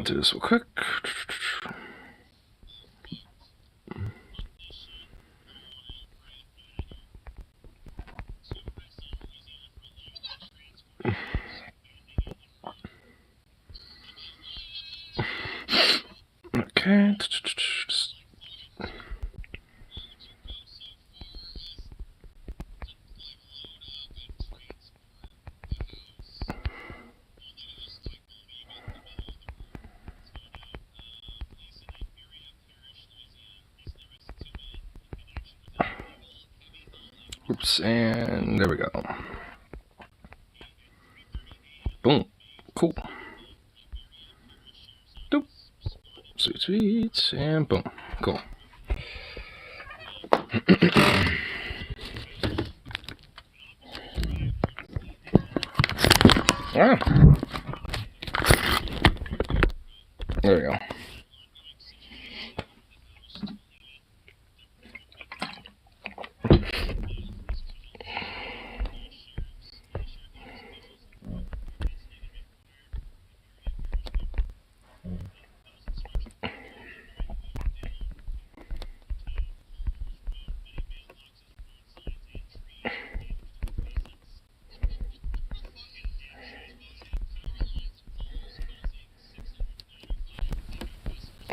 I'll do this real quick. Okay. Oops, and there we go. Boom. Cool. Doop. Sweet, sweet, and boom. Cool. Wow. There we go.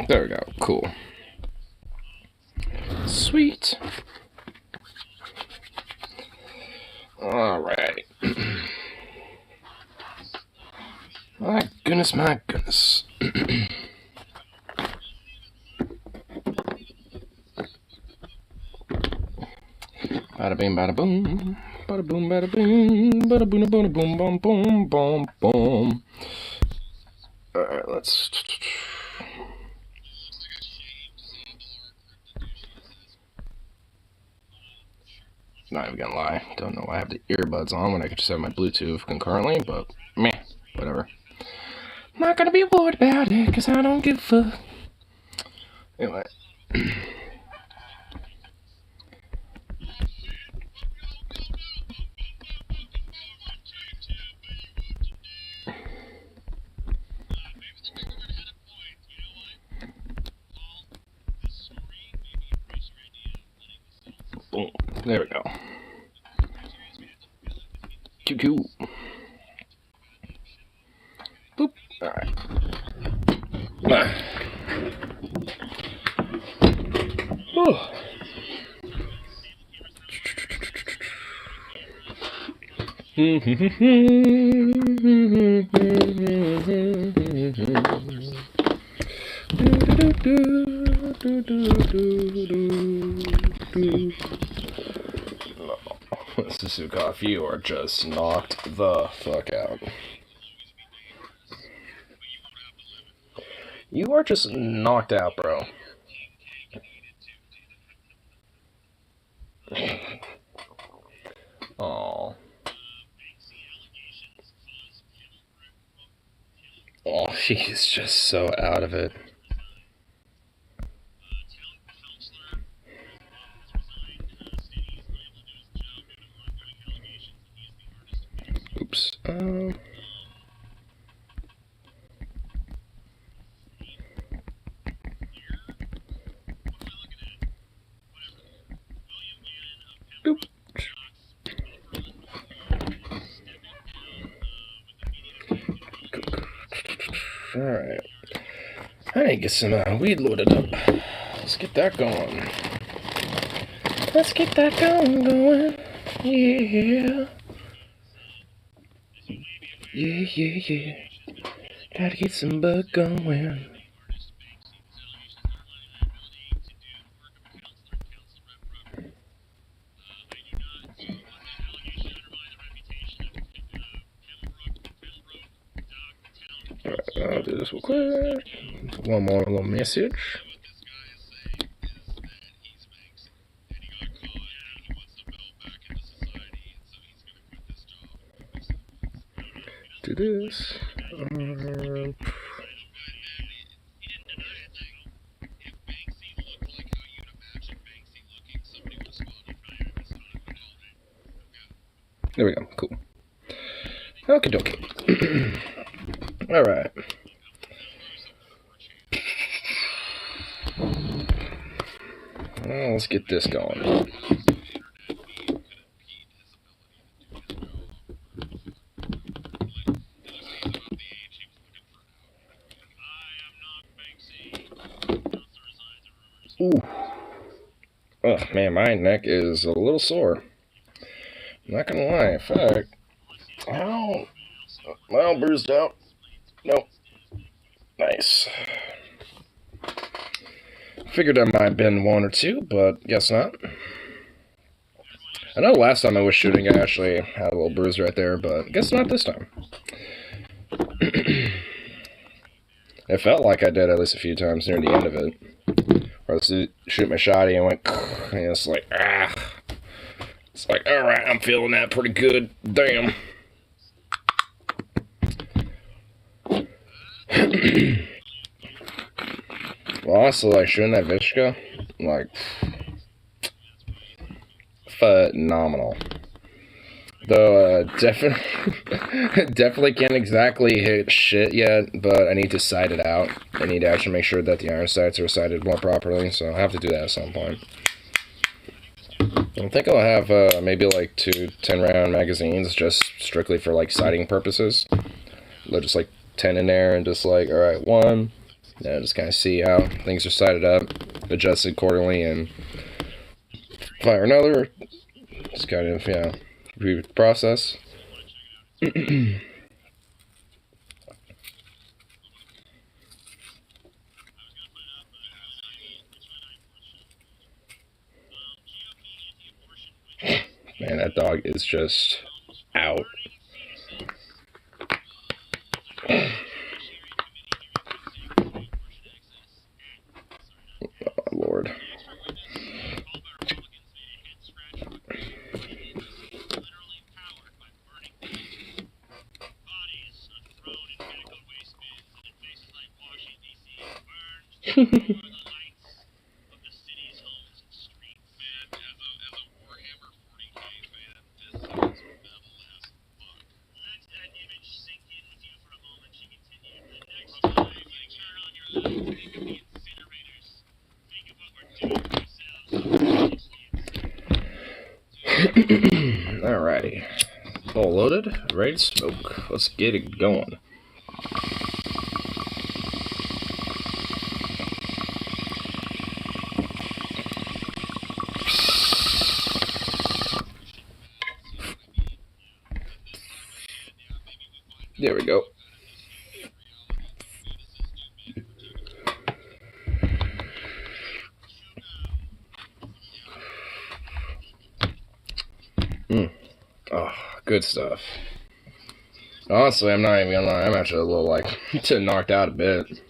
There we go. Cool. Sweet. All right. My goodness, my goodness. Bada bing, bada boom. Bada boom, bada bing. Bada boom, bada boom, boom, boom, boom, boom. Alright, let's. Not even gonna lie. Don't know why I have the earbuds on when I could just have my Bluetooth concurrently, but meh, whatever. Not gonna be worried about it, cause I don't give a fuck. Anyway. Boom. There we go. Q. Boop. Alright. Oh. Suzuka, you are just knocked the fuck out. You are just knocked out, bro. Oh. Oh, she's just so out of it. Oops. Boop. Alright. I need to get some weed loaded up. Let's get that going. Let's get that going. Yeah. Yeah. Gotta get some bug going. Alright, I'll do this real quick. One more little message. Do this. There we go. Cool. Okie dokie. Alright. Well, let's get this going. Ooh. Oh, man, my neck is a little sore. I'm not gonna lie. In fact, ow. Well, bruised out. Nope. Nice. Figured I might have been one or two, but guess not. I know last time I was shooting, I actually had a little bruise right there, but guess not this time. It felt like I did at least a few times near the end of it. I was shoot my shotty and went, and it's like, ah. It's like, alright, I'm feeling that pretty good. Damn. Well, honestly, like, shooting that VSKA, like, phenomenal. Though, definitely can't exactly hit shit yet, but I need to sight it out. I need to actually make sure that the iron sights are sighted more properly, so I'll have to do that at some point. I think I'll have maybe like 2 10-round magazines just strictly for like sighting purposes. They'll just like 10 in there and just like, alright, 1. Just kind of see how things are sighted up, adjust it accordingly, and fire another. Just kind of, yeah, repeat the process. Man, that dog is just out. Oh, Lord. Alrighty. All loaded, ready to smoke. Let's get it going. There we go. Oh, good stuff. Honestly, I'm not even gonna lie, I'm actually a little, like, knocked out a bit.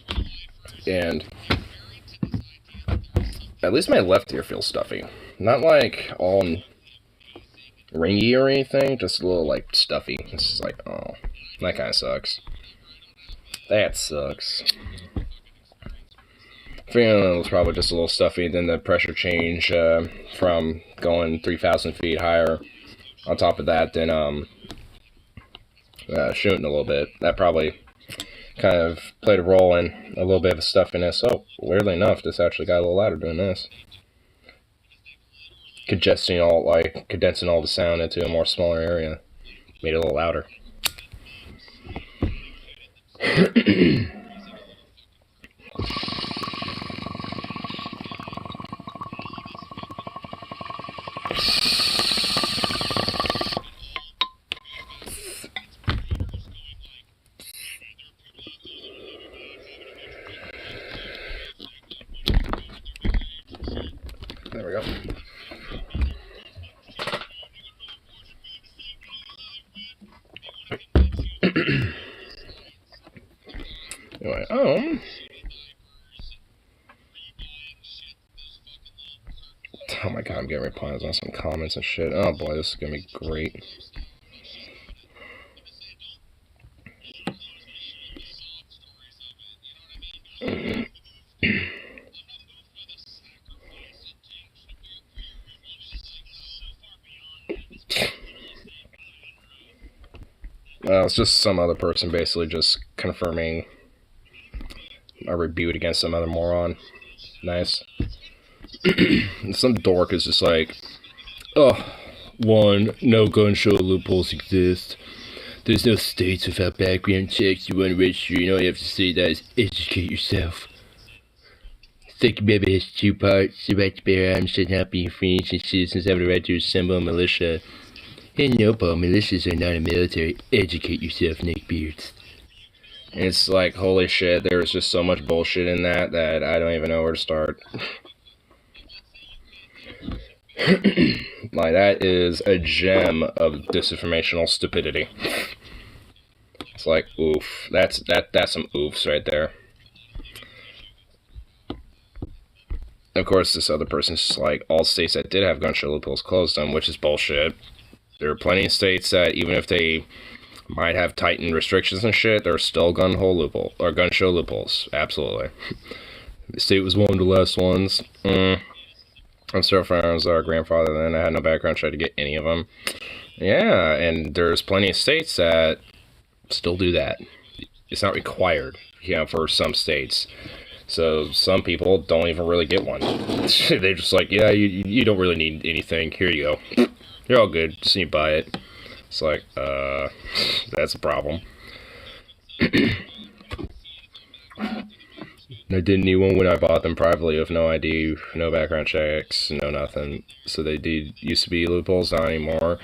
And at least my left ear feels stuffy. Not, like, all ringy or anything, just a little, like, stuffy. It's just like, oh, that kind of sucks. That sucks. Feeling it was probably just a little stuffy, then the pressure change from going 3,000 feet higher. On top of that, then shooting a little bit. That probably kind of played a role in a little bit of stuffiness. Oh, weirdly enough, this actually got a little louder doing this. Condensing all the sound into a more smaller area. Made it a little louder. There we go. Anyway, oh my god, I'm getting replies on some comments and shit. Oh boy, this is gonna be great. It's just some other person basically just confirming a rebuke against some other moron. Nice. Some dork is just like, oh, one, no gun show loopholes exist. There's no states without background checks. You want to register, and all you have to say that is educate yourself. Second Amendment has two parts. The right to bear arms should not be infringed, and citizens have the right to assemble a militia. And no, Paul, militias are not a military. Educate yourself, neckbeards. And it's like, holy shit, there's just so much bullshit in that I don't even know where to start. Like, that is a gem of disinformational stupidity. It's like, oof. That's some oofs right there. Of course, this other person's just like, all states that did have gun show loopholes closed them, which is bullshit. There are plenty of states that, even if they might have tightened restrictions and shit, there are still gun show loopholes. Absolutely. The state was one of the last ones. I'm still firearms our grandfather then. I had no background check to get any of them. Yeah, and there's plenty of states that still do that. It's not required, for some states. So some people don't even really get one. They're just like, yeah, you don't really need anything. Here you go. You're all good. Just need to buy it. It's like, that's a problem. I didn't need one when I bought them privately with no ID, no background checks, no nothing. So they used to be loopholes, not anymore.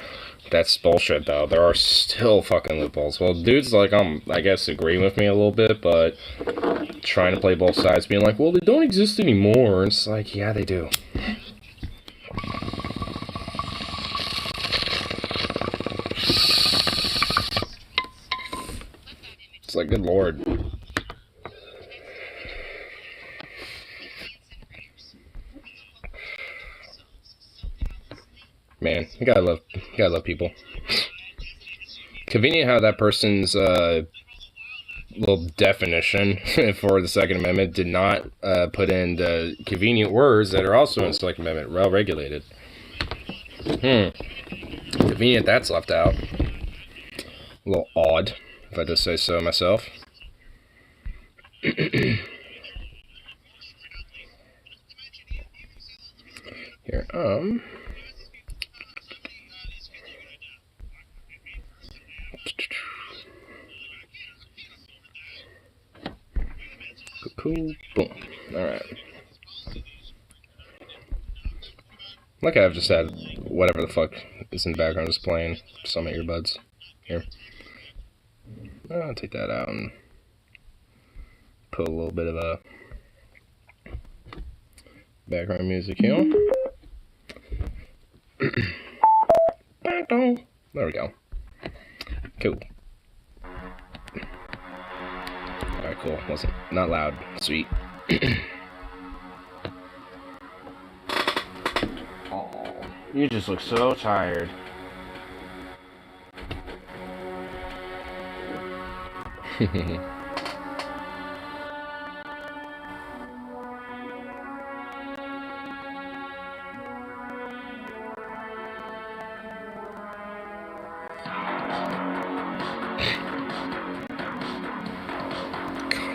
That's bullshit, though. There are still fucking loopholes. Well, dude's like, I guess, agreeing with me a little bit, but trying to play both sides, being like, well, they don't exist anymore. And it's like, yeah, they do. It's like, good lord. Man, you gotta love people. Convenient how that person's little definition for the Second Amendment did not put in the convenient words that are also in the Second Amendment, well regulated. Convenient that's left out. A little odd, if I just say so myself. Here, cool, boom. Alright. Like I've just had whatever the fuck is in the background just playing. Just on my earbuds. Here. I'll take that out and put a little bit of a background music here. There we go. Cool. Alright, cool. Wasn't not loud. Sweet. Oh, you just look so tired.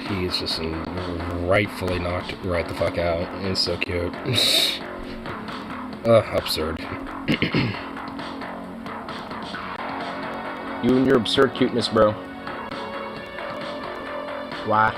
He is just rightfully knocked right the fuck out. It's so cute. Absurd. You and your absurd cuteness, bro. Why?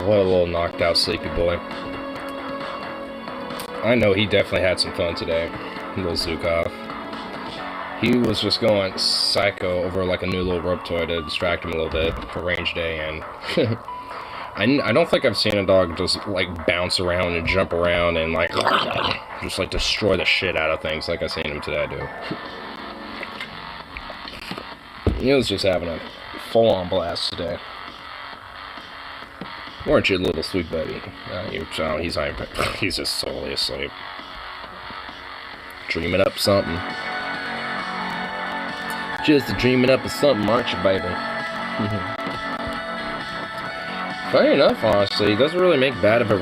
What a little knocked out sleepy boy. I know he definitely had some fun today, little Zukov. He was just going psycho over like a new little rope toy to distract him a little bit for range day, and I don't think I've seen a dog just like bounce around and jump around and like just like destroy the shit out of things like I seen him today do. He was just having a full-on blast today. Weren't you, little sweet buddy? He's not even, he's just solely asleep. Dreaming up something. Just dreaming up of something, aren't you, baby? Funny enough, honestly, he doesn't really make bad of a...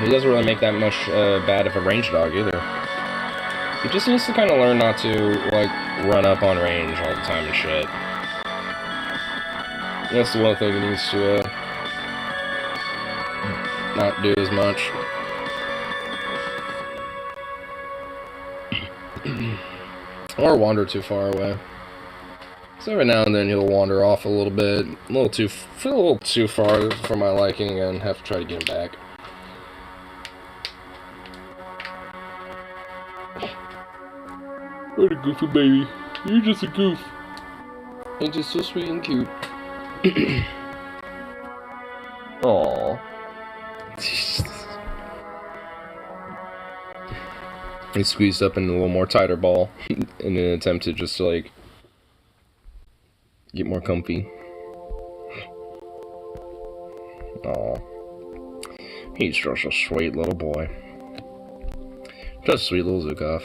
He doesn't really make that much bad of a range dog, either. He just needs to kind of learn not to, like, run up on range all the time and shit. That's the one thing he needs to, not do as much. Or wander too far away. So every now and then he'll wander off a little bit, a little too far for my liking, and have to try to get him back. What a goofy baby. You're just a goof. You're just so sweet and cute. Aww. He squeezed up in a little more tighter ball in an attempt to just like get more comfy. Aww. He's just a sweet little boy. Just a sweet little Zukov.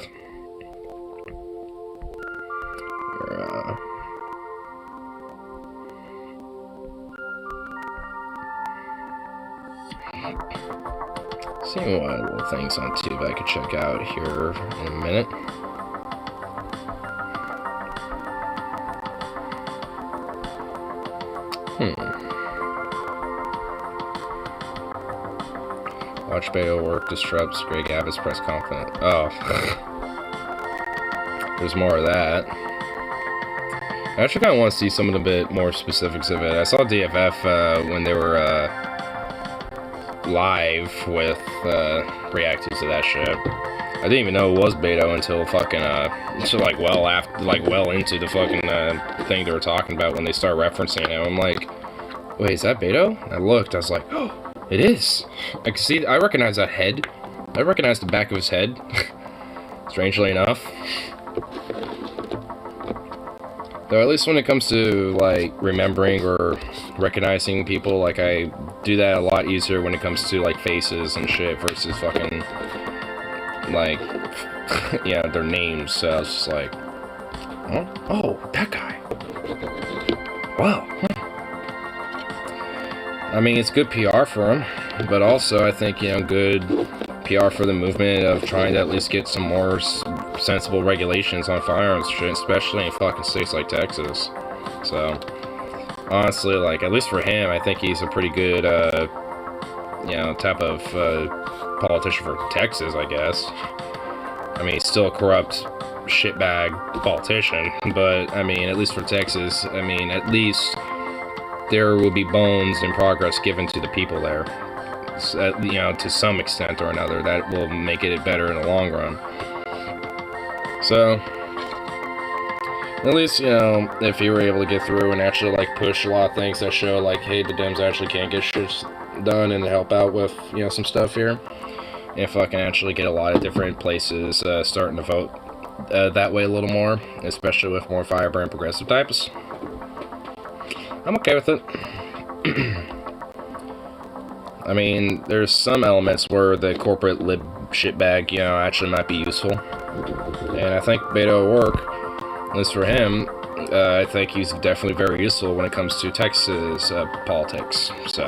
Seeing what little things on tube I could check out here in a minute. Watch Beto work disrupts Greg Abbott's press conference. Oh. There's more of that. I actually kind of want to see some of the bit more specifics of it. I saw DFF when they were live with reacting to that shit. I didn't even know it was Beto until fucking so like well into the fucking thing they were talking about when they start referencing him. I'm like, wait, is that Beto? And I looked, I was like, oh, it is. I can see, I recognize that head. I recognize the back of his head. Strangely enough. Though at least when it comes to like remembering or recognizing people, like I do that a lot easier when it comes to like faces and shit versus fucking like yeah, their names. So I was just like, oh, that guy. Wow. I mean, it's good PR for him, but also I think, you know, good PR for the movement of trying to at least get some more sensible regulations on firearms shit, especially in fucking states like Texas. So, honestly, like, at least for him, I think he's a pretty good, you know, type of politician for Texas, I guess. I mean, he's still a corrupt shitbag politician, but, I mean, at least for Texas, I mean, at least there will be bones and progress given to the people there. You know, to some extent or another, that will make it better in the long run. So, at least, you know, if you were able to get through and actually, like, push a lot of things that show, like, hey, the Dems actually can't get shit done and help out with, you know, some stuff here. If I can actually get a lot of different places starting to vote that way a little more, especially with more firebrand progressive types, I'm okay with it. I mean, there's some elements where the corporate lib shitbag, you know, actually might be useful. And I think Beto will work. At least for him, I think he's definitely very useful when it comes to Texas politics. So,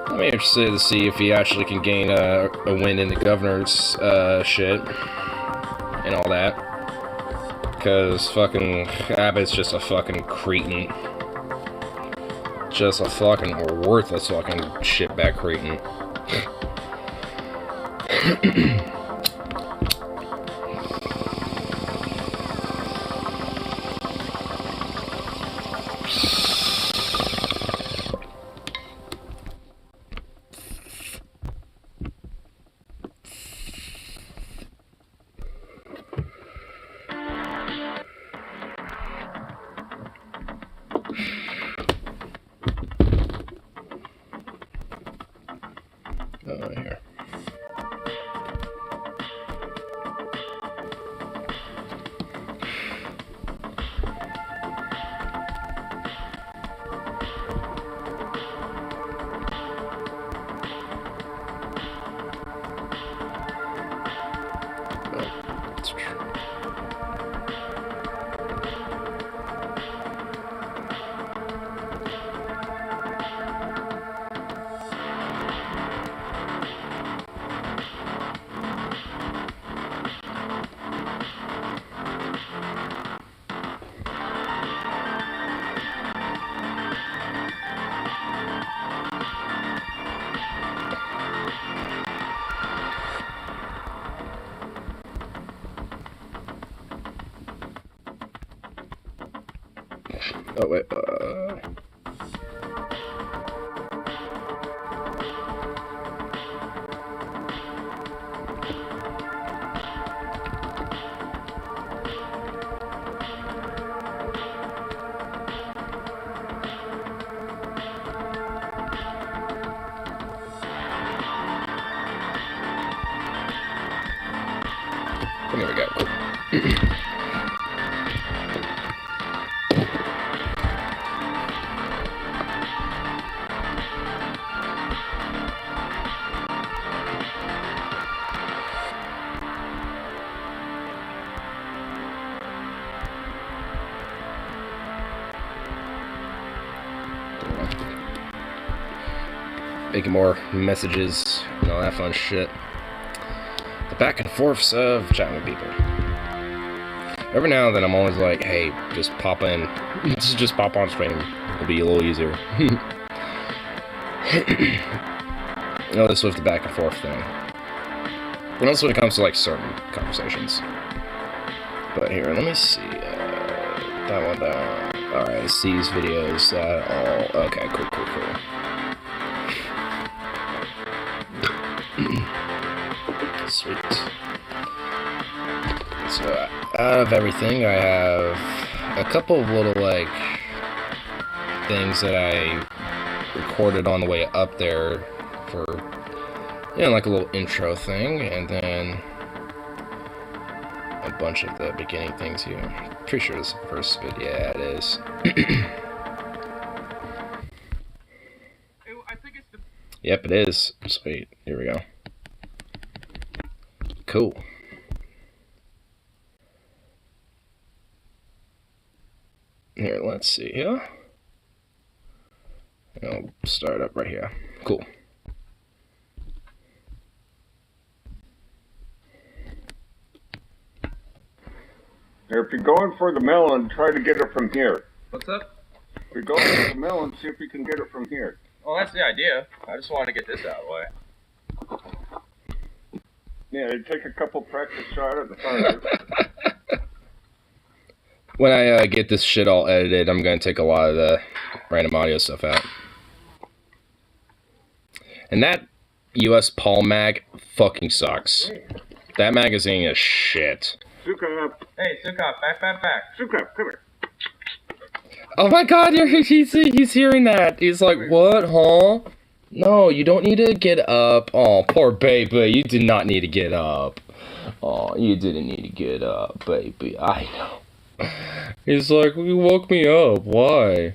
I'm interested to see if he actually can gain a win in the governor's shit and all that. Because fucking Abbott's just a fucking cretin. Just a fucking worthless fucking shitbag cretin. Here. That's true. Oh, wait, there we go, cool. Making more messages and all that fun shit. The back and forths of chatting with people. Every now and then I'm always like, hey, just pop in. Just pop on stream. It'll be a little easier. This with the back and forth thing. But also when it comes to like certain conversations. But here, let me see. That one down. Alright, C's videos, that all. Okay, cool. Sweet. So, out of everything, I have a couple of little, like, things that I recorded on the way up there for, like a little intro thing, and then a bunch of the beginning things here. Pretty sure this is the first video. Yeah, it is. I think it's the... Yep, it is. Sweet. Here we go. Cool. Here, let's see here. I'll start up right here. Cool. If you're going for the melon, try to get it from here. What's up? If you're going for the melon, see if you can get it from here. Well, that's the idea. I just wanted to get this out of the way. Yeah, take a couple practice shots at the fire. When I get this shit all edited, I'm going to take a lot of the random audio stuff out. And that US Paul mag fucking sucks. That magazine is shit. Suka, Hey, Sukov, back. Suka, come here. Oh my god, he's hearing that. He's like, what, huh? No, you don't need to get up. Oh, poor baby. You did not need to get up. Oh, you didn't need to get up, baby. I know. He's like, you woke me up. Why?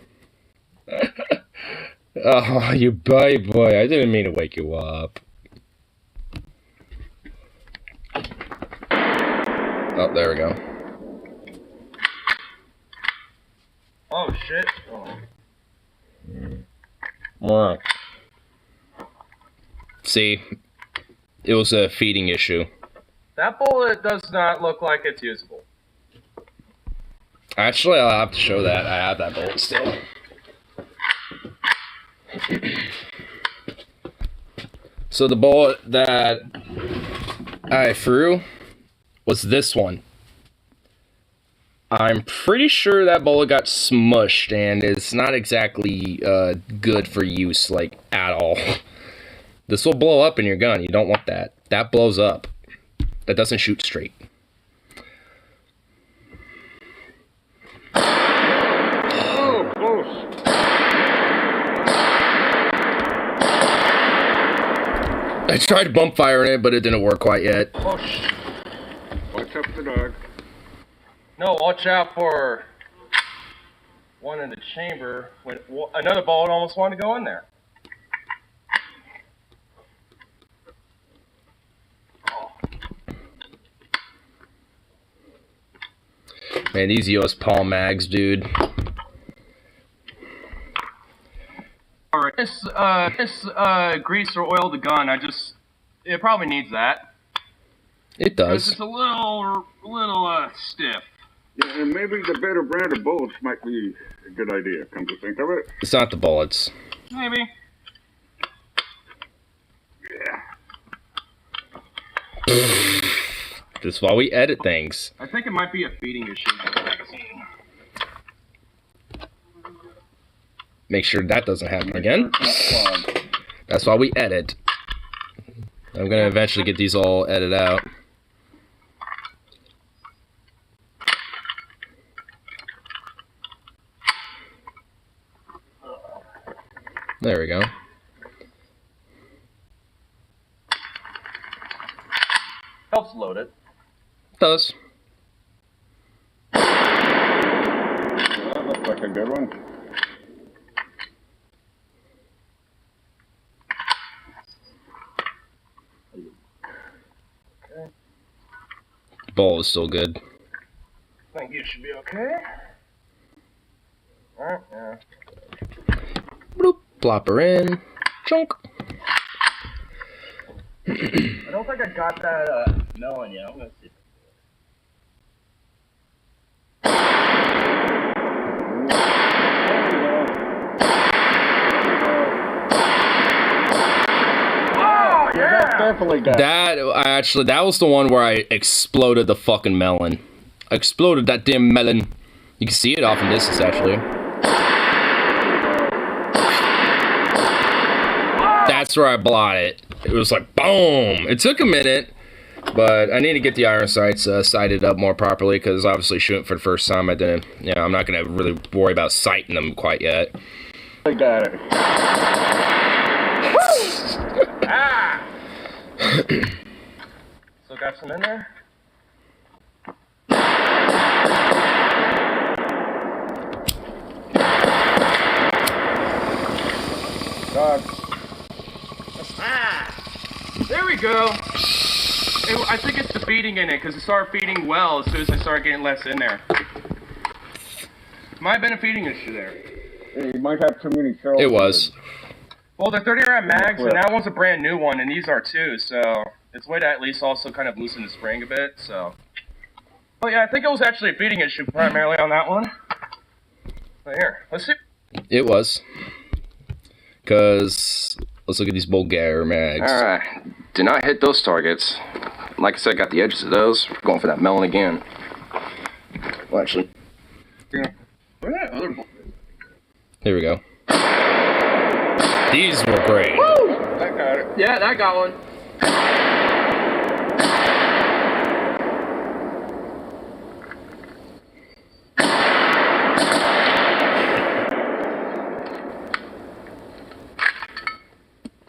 Oh, you baby boy. I didn't mean to wake you up. Oh, there we go. Oh, shit. Oh. What? See, it was a feeding issue. That bullet does not look like it's usable. Actually, I'll have to show that. I have that bullet still. So the bullet that I threw was this one. I'm pretty sure that bullet got smushed, and it's not exactly good for use, like, at all. This will blow up in your gun. You don't want that. That blows up. That doesn't shoot straight. Oh, close. I tried bump firing it, but it didn't work quite yet. Oh, shit. Watch out for the dog. No, watch out for one in the chamber. When another bullet almost wanted to go in there. Man, these US Palm mags, dude. Alright, this grease or oil the gun, it probably needs that. It Because does. it's a little stiff. Yeah, and maybe the better brand of bullets might be a good idea, come to think of it. It's not the bullets. Maybe. Yeah. That's why we edit things. I think it might be a feeding issue in the magazine. Make sure that doesn't happen again. That's why we edit. I'm gonna eventually get these all edited out. There we go. Helps load it. Does. That looks like a good one. Ball is still good. I think you should be okay. Alright, yeah. Bloop. Plop her in. Chunk. I don't think I got that melon yet. I'm gonna see. Oh, yeah! Definitely got That was the one where I exploded the fucking melon. I exploded that damn melon. You can see it off in distance, actually. That's where I blot it. It was like, boom! It took a minute, but I need to get the iron sights sighted up more properly, because obviously shooting for the first time, I didn't, I'm not going to really worry about sighting them quite yet. I got it. Ah! Still got some in there? Dog. There we go. I think it's the feeding in it, because it started feeding well as soon as I started getting less in there. Might have been a feeding issue there. You might have too many shells. It was. Well, they're 30 round mags, and that one's a brand new one, and these are too, so it's a way to at least also kind of loosen the spring a bit, so. But yeah, I think it was actually a feeding issue primarily on that one. But here, let's see. It was. Because, let's look at these Bulgare mags. Alright, did not hit those targets. Like I said, got the edges of those. We're going for that melon again. Well, actually. Where's that other bullet? Here we go. These were great. Woo! That got it. Yeah, that got one.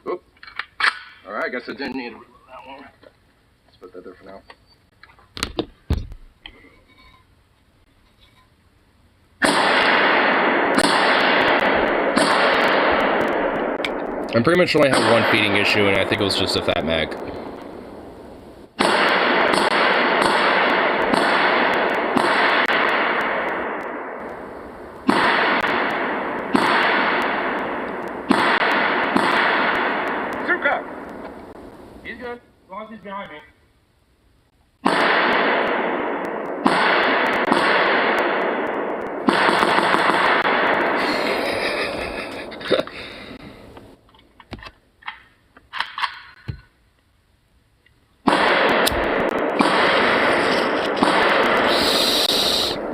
Oop. Alright, I guess I didn't need to reload that one. Let's put that there for now. I pretty much only had one feeding issue, and I think it was just a fat mag. Zuka! He's good, as long as he's behind me.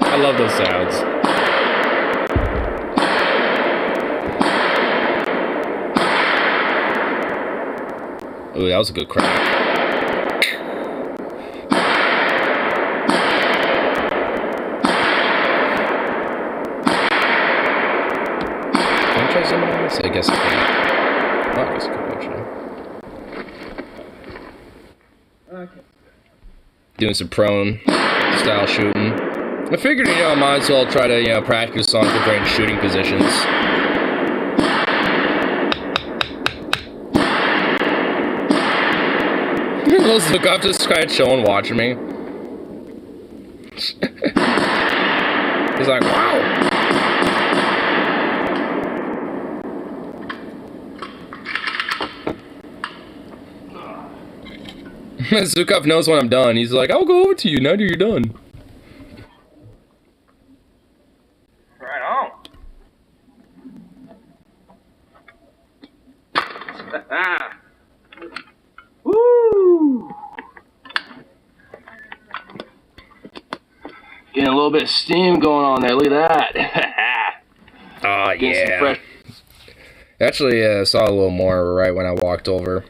I love those sounds. Ooh, that was a good crack. Can I try some of this? I guess I can. Oh, I guess I can actually. Doing some prone style shooting. I figured, I might as well try to, practice on different shooting positions. Those look up just kind of chilling, watching me. He's like, wow. Zukov knows when I'm done. He's like, I'll go over to you now that you're done. Right on. Woo! Getting a little bit of steam going on there. Look at that. Oh, yeah. Actually, saw a little more right when I walked over.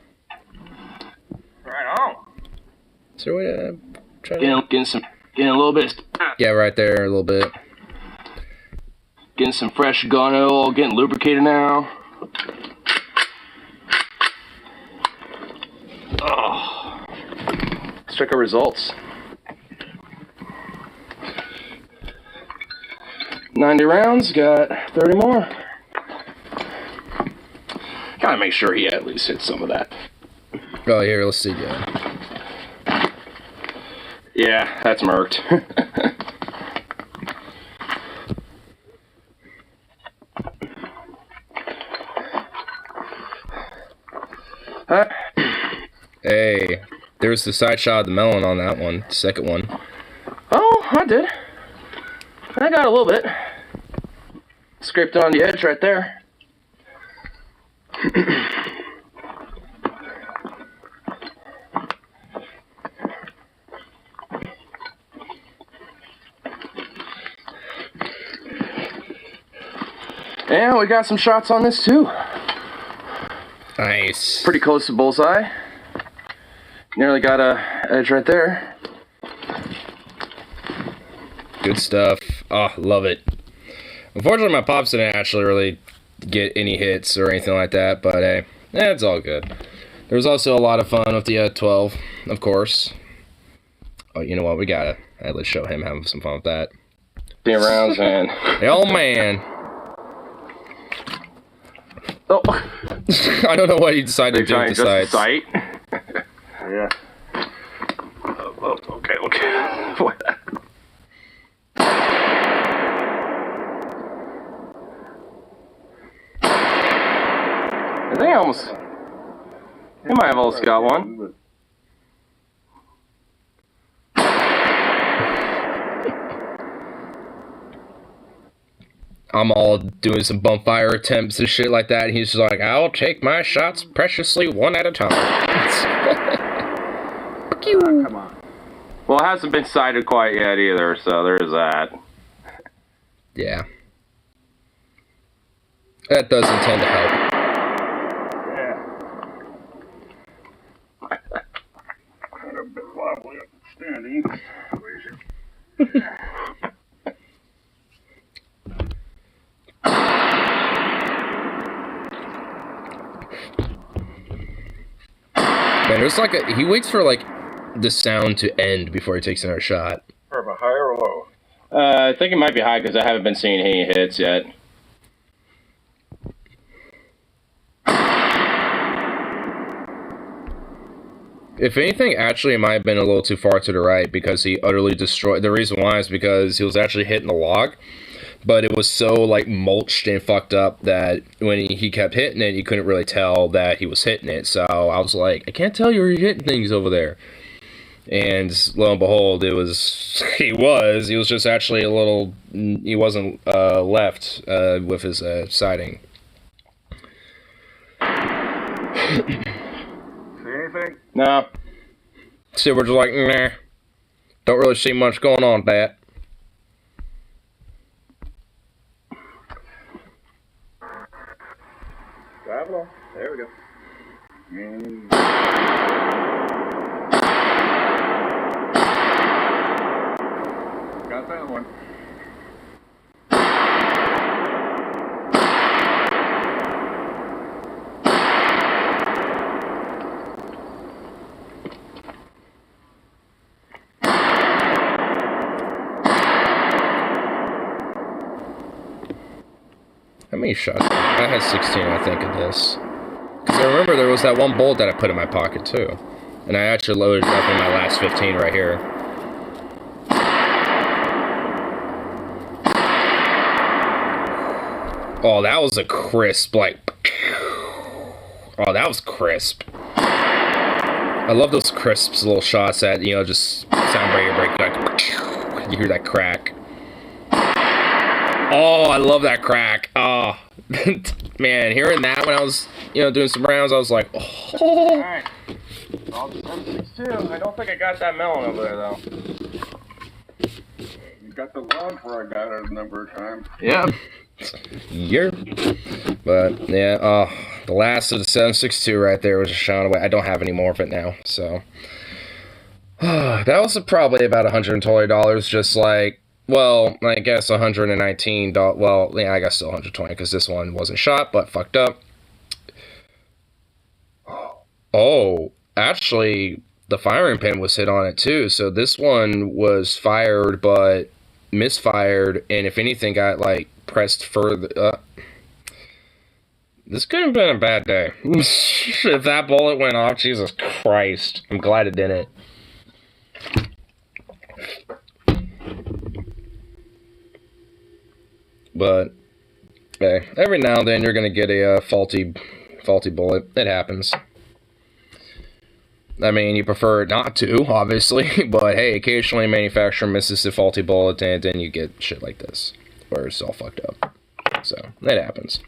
Right on. Is there a way to try to... Getting a little bit. Yeah, right there, a little bit. Getting some fresh gun oil, getting lubricated now. Oh. Let's check our results. 90 rounds, got 30 more. Gotta make sure he at least hit some of that. Oh, here, let's see. Yeah. Yeah, that's marked. Hey, there's the side shot of the melon on that one, the second one. Oh, I did. I got a little bit. Scraped on the edge right there. And we got some shots on this too. Nice. Pretty close to bullseye. Nearly got a edge right there. Good stuff. Oh, love it. Unfortunately, my pops didn't actually really get any hits or anything like that, but hey, it's all good. There was also a lot of fun with the 12, of course. Oh, you know what? We gotta at least show him having some fun with that. 10 rounds, man. Oh, man. Oh. I don't know what he decided to do with the sights. Sight. Yeah. Oh, okay. I think I almost... He might have almost got one. I'm all doing some bump fire attempts and shit like that, and he's just like, I'll take my shots preciously one at a time. Fuck you. Come on. Well, it hasn't been sighted quite yet either, so there's that. Yeah. That does intend to help. Yeah. Kind of a bit wobbly standing. Man, it was like he waits for like the sound to end before he takes another shot. From a high or low? I think it might be high because I haven't been seeing any hits yet. If anything, actually, it might have been a little too far to the right because he utterly destroyed. The reason why is because he was actually hitting the log, but it was so like mulched and fucked up that when he kept hitting it, you couldn't really tell that he was hitting it. So I was like, I can't tell you where you're hitting things over there. And lo and behold, he was just actually a little. He wasn't left with his sighting. Anything? No. So we're just like, nah. Don't really see much going on with that. Drive along. There we go. Got that one. How many shots? I had 16, I think, of this. Because I remember there was that one bullet that I put in my pocket, too. And I actually loaded it up in my last 15 right here. Oh, that was a crisp, like... Oh, that was crisp. I love those crisp little shots that, you know, just sound very, very good. You hear that crack. Oh, I love that crack. Oh, man, hearing that when I was, you know, doing some rounds, I was like, oh. Alright. I'll just M62. I don't think I got that melon over there, though. You got the log where I got it a number of times. Yeah. Yeah. But, yeah, the last of the 762 right there was just shot away. I don't have any more of it now, so. That was probably about $120, just like, well, I guess $119. Well, yeah, I guess still $120 because this one wasn't shot, but fucked up. Oh, actually, the firing pin was hit on it too. So this one was fired, but misfired, and if anything, got like pressed further. This could have been a bad day. If that bullet went off, Jesus Christ! I'm glad it didn't. But hey, every now and then you're gonna get a faulty bullet. It happens. I mean, you prefer not to, obviously, but hey, occasionally a manufacturer misses a faulty bullet, and then you get shit like this, where it's all fucked up. So it happens.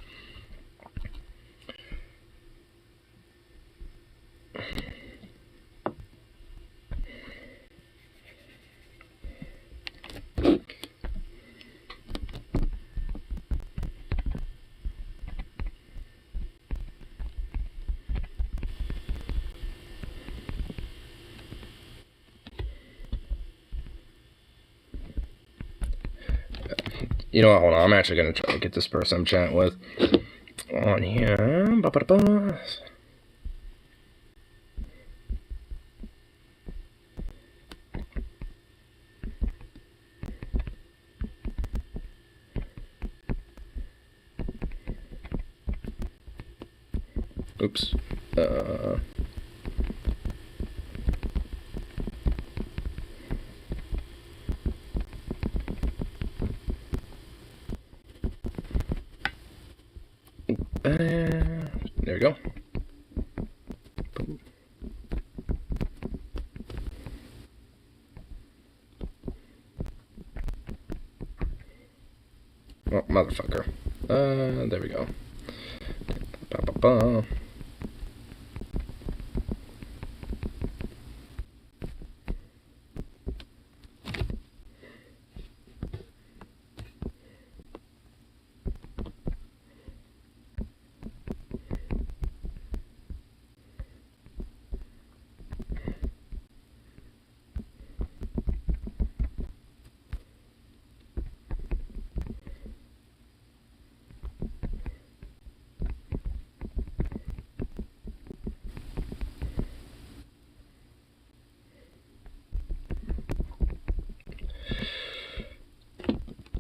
You know what, hold on, I'm actually going to try to get this person I'm chatting with on here. Ba-ba-da-ba. Oops. There we go. Boom. Oh, motherfucker. There we go. Ba-ba-ba.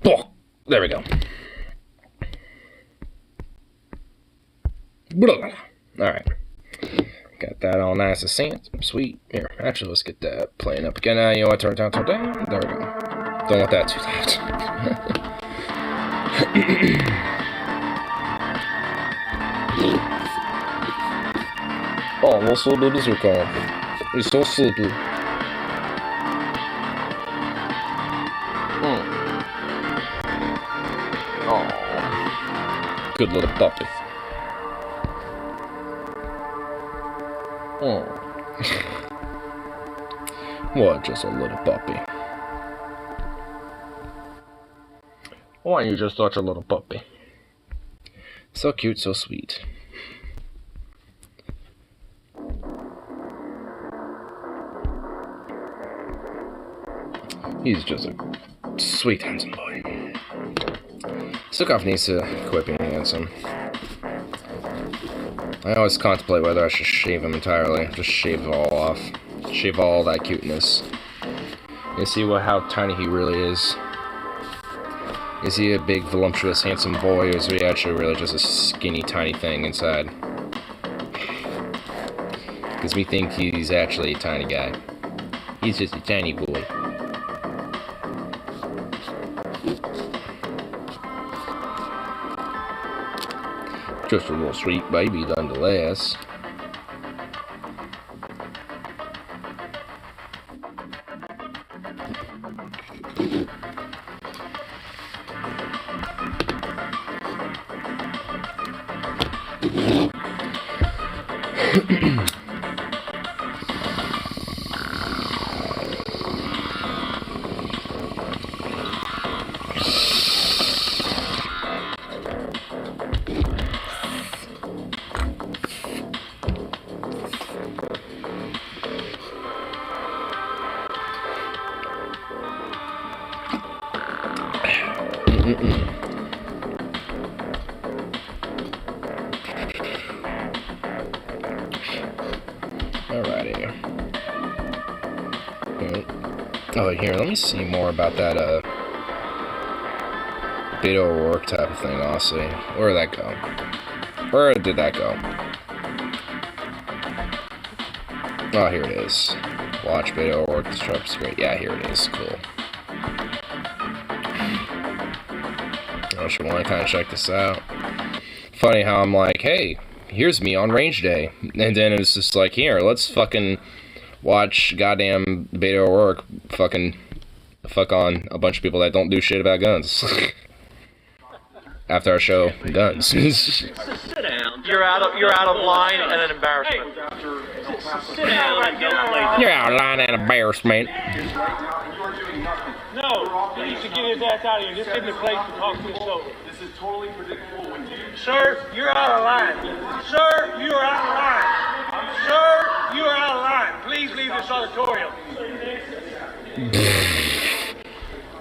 Oh, there we go. Alright. Got that all nice and sweet. Here, actually, let's get that playing up again. You know what? Turn it down, turn it down. There we go. Don't want that too loud. Oh, vad så du suka? Det är så super. Oh, good little puppy. Oh. What, just a little puppy? Why are you just such a little puppy? So cute, so sweet. He's just a sweet, handsome boy. Sukov needs to quit being handsome. I always contemplate whether I should shave him entirely. Just shave it all off. Shave all that cuteness. You see how tiny he really is. Is he a big, voluptuous, handsome boy, or is he actually really just a skinny, tiny thing inside? Because we think he's actually a tiny guy. He's just a tiny boy. Just a little sweet baby nonetheless. Alrighty. Oh, here, let me see more about that, Beto O'Rourke type of thing, honestly. Where did that go? Where did that go? Oh, here it is. Watch Beto O'Rourke disrupt screen. Yeah, here it is. Cool. I should want to kind of check this out. Funny how I'm like, hey, here's me on range day. And then it's just like, here, let's fucking watch goddamn Beto O'Rourke fuck on a bunch of people that don't do shit about guns. After our show, guns. Sit down. You're out of line and an embarrassment. Sit down and don't play. You're out of line and embarrassment. No, he needs to get his ass out of here. This isn't the place to talk to us over. This is totally predictable when you... Sir, you're out of line. Sir, you are out of line. Sir, you are out of line. Please leave this auditorium.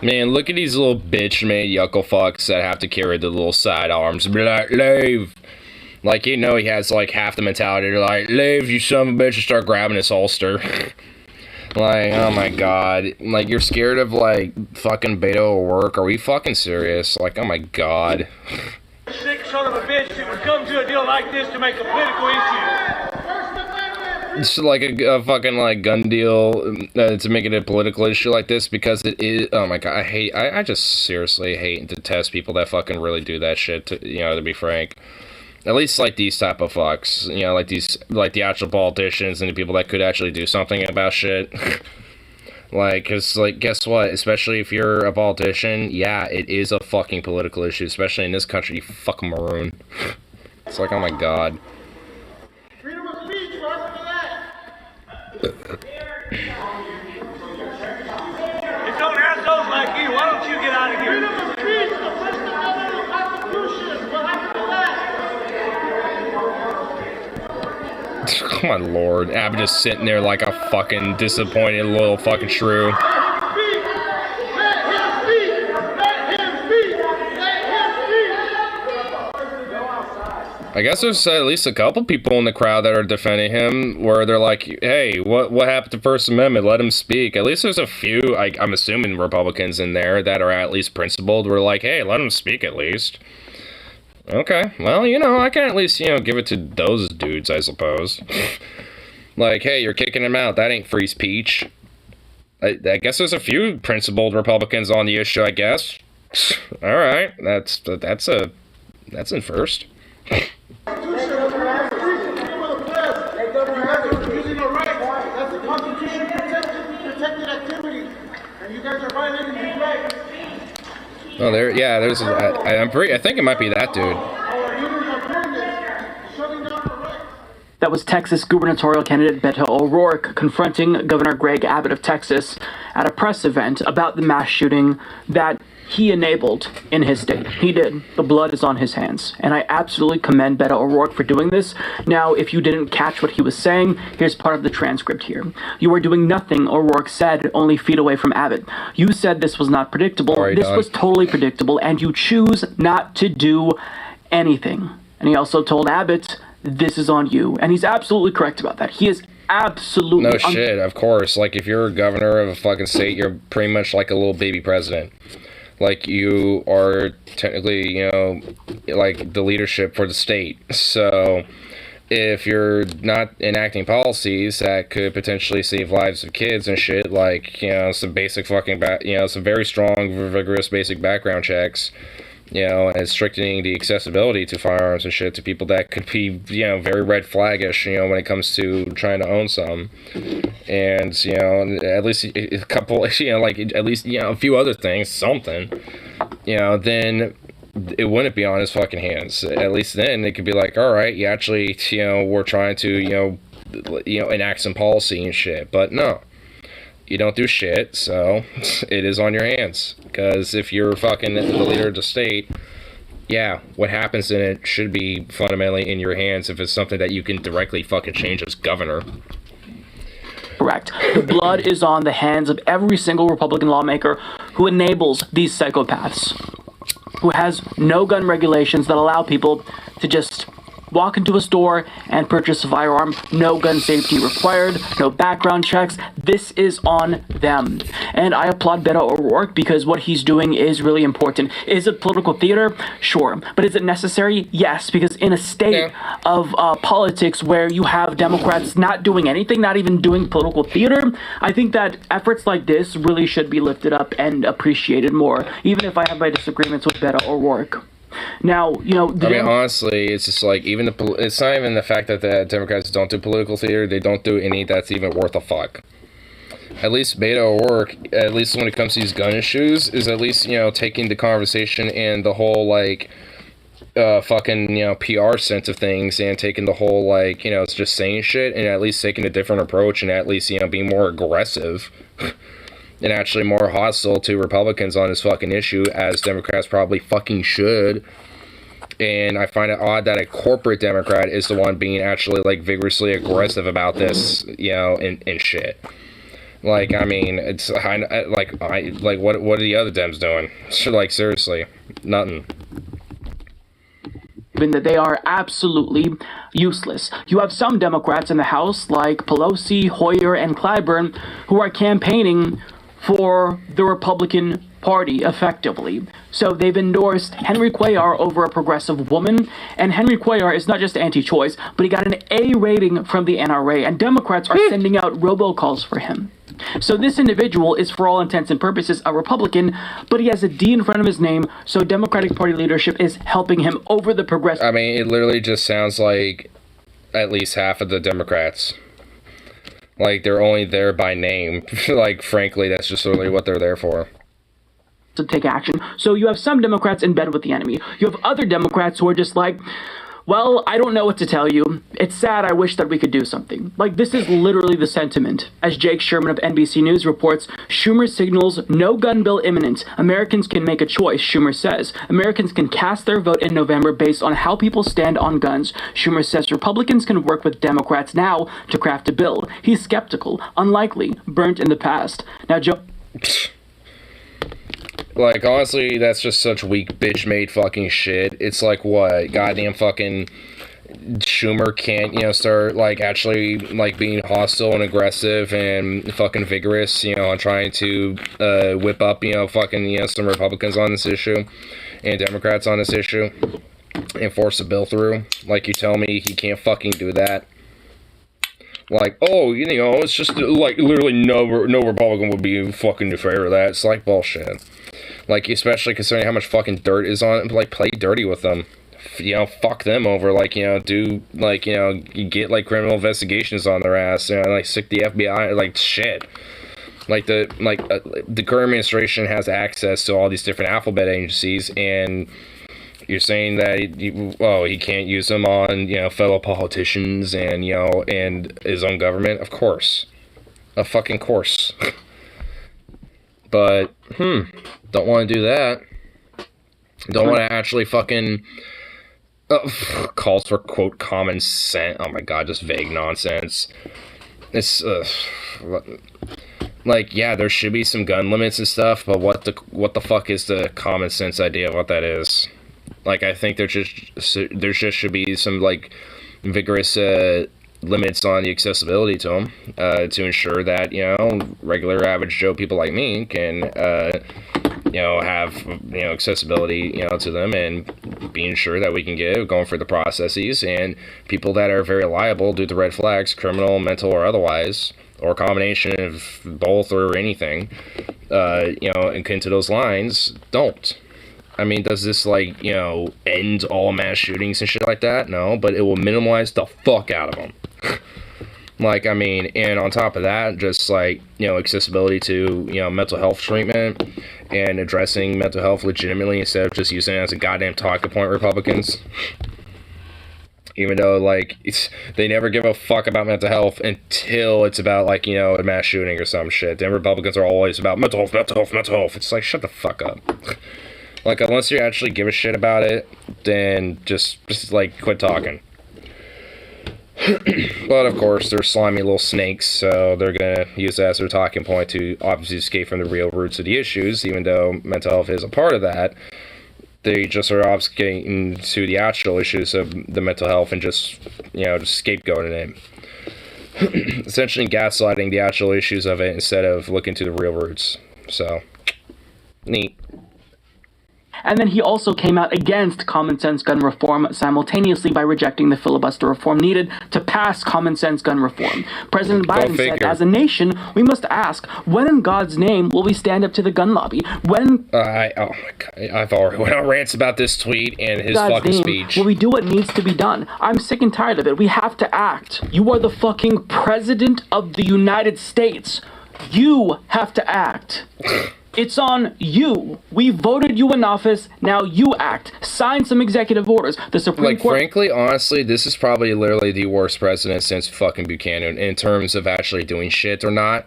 Man, look at these little bitch-made yuckle fucks that have to carry the little sidearms. Be like, leave. Like, you know he has, like, half the mentality. They're like, leave, you son of a bitch, and start grabbing his holster. Like, oh my god. Like, you're scared of, like, fucking Beto O'Rourke? Are we fucking serious? Like, oh my god. Sick son of a bitch that would come to a deal like this to make a political issue. It's like a fucking, like, gun deal to make it a political issue like this because it is... Oh my god, I just seriously hate and detest people that fucking really do that shit, to be frank. At least, like, these type of fucks. You know, like the actual politicians and the people that could actually do something about shit. Like, cause, like, guess what? Especially if you're a politician, yeah, it is a fucking political issue. Especially in this country, you fucking maroon. It's like, oh my god. Freedom of speech, what happened to that? It's on assholes like you. Why don't you get out of here? Freedom of speech, the First Amendment of the Constitution. What happened to that? Oh my lord. Abby just sitting there like a fucking disappointed little fucking shrew. I guess there's at least a couple people in the crowd that are defending him where they're like, hey, what happened to First Amendment? Let him speak. At least there's a few, I'm assuming Republicans in there that are at least principled. We're like, hey, let him speak at least. Okay, well, I can at least, give it to those dudes, I suppose. Like, hey, you're kicking him out. That ain't free speech. I guess there's a few principled Republicans on the issue, I guess. All right, that's in first. Oh, there's. I think it might be that dude. That was Texas gubernatorial candidate Beto O'Rourke confronting Governor Greg Abbott of Texas at a press event about the mass shooting that he enabled in his state. He did. The blood is on his hands. And I absolutely commend Beto O'Rourke for doing this. Now, if you didn't catch what he was saying, here's part of the transcript here. You are doing nothing, O'Rourke said, only feet away from Abbott. You said this was not predictable. This was totally predictable, and you choose not to do anything. And he also told Abbott, this is on you. And he's absolutely correct about that. He is absolutely... No shit, of course. Like, if you're a governor of a fucking state, you're pretty much like a little baby president. like you are technically, you know, like the leadership for the state. So if you're not enacting policies that could potentially save lives of kids and shit, like, you know, some basic fucking, you know, some very strong, vigorous basic background checks, you know, and strictening the accessibility to firearms and shit to people that could be, you know, very red flaggish, you know, when it comes to trying to own some. And, you know, at least a couple, you know, like, at least, you know, a few other things, something, you know, then it wouldn't be on his fucking hands. At least then it could be like, all right, you actually, you know, we're trying to, you know, enact some policy and shit. But no, you don't do shit, so it is on your hands. Because if you're fucking the leader of the state, yeah, what happens in it should be fundamentally in your hands if it's something that you can directly fucking change as governor. Correct. The blood is on the hands of every single Republican lawmaker who enables these psychopaths, who has no gun regulations that allow people to just walk into a store and purchase a firearm. No gun safety required, no background checks. This is on them. And I applaud Beto O'Rourke because what he's doing is really important. Is it political theater? Sure. But is it necessary? Yes, because in a state of politics where you have Democrats not doing anything, not even doing political theater, I think that efforts like this really should be lifted up and appreciated more, even if I have my disagreements with Beto O'Rourke. Now, you know, I mean, honestly, it's just like, even it's not even the fact that the Democrats don't do political theater, they don't do any that's even worth a fuck. At least Beto O'Rourke, at least when it comes to these gun issues, is at least, you know, taking the conversation and the whole, like, fucking, you know, PR sense of things, and taking the whole, like, you know, it's just saying shit, and at least taking a different approach, and at least, you know, being more aggressive and actually more hostile to Republicans on this fucking issue, as Democrats probably fucking should. And I find it odd that a corporate Democrat is the one being actually, like, vigorously aggressive about this, you know, and shit. Like, I mean, it's, what are the other Dems doing? Like, seriously, nothing. That they are absolutely useless. You have some Democrats in the House, like Pelosi, Hoyer, and Clyburn, who are campaigning for the Republican Party effectively. So they've endorsed Henry Cuellar over a progressive woman, and Henry Cuellar is not just anti-choice, but he got an A rating from the NRA, and Democrats are sending out robocalls for him. So this individual is, for all intents and purposes, a Republican, but he has a D in front of his name, so Democratic Party leadership is helping him over the progressive. I mean, it literally just sounds like at least half of the Democrats. Like, they're only there by name. Like, frankly, that's just literally what they're there for. To take action. So you have some Democrats in bed with the enemy. You have other Democrats who are just like, well, I don't know what to tell you. It's sad. I wish that we could do something. Like, this is literally the sentiment. As Jake Sherman of NBC News reports, Schumer signals no gun bill imminent. Americans can make a choice, Schumer says. Americans can cast their vote in November based on how people stand on guns. Schumer says Republicans can work with Democrats now to craft a bill. He's skeptical, unlikely, burnt in the past. Now, Like, honestly, that's just such weak bitch-made fucking shit. It's like, what, goddamn fucking Schumer can't, you know, start, like, actually, like, being hostile and aggressive and fucking vigorous, you know, on trying to whip up, you know, fucking, you know, some Republicans on this issue and Democrats on this issue and force a bill through. Like, you tell me he can't fucking do that. Like, oh, you know, it's just, like, literally no Republican would be fucking in favor of that. It's like bullshit. Like, especially considering how much fucking dirt is on it. Like, play dirty with them. You know, fuck them over. Like, you know, do, like, you know, get, like, criminal investigations on their ass. You know, like, stick the FBI, like, shit. Like, the current administration has access to all these different alphabet agencies, and you're saying that, he can't use them on, you know, fellow politicians and, you know, and his own government? Of course. Of fucking course. But, don't want to do that. Don't want to actually fucking calls for, quote, common sense. Oh my god, just vague nonsense. It's, like, yeah, there should be some gun limits and stuff, but what the fuck is the common sense idea of what that is? Like, I think there just should be some, like, vigorous limits on the accessibility to them, to ensure that, you know, regular average Joe people like me can have, accessibility, to them, and being sure that we can going through the processes, and people that are very liable due to red flags, criminal, mental, or otherwise, or a combination of both or anything, akin to those lines, don't. I mean, does this, end all mass shootings and shit like that? No, but it will minimize the fuck out of them. And on top of that, just, accessibility to, mental health treatment and addressing mental health legitimately instead of just using it as a goddamn talking point, Republicans. Even though, they never give a fuck about mental health until it's about, a mass shooting or some shit. Then Republicans are always about mental health, mental health, mental health. It's like, shut the fuck up. Unless you actually give a shit about it, then just quit talking. But, of course, they're slimy little snakes, so they're gonna use that as their talking point to obviously escape from the real roots of the issues, even though mental health is a part of that. They just are obfuscating to the actual issues of the mental health and just scapegoating it. Essentially gaslighting the actual issues of it instead of looking to the real roots. So, neat. And then he also came out against common sense gun reform simultaneously by rejecting the filibuster reform needed to pass common sense gun reform. President Biden said, as a nation, we must ask, when in God's name will we stand up to the gun lobby? When... oh my God, I've already went on rants about this tweet and his God's fucking name, speech. Will we do what needs to be done? I'm sick and tired of it. We have to act. You are the fucking president of the United States. You have to act. It's on you. We voted you in office. Now you act. Sign some executive orders. The Supreme Court... frankly, honestly, this is probably literally the worst president since fucking Buchanan in terms of actually doing shit or not.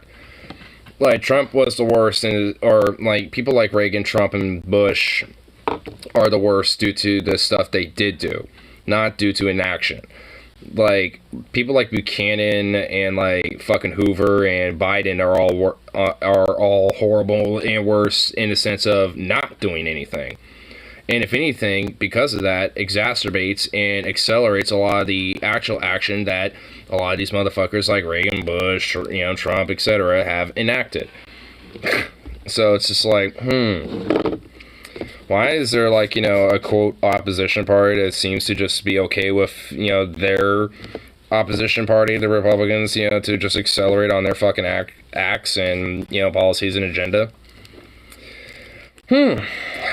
Trump was the worst, or people like Reagan, Trump, and Bush are the worst due to the stuff they did do, not due to inaction. People like Buchanan and fucking Hoover and Biden are all horrible and worse in the sense of not doing anything. And if anything, because of that, exacerbates and accelerates a lot of the actual action that a lot of these motherfuckers like Reagan, Bush, or, Trump, etc. have enacted. So it's just why is there, a, quote, opposition party that seems to just be okay with, their opposition party, the Republicans, to just accelerate on their fucking acts and, policies and agenda?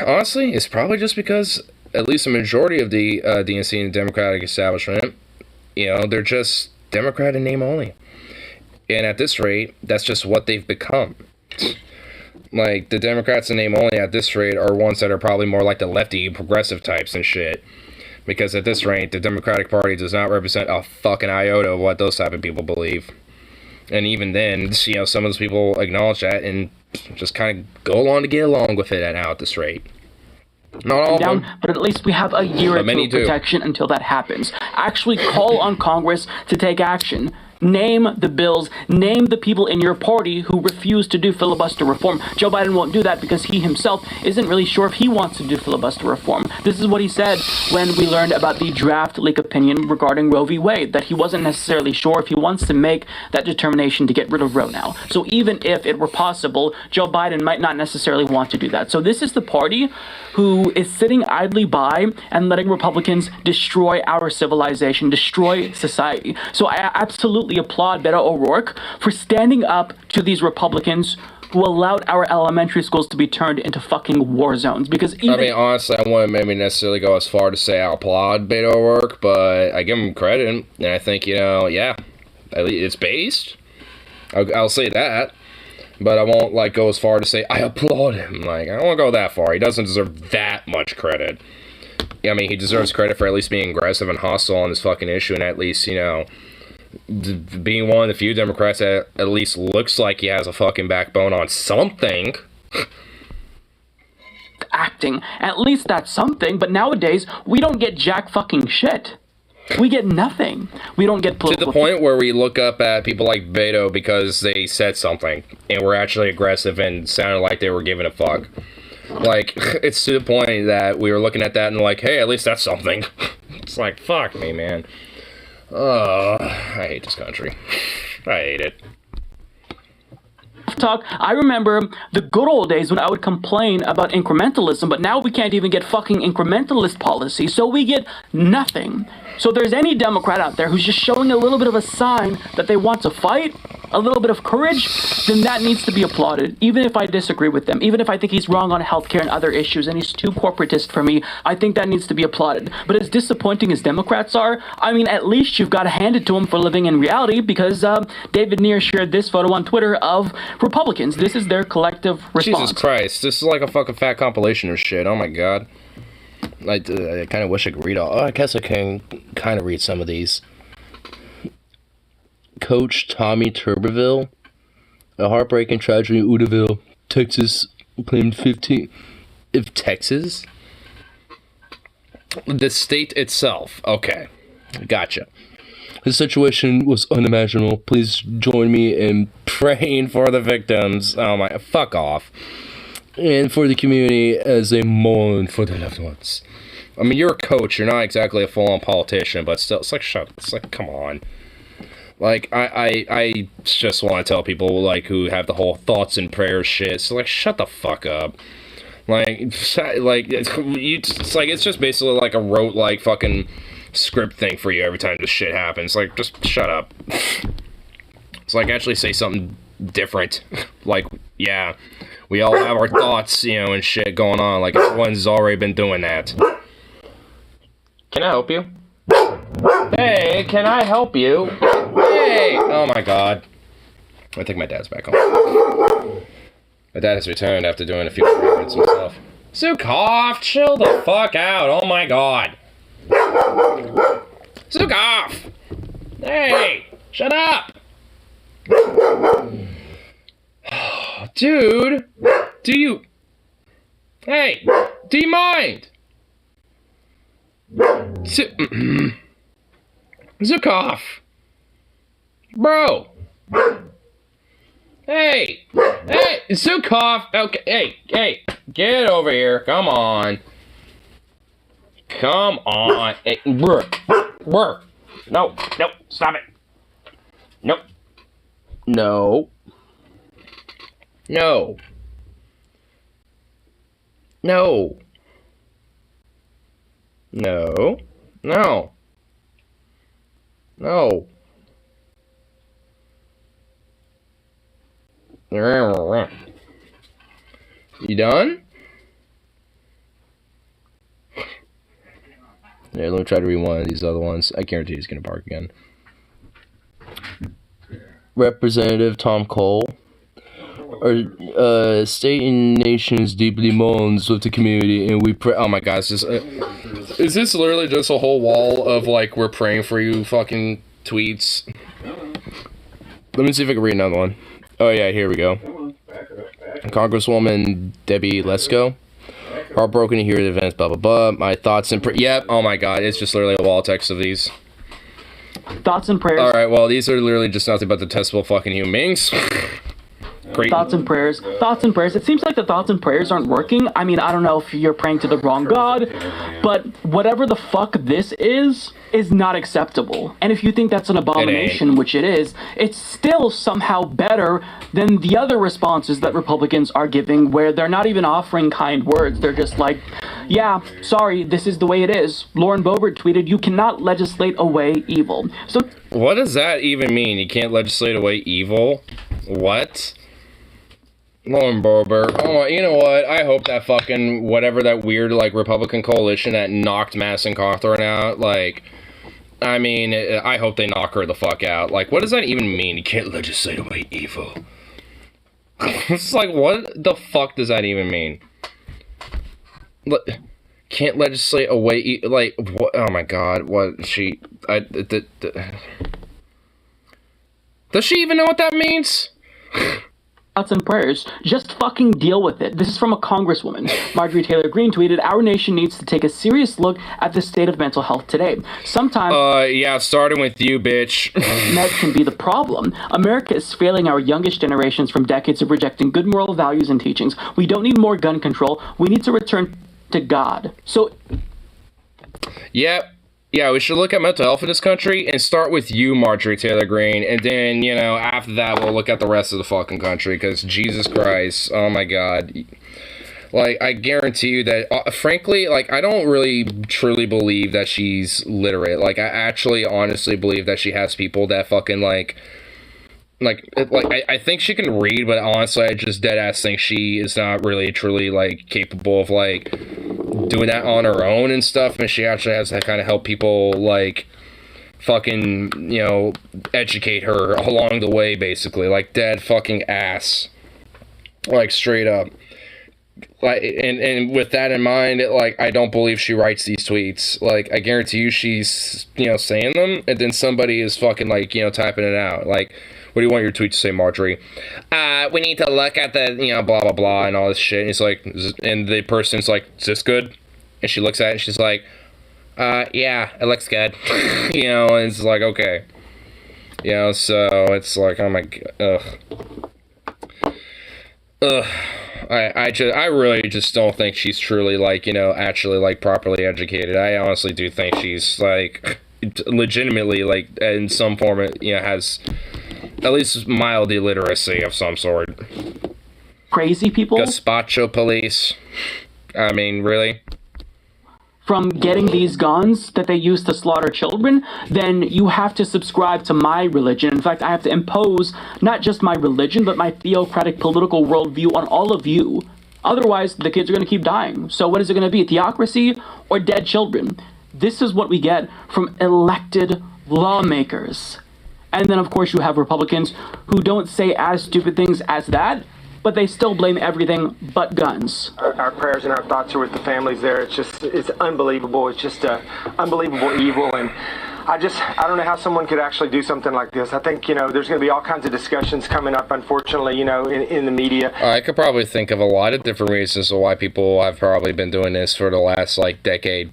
Honestly, it's probably just because at least a majority of the DNC and Democratic establishment, they're just Democrat in name only. And at this rate, that's just what they've become. The Democrats in name only at this rate are ones that are probably more like the lefty progressive types and shit. Because at this rate, the Democratic Party does not represent a fucking iota of what those type of people believe. And even then, some of those people acknowledge that and just kind of go along to get along with it now at this rate. Not all of them, but at least we have a year or two of protection until that happens. Actually call on Congress to take action. Name the bills, name the people in your party who refuse to do filibuster reform. Joe Biden won't do that because he himself isn't really sure if he wants to do filibuster reform. This is what he said when we learned about the draft leak opinion regarding Roe v. Wade, that he wasn't necessarily sure if he wants to make that determination to get rid of Roe now. So even if it were possible, Joe Biden might not necessarily want to do that. So this is the party who is sitting idly by and letting Republicans destroy our civilization, destroy society. So I absolutely applaud Beto O'Rourke for standing up to these Republicans who allowed our elementary schools to be turned into fucking war zones. Because honestly, I wouldn't maybe necessarily go as far to say I applaud Beto O'Rourke, but I give him credit, and I think, it's based. I'll say that. But I won't, go as far to say I applaud him. I don't want to go that far. He doesn't deserve that much credit. He deserves credit for at least being aggressive and hostile on this fucking issue, and at least, being one of the few Democrats that at least looks like he has a fucking backbone on something. Acting. At least that's something, but nowadays, we don't get jack fucking shit. We get nothing. We don't get political... To the point where we look up at people like Beto because they said something, and were actually aggressive and sounded like they were giving a fuck. It's to the point that we were looking at that and hey, at least that's something. It's fuck me, man. I hate this country. I hate it. talk. I remember the good old days when I would complain about incrementalism, but now we can't even get fucking incrementalist policy, so we get nothing. So if there's any Democrat out there who's just showing a little bit of a sign that they want to fight, a little bit of courage, then that needs to be applauded, even if I disagree with them, even if I think he's wrong on healthcare and other issues, and he's too corporatist for me, I think that needs to be applauded. But as disappointing as Democrats are, I mean, at least you've got to hand it to them for living in reality, because David Neer shared this photo on Twitter of Republicans. This is their collective response. Jesus Christ, this is like a fucking fat compilation of shit. Oh my god. I kind of wish I could read all. Oh, I guess I can kind of read some of these. Coach Tommy Tuberville. A heartbreaking tragedy in Udaville, Texas, claimed 15. If Texas? The state itself. Okay. Gotcha. The situation was unimaginable. Please join me in praying for the victims. Oh my. Fuck off. And for the community as they mourn for their loved ones. I mean, you're a coach. You're not exactly a full-on politician, but still, it's like, it's like, come on. Like, I just want to tell people, like, who have the whole thoughts and prayers shit. So, like, shut the fuck up. Like, it's like, it's just basically like a rote, like, fucking script thing for you every time this shit happens. Like, just shut up. It's like, actually say something different. Like, yeah. We all have our thoughts, you know, and shit going on. Like, everyone's already been doing that. Can I help you? Hey, can I help you? Hey! Oh my god. I think my dad's back home. My dad has returned after doing a few errands himself. Zukov, chill the fuck out. Oh my god. Zukov! Hey! Shut up! Dude, hey, do you mind? Zukov, bro, hey, Zukov, okay, hey, get over here, come on, hey, work, no, stop it, no. No. No. No. No. No. No. You done? Yeah, let me try to read one of these other ones. I guarantee he's gonna bark again. Representative Tom Cole. Our state and nations deeply mourns with the community, and we pray. Oh my gosh, is this literally just a whole wall of like we're praying for you fucking tweets? Let me see if I can read another one. Oh yeah, here we go. Congresswoman Debbie Lesko. Heartbroken to hear the events, blah blah blah. My thoughts and yep. Oh my god, it's just literally a wall text of these. Thoughts and prayers. Alright, well, these are literally just nothing but detestable fucking human beings. Great. Thoughts and prayers. Thoughts and prayers. It seems like the thoughts and prayers aren't working. I mean, I don't know if you're praying to the wrong God, but whatever the fuck this is not acceptable. And if you think that's an abomination, which it is, it's still somehow better than the other responses that Republicans are giving, where they're not even offering kind words. They're just like, yeah, sorry, this is the way it is. Lauren Boebert tweeted, you cannot legislate away evil. So what does that even mean? You can't legislate away evil? What? Lauren Boebert. Oh, you know what? I hope that fucking whatever that weird like Republican coalition that knocked Madison Cawthorn out. Like, I mean, I hope they knock her the fuck out. Like, what does that even mean? You can't legislate away evil. It's like, what the fuck does that even mean? Can't legislate away like what? Oh my god! What does she even know what that means? Thoughts and prayers. Just fucking deal with it. This is from a congresswoman. Marjorie Taylor Greene tweeted, our nation needs to take a serious look at the state of mental health today. Sometimes... yeah, starting with you, bitch. Meds can be the problem. America is failing our youngest generations from decades of rejecting good moral values and teachings. We don't need more gun control. We need to return to God. So... Yep. yeah, we should look at mental health in this country and start with you, Marjorie Taylor Greene, and then, you know, after that, we'll look at the rest of the fucking country, because Jesus Christ, oh my God. Like, I guarantee you that, frankly, like, I don't really truly believe that she's literate. Like, I actually honestly believe that she has people that fucking, I think she can read, but honestly, I just deadass think she is not really truly, like, capable of, like, doing that on her own and stuff, and she actually has to kind of help people, like, fucking, you know, educate her along the way, basically. Like, dead fucking ass. Like, straight up. Like, and with that in mind, like, I don't believe she writes these tweets. Like, I guarantee you she's, you know, saying them, and then somebody is fucking, like, you know, typing it out. Like, what do you want your tweet to say, Marjorie? We need to look at the, you know, blah, blah, blah, and all this shit. And it's like, and the person's like, is this good? And she looks at it, and she's like, yeah, it looks good. You know, and it's like, okay. You know, so it's like, oh my God, ugh. I really just don't think she's truly, like, you know, actually, like, properly educated. I honestly do think she's, like, legitimately, like, in some form, you know, has at least mild illiteracy of some sort. Crazy people? Gazpacho police. I mean, really? From getting these guns that they use to slaughter children, then you have to subscribe to my religion. In fact, I have to impose not just my religion, but my theocratic political worldview on all of you. Otherwise, the kids are going to keep dying. So what is it going to be, theocracy or dead children? This is what we get from elected lawmakers. And then, of course, you have Republicans who don't say as stupid things as that, but they still blame everything but guns. Our prayers and our thoughts are with the families there. It's unbelievable. It's just unbelievable evil. And I don't know how someone could actually do something like this. I think, you know, there's going to be all kinds of discussions coming up, unfortunately, you know, in the media. I could probably think of a lot of different reasons why people have probably been doing this for the last, like, decade.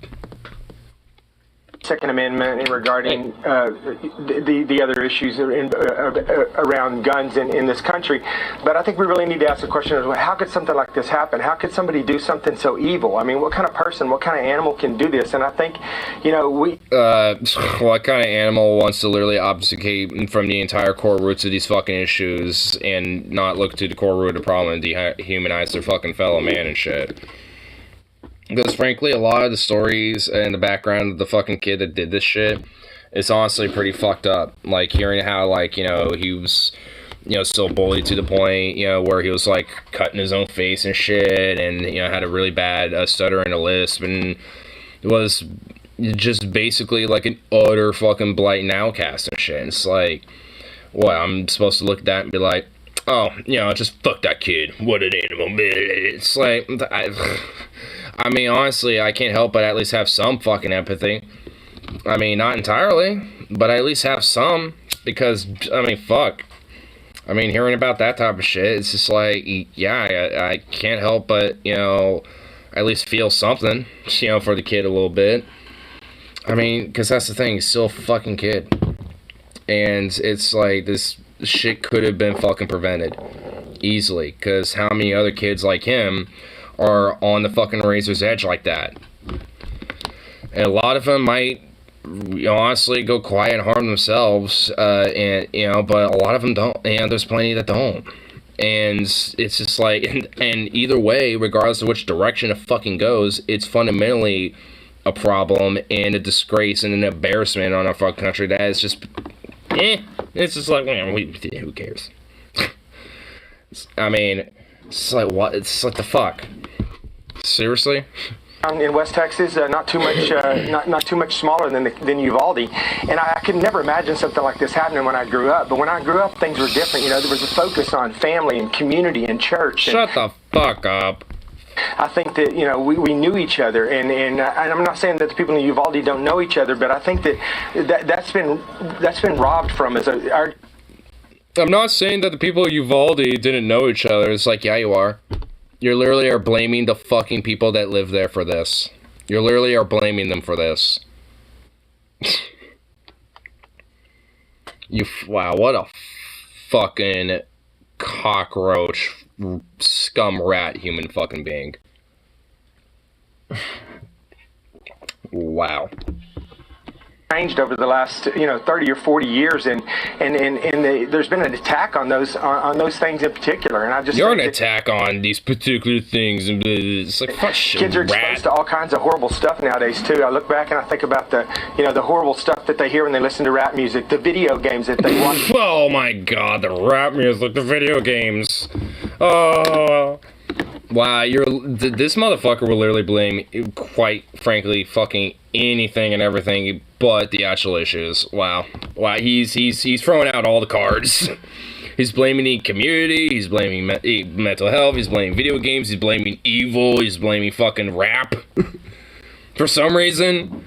Second Amendment and regarding the other issues around guns in this country. But I think we really need to ask the question of how could something like this happen? How could somebody do something so evil? I mean, what kind of person, what kind of animal can do this? And I think, you know, what kind of animal wants to literally obfuscate from the entire core roots of these fucking issues and not look to the core root of the problem and dehumanize their fucking fellow man and shit? Because, frankly, a lot of the stories and the background of the fucking kid that did this shit is honestly pretty fucked up. Like, hearing how, like, you know, he was, you know, still bullied to the point, you know, where he was, like, cutting his own face and shit, and, you know, had a really bad stutter and a lisp, and was just basically, like, an utter fucking blatant outcast and shit. And it's like, what, I'm supposed to look at that and be like, oh, you know, just fuck that kid. What an animal. It's like, I mean, honestly, I can't help but at least have some fucking empathy. I mean, not entirely, but I at least have some, because, I mean, fuck. I mean, hearing about that type of shit, it's just like, yeah, I can't help but, you know, at least feel something, you know, for the kid a little bit. I mean, because that's the thing, he's still a fucking kid. And it's like, this shit could have been fucking prevented easily, because how many other kids like him are on the fucking razor's edge like that? And a lot of them might, you know, honestly go quiet and harm themselves, and, you know, but a lot of them don't, and there's plenty that don't. And it's just like, and either way, regardless of which direction it fucking goes, it's fundamentally a problem and a disgrace and an embarrassment on our fucking country that is just, it's just like, who cares? I mean, it's like, what? It's like, the fuck? Seriously? In West Texas, not too much smaller than Uvalde, and I could never imagine something like this happening when I grew up. But when I grew up, things were different. You know, there was a focus on family and community and church. Shut the fuck up. I think that, you know, we knew each other, and I'm not saying that the people in Uvalde don't know each other, but I think that's been robbed from us. I'm not saying that the people of Uvalde didn't know each other. It's like, yeah, you are. You literally are blaming the fucking people that live there for this. You literally are blaming them for this. Wow, what a fucking cockroach, scum rat human fucking being. Wow. changed over the last 30 or 40 years, and there's been an attack on those things in particular, and I just you're an attack on these particular things, and it's like fuck shit. Kids are exposed to all kinds of horrible stuff nowadays too. I look back and I think about the horrible stuff that they hear when they listen to rap music, the video games that they watch. Oh my god, the rap music, the video games. Oh. Wow, this motherfucker will literally blame, quite frankly, fucking anything and everything but the actual issues. Wow, he's throwing out all the cards. He's blaming the community, he's blaming mental health, he's blaming video games, he's blaming evil, he's blaming fucking rap. For some reason.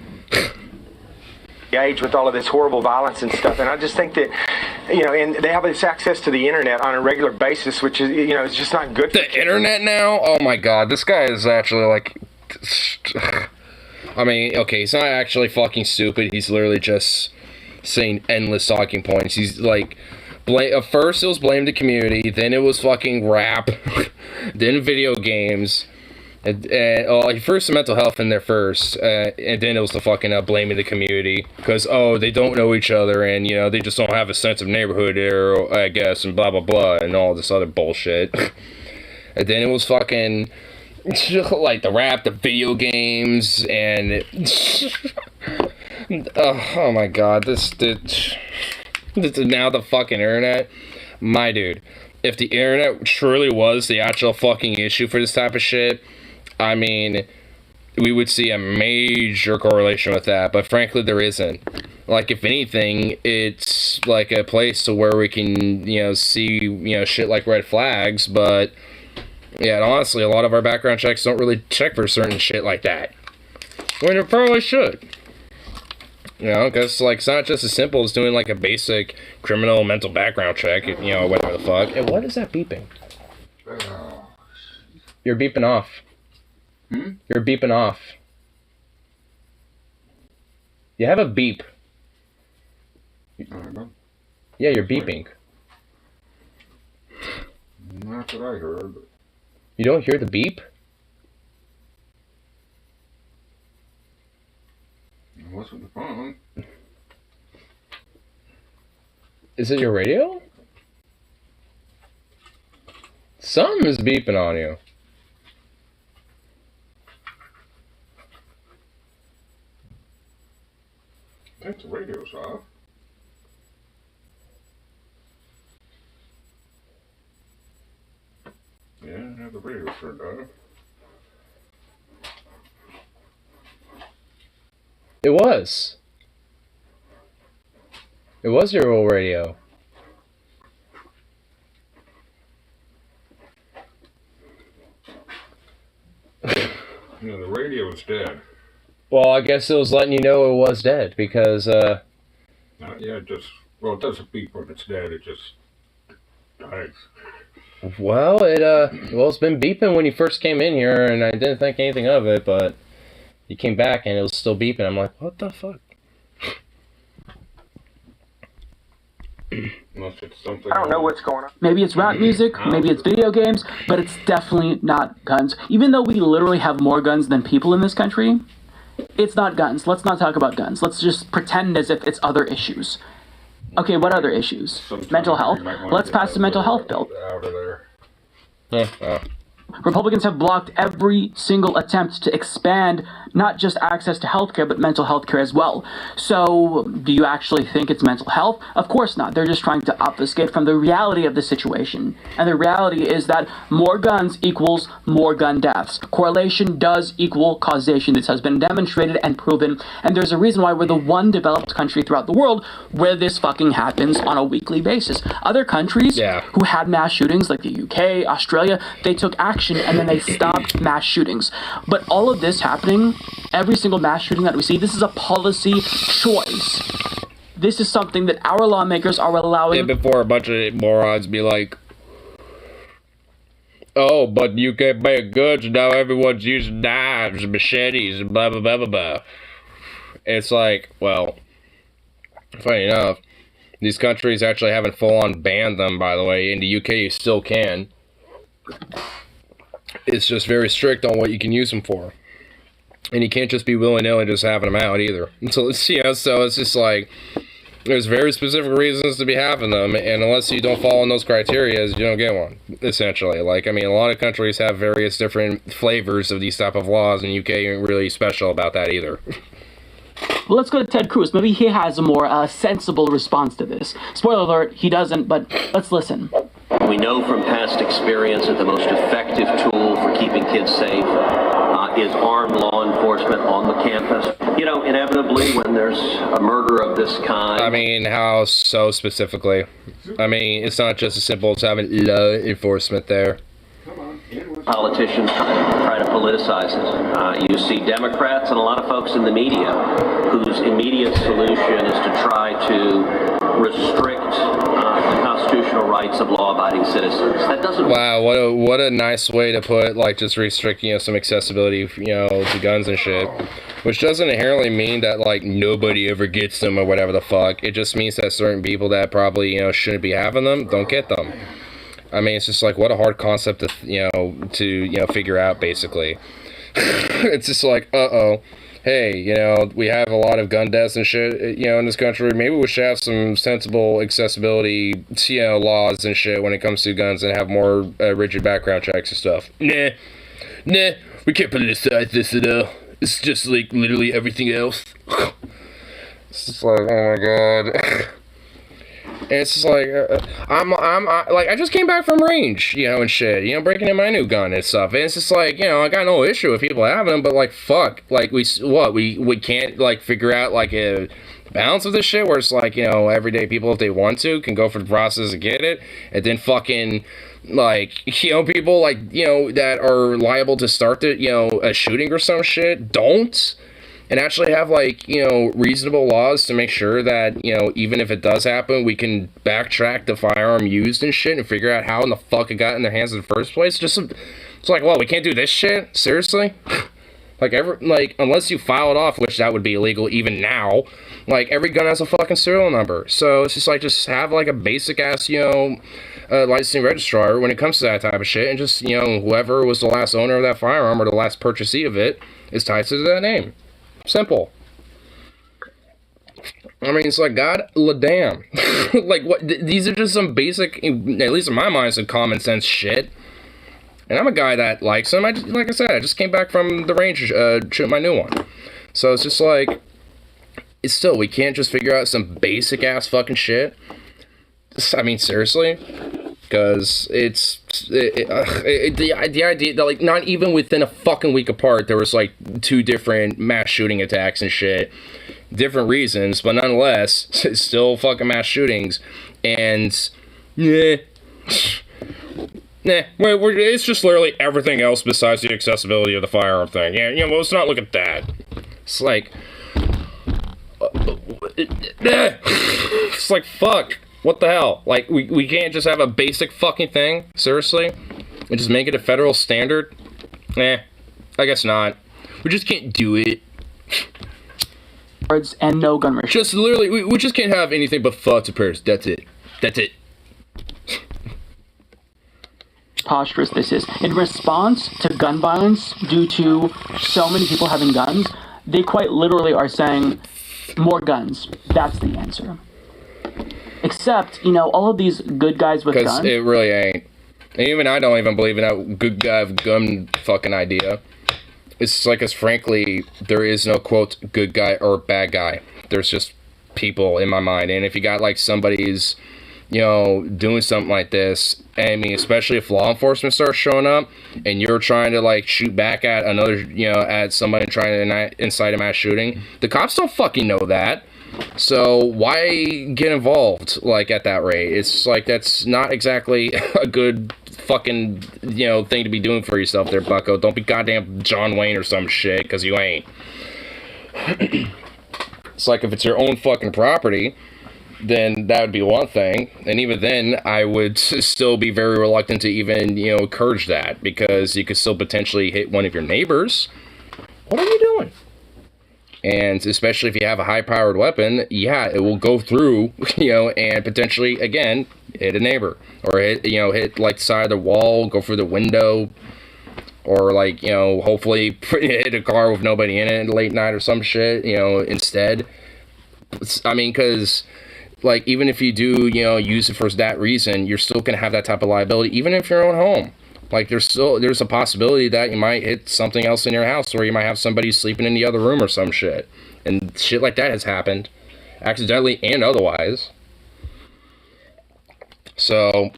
Age with all of this horrible violence and stuff, and I just think that and they have this access to the internet on a regular basis, which is it's just not good. The internet now? Oh my god, this guy is actually like, I mean, okay, he's not actually fucking stupid. He's literally just saying endless talking points. He's like, first it was blame the community, then it was fucking rap, then video games. First the mental health in there first, and then it was the fucking blaming the community because they don't know each other and they just don't have a sense of neighborhood there, I guess, and blah blah blah and all this other bullshit. And then it was fucking like the rap, the video games, and oh my god, this now the fucking internet, my dude. If the internet truly was the actual fucking issue for this type of shit, I mean, we would see a major correlation with that, but frankly, there isn't. Like, if anything, it's like a place to where we can, see, shit like red flags, but, yeah, and honestly, a lot of our background checks don't really check for certain shit like that. When it probably should. Because, like, it's not just as simple as doing, like, a basic criminal mental background check, whatever the fuck. And what is that beeping? You're beeping off. You're beeping off. You have a beep. Yeah, you're beeping. Not that I heard. You don't hear the beep? It wasn't the phone. Is it your radio? Something is beeping on you. I think the radio's off. Yeah, I have the radio turned on. It was. It was your old radio. The radio's dead. Well, I guess it was letting you know it was dead because, Yeah, it doesn't beep when it's dead, it just dies. Well, it's been beeping when you first came in here, and I didn't think anything of it, but you came back and it was still beeping. I'm like, what the fuck? Unless it's something. I don't know what's going on. Maybe it's rap music, maybe it's video games, but it's definitely not guns. Even though we literally have more guns than people in this country, it's not guns. Let's not talk about guns. Let's just pretend as if it's other issues. Okay, what other issues? Mental health? Let's pass the mental health bill. Out of there. Republicans have blocked every single attempt to expand not just access to healthcare, but mental health care as well. So, do you actually think it's mental health? Of course not. They're just trying to obfuscate from the reality of the situation. And the reality is that more guns equals more gun deaths. Correlation does equal causation. This has been demonstrated and proven. And there's a reason why we're the one developed country throughout the world where this fucking happens on a weekly basis. Other countries who had mass shootings, like the UK, Australia, they took action and then they stopped mass shootings. But all of this happening, every single mass shooting that we see, this is a policy choice. This is something that our lawmakers are allowing. Yeah, before a bunch of morons be like, oh, but you can't make goods, now everyone's using knives and machetes and blah, blah, blah, blah, blah. It's like, well, funny enough, these countries actually haven't full-on banned them, by the way. In the UK, you still can. It's just very strict on what you can use them for. And you can't just be willy-nilly just having them out either. So it's, so it's just like, there's very specific reasons to be having them, and unless you don't fall in those criteria, you don't get one, essentially. Like, I mean, a lot of countries have various different flavors of these type of laws, and UK ain't really special about that either. Well, let's go to Ted Cruz. Maybe he has a more sensible response to this. Spoiler alert, he doesn't, but let's listen. We know from past experience that the most effective tool for keeping kids safe is armed law enforcement on the campus. You know, inevitably, when there's a murder of this kind... I mean, how so specifically? I mean, it's not just as simple as having law enforcement there. Politicians try to politicize it. You see Democrats and a lot of folks in the media whose immediate solution is to try to restrict the constitutional rights of law-abiding citizens. That doesn't. Wow, what a nice way to put, like, just restricting some accessibility, to guns and shit. Which doesn't inherently mean that, like, nobody ever gets them or whatever the fuck. It just means that certain people that probably, shouldn't be having them don't get them. I mean, it's just like, what a hard concept to figure out, basically. It's just like, hey, we have a lot of gun deaths and shit, in this country. Maybe we should have some sensible accessibility, laws and shit when it comes to guns and have more rigid background checks and stuff. Nah, we can't politicize this at all. It's just like literally everything else. It's just like, oh my god. And it's just like, I just came back from range, and shit, breaking in my new gun and stuff. And it's just like, I got no issue with people having them, but like, fuck, like, we can't, like, figure out, like, a balance of this shit where it's like, everyday people, if they want to, can go through the process and get it, and then fucking, like, people, like, that are liable to start the, a shooting or some shit, don't. And actually have, like, reasonable laws to make sure that, even if it does happen, we can backtrack the firearm used and shit and figure out how in the fuck it got in their hands in the first place. It's like, well, we can't do this shit? Seriously? Like, unless you file it off, which that would be illegal even now, like, every gun has a fucking serial number. So it's just like, just have, like, a basic-ass, licensing registrar when it comes to that type of shit, and just, whoever was the last owner of that firearm or the last purchasee of it is tied to that name. Simple. I mean, it's like, god damn. Like, what? These are just some basic, at least in my mind, some common sense shit. And I'm a guy that likes them. Like I said, I just came back from the range shooting my new one. So it's just like, it's still, we can't just figure out some basic ass fucking shit. I mean, seriously. Because the idea that, like, not even within a fucking week apart, there was, like, 2 different mass shooting attacks and shit. Different reasons, but nonetheless, still fucking mass shootings. And, it's just literally everything else besides the accessibility of the firearm thing. Yeah, well, let's not look at that. It's like, it's like, fuck. What the hell? Like, we can't just have a basic fucking thing? Seriously? And just make it a federal standard? I guess not. We just can't do it. And no gun restrictions. Just literally, we just can't have anything but thoughts of prayers. That's it. That's it. Preposterous this is. In response to gun violence, due to so many people having guns, they quite literally are saying, more guns. That's the answer. Except, all of these good guys with guns... Because it really ain't. And even I don't even believe in that good guy with gun fucking idea. It's like, as frankly, there is no, quote, good guy or bad guy. There's just people in my mind. And if you got, like, somebody's, doing something like this, I mean, especially if law enforcement starts showing up, and you're trying to, like, shoot back at another, at somebody trying to incite a mass shooting, the cops don't fucking know that. So why get involved, like, at that rate? It's like, that's not exactly a good fucking, thing to be doing for yourself there, bucko. Don't be goddamn John Wayne or some shit, because you ain't. It's like, if it's your own fucking property, then that would be one thing. And even then, I would still be very reluctant to even, encourage that, because you could still potentially hit one of your neighbors. What are you doing? And especially if you have a high-powered weapon, yeah, it will go through, and potentially, again, hit a neighbor. Or hit like, the side of the wall, go through the window. or like, you know, hopefully hit a car with nobody in it late night or some shit, you know, instead. I mean, because like, even if you do, you know, use it for that reason, you're still gonna have that type of liability, even if you're at home. Like, there's a possibility that you might hit something else in your house, or you might have somebody sleeping in the other room or some shit, and shit like that has happened, accidentally and otherwise. So,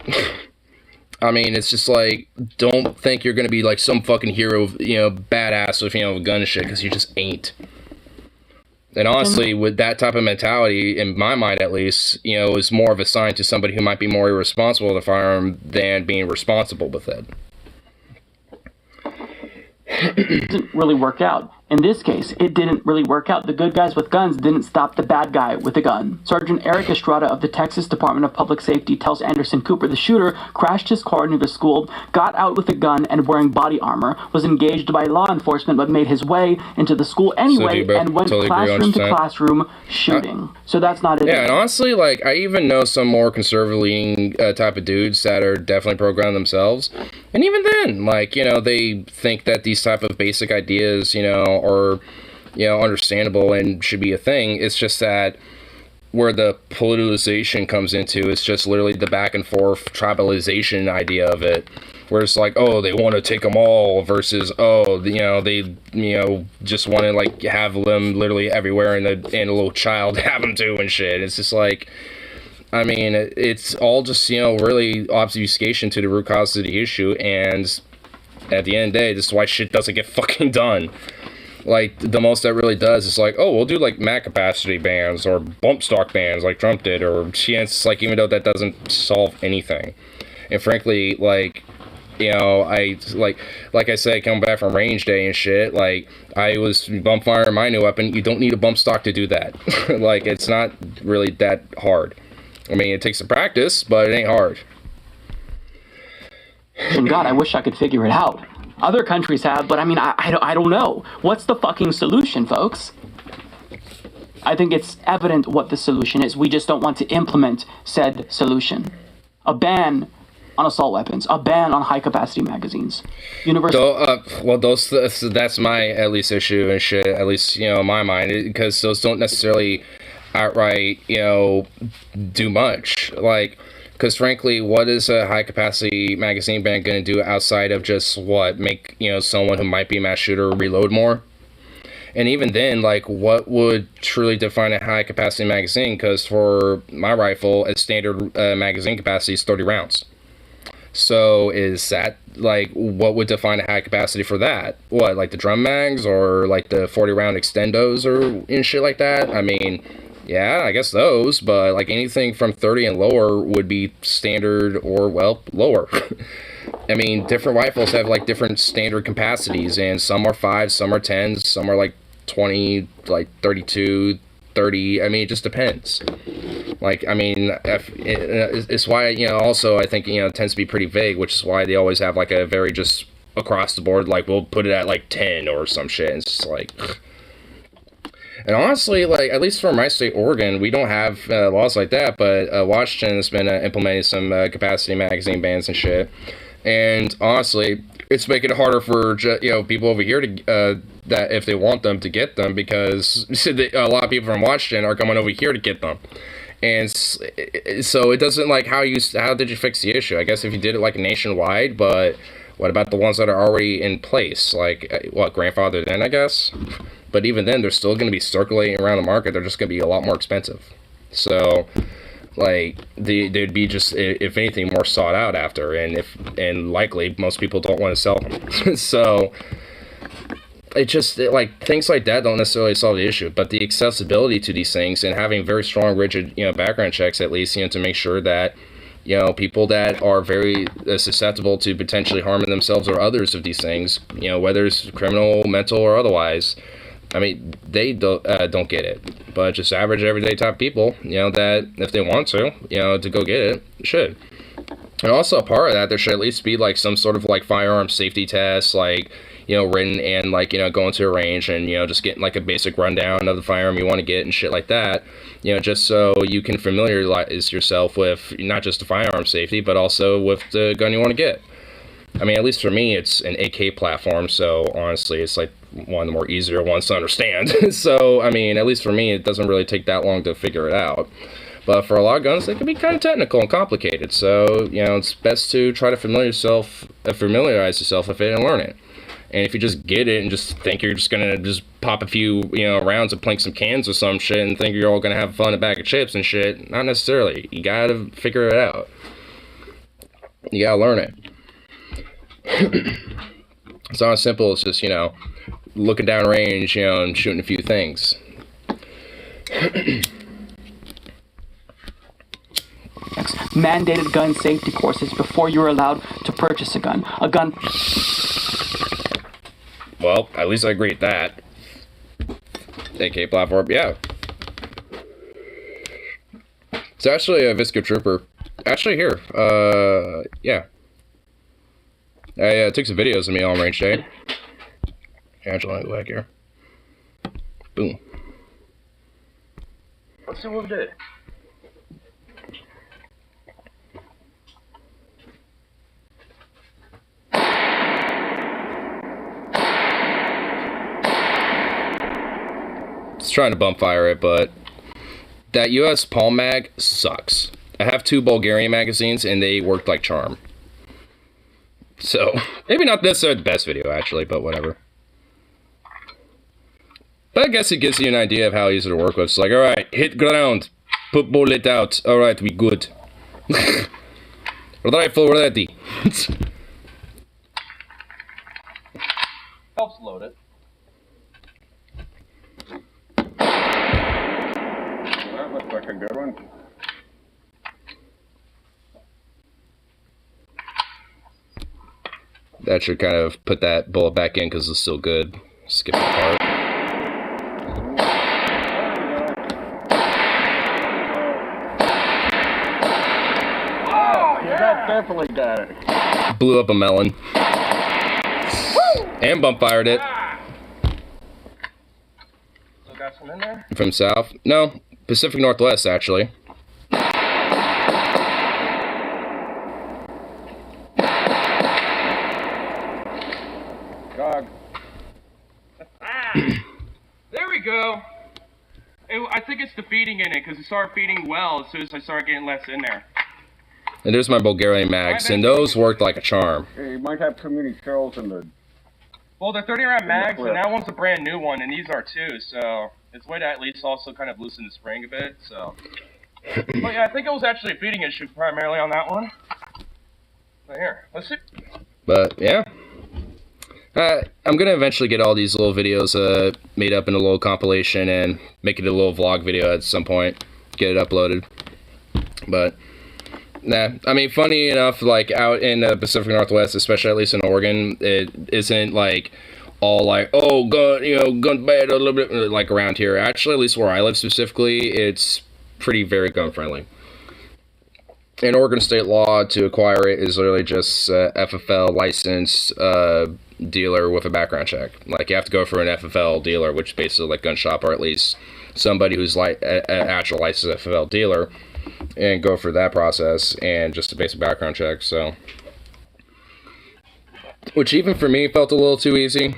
I mean, it's just like, don't think you're gonna be like some fucking hero, you know, badass with, you know, gun and shit, because you just ain't. And honestly, with that type of mentality, in my mind at least, you know, is more of a sign to somebody who might be more irresponsible with a firearm than being responsible with it. It didn't really work out. In this case, it didn't really work out. The good guys with guns didn't stop the bad guy with a gun. Sergeant Eric Estrada of the Texas Department of Public Safety tells Anderson Cooper the shooter crashed his car near the school, got out with a gun and wearing body armor, was engaged by law enforcement but made his way into the school anyway, and went totally classroom to classroom shooting. So that's not it. Yeah, and honestly, like, I even know some more conservative type of dudes that are definitely pro-gun themselves. And even then, like, you know, they think that these type of basic ideas, you know, are, you know, understandable and should be a thing. It's just that where the politicization comes into, it's just literally the back and forth tribalization idea of it, where it's like, oh, they want to take them all versus, oh, you know, they, you know, just want to like have them literally everywhere and a little child have them too and shit. It's just like, I mean, it's all just, you know, really obfuscation to the root cause of the issue, and at the end of the day, this is why shit doesn't get fucking done. Like, the most that really does is like, oh, we'll do like mag capacity bans or bump stock bans like Trump did, or it's like, even though that doesn't solve anything. And frankly, like, you know, I like I said, coming back from range day and shit, like, I was bump firing my new weapon. You don't need a bump stock to do that. Like, it's not really that hard. I mean, it takes some practice, but it ain't hard. And God, I wish I could figure it out. Other countries have, but I mean, I don't know. What's the fucking solution, folks? I think it's evident what the solution is. We just don't want to implement said solution. A ban on assault weapons. A ban on high-capacity magazines. Well, that's my, at least, issue and shit, at least, you know, in my mind, because those don't necessarily outright, you know, do much. Like, because frankly, what is a high-capacity magazine ban going to do outside of just, what, make, you know, someone who might be a mass shooter reload more? And even then, like, what would truly define a high-capacity magazine? Because for my rifle, a standard magazine capacity is 30 rounds. So is that, like, what would define a high capacity for that? What, like the drum mags or like the 40-round extendos or and shit like that? I mean, yeah, I guess those, but like anything from 30 and lower would be standard or, well, lower. I mean, different rifles have like different standard capacities, and some are 5, some are 10s, some are like 20, like 32, 30. I mean, it just depends. Like, I mean, it's why, you know, also I think, you know, it tends to be pretty vague, which is why they always have like a very just across the board, like, we'll put it at like 10 or some shit. And it's just like, and honestly, like, at least for my state, Oregon, we don't have laws like that, but Washington has been implementing some capacity magazine bans and shit. And honestly, it's making it harder for, you know, people over here to that if they want them to get them, because a lot of people from Washington are coming over here to get them. And so it doesn't, like, how did you fix the issue? I guess if you did it like nationwide, but what about the ones that are already in place? Like, what, grandfathered in, I guess? But even then, they're still going to be circulating around the market. They're just going to be a lot more expensive. So, like, they'd be just, if anything, more sought out after, and likely most people don't want to sell them. So it just, like, things like that don't necessarily solve the issue, but the accessibility to these things and having very strong, rigid, you know, background checks, at least, you know, to make sure that, you know, people that are very susceptible to potentially harming themselves or others of these things, you know, whether it's criminal, mental, or otherwise, I mean, they don't get it. But just average, everyday type people, you know, that if they want to, you know, to go get it, should. And also, a part of that, there should at least be, like, some sort of, like, firearm safety test, like, you know, written, and, like, you know, going to a range and, you know, just getting, like, a basic rundown of the firearm you want to get and shit like that, you know, just so you can familiarize yourself with not just the firearm safety, but also with the gun you want to get. I mean, at least for me, it's an AK platform, so honestly, it's like one of the more easier ones to understand. So, I mean, at least for me, it doesn't really take that long to figure it out. But for a lot of guns, they can be kind of technical and complicated, so, you know, it's best to try to familiarize yourself with it and learn it. And if you just get it and just think you're just gonna just pop a few, you know, rounds and plink some cans or some shit and think you're all gonna have fun, a bag of chips and shit, not necessarily. You gotta figure it out. You gotta learn it. It's not as simple as just, you know, looking down range, you know, and shooting a few things. Mandated gun safety courses before you're allowed to purchase a gun. Well, at least I agree with that. AK platform, yeah. It's actually a VSKA trooper. Actually here, yeah. I took some videos of me on range day. Actually, let me go back here. Boom. Let's see what we did. Just trying to bump fire it, but that US Palm mag sucks. I have 2 Bulgarian magazines and they worked like charm. So, maybe not necessarily the best video actually, but whatever. But I guess it gives you an idea of how easy to work with. It's like, alright, hit ground, put bullet out, alright, we good. Rifle ready. Helps load it. That looks like a good one. That should kind of put that bullet back in because it's still good. Skip the part. Oh, yeah, that definitely got it. Blew up a melon. And bump fired it. Still got some in there? From south? No, Pacific Northwest actually. Dog. There we go. I think it's the feeding in it because it started feeding well as soon as I started getting less in there. And there's my Bulgarian mags, and those worked like a charm. Hey, you might have too many shells in the... Well, they're 30-round mags, and that one's a brand new one, and these are too, so it's a way to at least also kind of loosen the spring a bit, so. But yeah, I think it was actually a feeding issue primarily on that one. But here, let's see. But, yeah. I'm gonna eventually get all these little videos made up in a little compilation and make it a little vlog video at some point. Get it uploaded. But, nah. I mean, funny enough, like, out in the Pacific Northwest, especially at least in Oregon, it isn't, like, all like, oh, gun, you know, gun bad a little bit, like, around here. Actually, at least where I live specifically, it's very gun-friendly. In Oregon state law, to acquire it is literally just FFL licensed dealer with a background check. Like, you have to go for an FFL dealer, which is basically like gun shop, or at least somebody who's like an actual licensed FFL dealer, and go through that process and just a basic background check. So, which even for me felt a little too easy,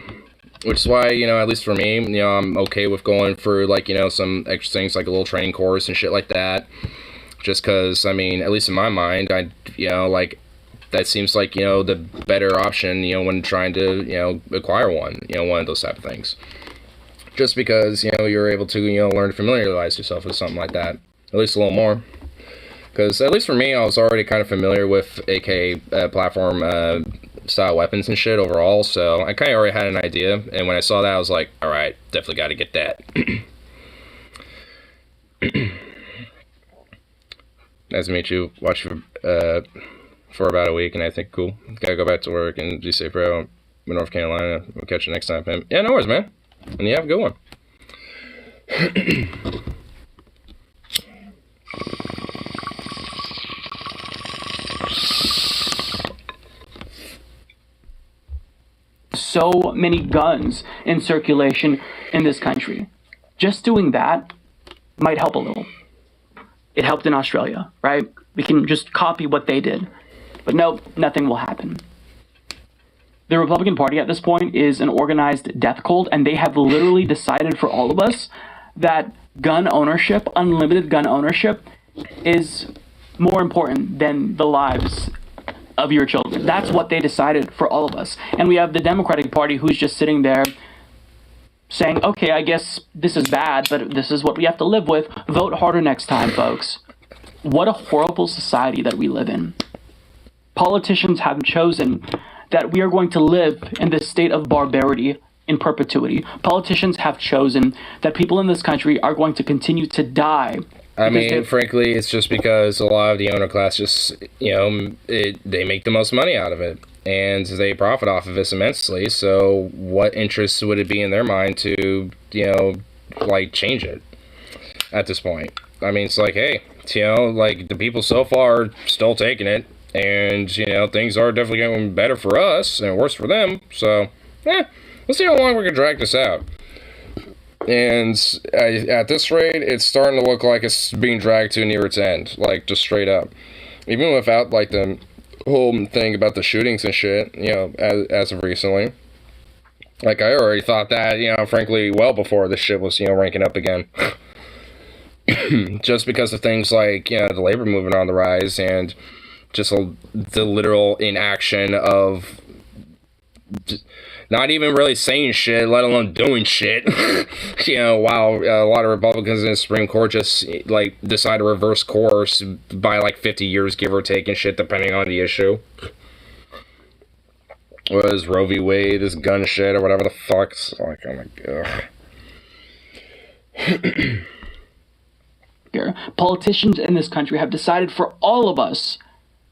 which is why, you know, at least for me, you know, I'm okay with going for, like, you know, some extra things like a little training course and shit like that. Just because, I mean, at least in my mind, you know, like, that seems like, you know, the better option, you know, when trying to, you know, acquire one, you know, one of those type of things. Just because, you know, you're able to, you know, learn to familiarize yourself with something like that. At least a little more. Because, at least for me, I was already kind of familiar with AK platform style weapons and shit overall, so I kind of already had an idea, and when I saw that, I was like, alright, definitely got to get that. Nice to meet you. Watch you for about a week, and I think cool. Gotta go back to work and be safe, bro. I'm in North Carolina. We'll catch you next time, man. Yeah, no worries, man. And you have a good one. So many guns in circulation in this country. Just doing that might help a little. It helped in Australia, right? We can just copy what they did. But no, nothing will happen. The Republican Party at this point is an organized death cult, and they have literally decided for all of us that gun ownership, unlimited gun ownership, is more important than the lives of your children. That's what they decided for all of us. And we have the Democratic Party who's just sitting there saying, okay, I guess this is bad, but this is what we have to live with. Vote harder next time, folks. What a horrible society that we live in. Politicians have chosen that we are going to live in this state of barbarity in perpetuity. Politicians have chosen that people in this country are going to continue to die. I mean, frankly, it's just because a lot of the owner class just, they make the most money out of it. And they profit off of this immensely. So what interest would it be in their mind to, change it at this point? I mean, it's like, hey, the people so far are still taking it. And, things are definitely getting better for us and worse for them. So, let's see how long we can drag this out. And at this rate, it's starting to look like it's being dragged to near its end. Just straight up. Even without, the whole thing about the shootings and shit, as of recently. I already thought that, frankly, well before this shit was, ranking up again. Just because of things like, the labor movement on the rise and just the literal inaction of not even really saying shit, let alone doing shit. While a lot of Republicans in the Supreme Court just, decide to reverse course by, 50 years, give or take, and shit, depending on the issue. Was Roe v. Wade, this gun shit, or whatever the fuck. It's like, oh my god. Politicians in this country have decided for all of us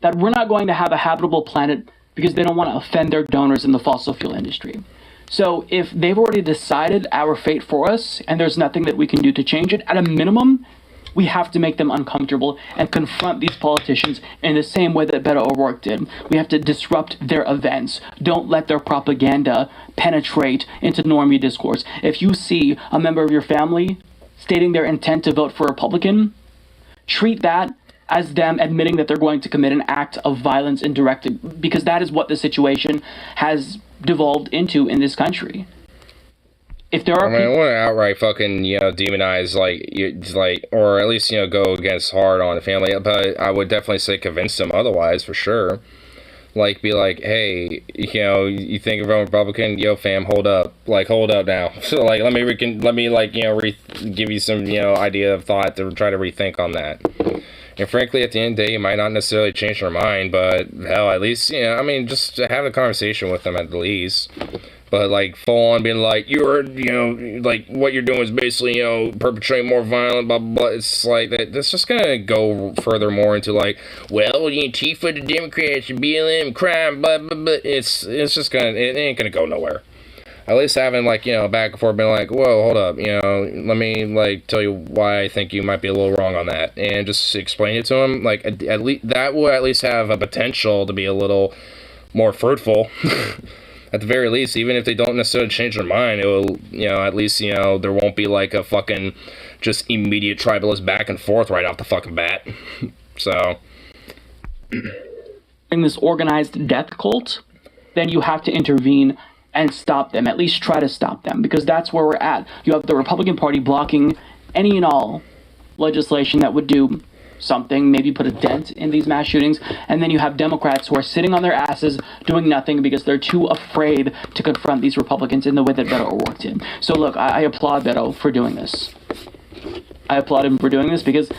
that we're not going to have a habitable planet because they don't want to offend their donors in the fossil fuel industry. So if they've already decided our fate for us and there's nothing that we can do to change it, at a minimum, we have to make them uncomfortable and confront these politicians in the same way that Beto O'Rourke did. We have to disrupt their events. Don't let their propaganda penetrate into normie discourse. If you see a member of your family stating their intent to vote for Republican, treat that as them admitting that they're going to commit an act of violence indirectly, because that is what the situation has devolved into in this country. If there are, I want to outright fucking demonize or at least go against hard on the family, but I would definitely say convince them otherwise for sure. Be like, hey, you think of a Republican? Yo, fam, hold up now. So let me give you some idea of thought to try to rethink on that. And frankly, at the end of the day, you might not necessarily change their mind, but hell, at least, just have a conversation with them at the least. But, full on being you're, what you're doing is basically, perpetrating more violent, blah, blah, blah. It's that's just gonna go further more into, well, Antifa, the Democrats, BLM, crime, blah, blah, blah. It's just gonna, it ain't gonna go nowhere. At least having, back and forth, being whoa, hold up, let me, tell you why I think you might be a little wrong on that, and just explain it to them, at least, that will at least have a potential to be a little more fruitful, at the very least, even if they don't necessarily change their mind, it will, at least, there won't be, a fucking, just immediate tribalist back and forth right off the fucking bat, so. In this organized death cult, then you have to intervene and stop them, at least try to stop them, because that's where we're at. You have the Republican Party blocking any and all legislation that would do something, maybe put a dent in these mass shootings, and then you have Democrats who are sitting on their asses doing nothing because they're too afraid to confront these Republicans in the way that Beto O'Rourke did. So look, I applaud Beto for doing this. I applaud him for doing this because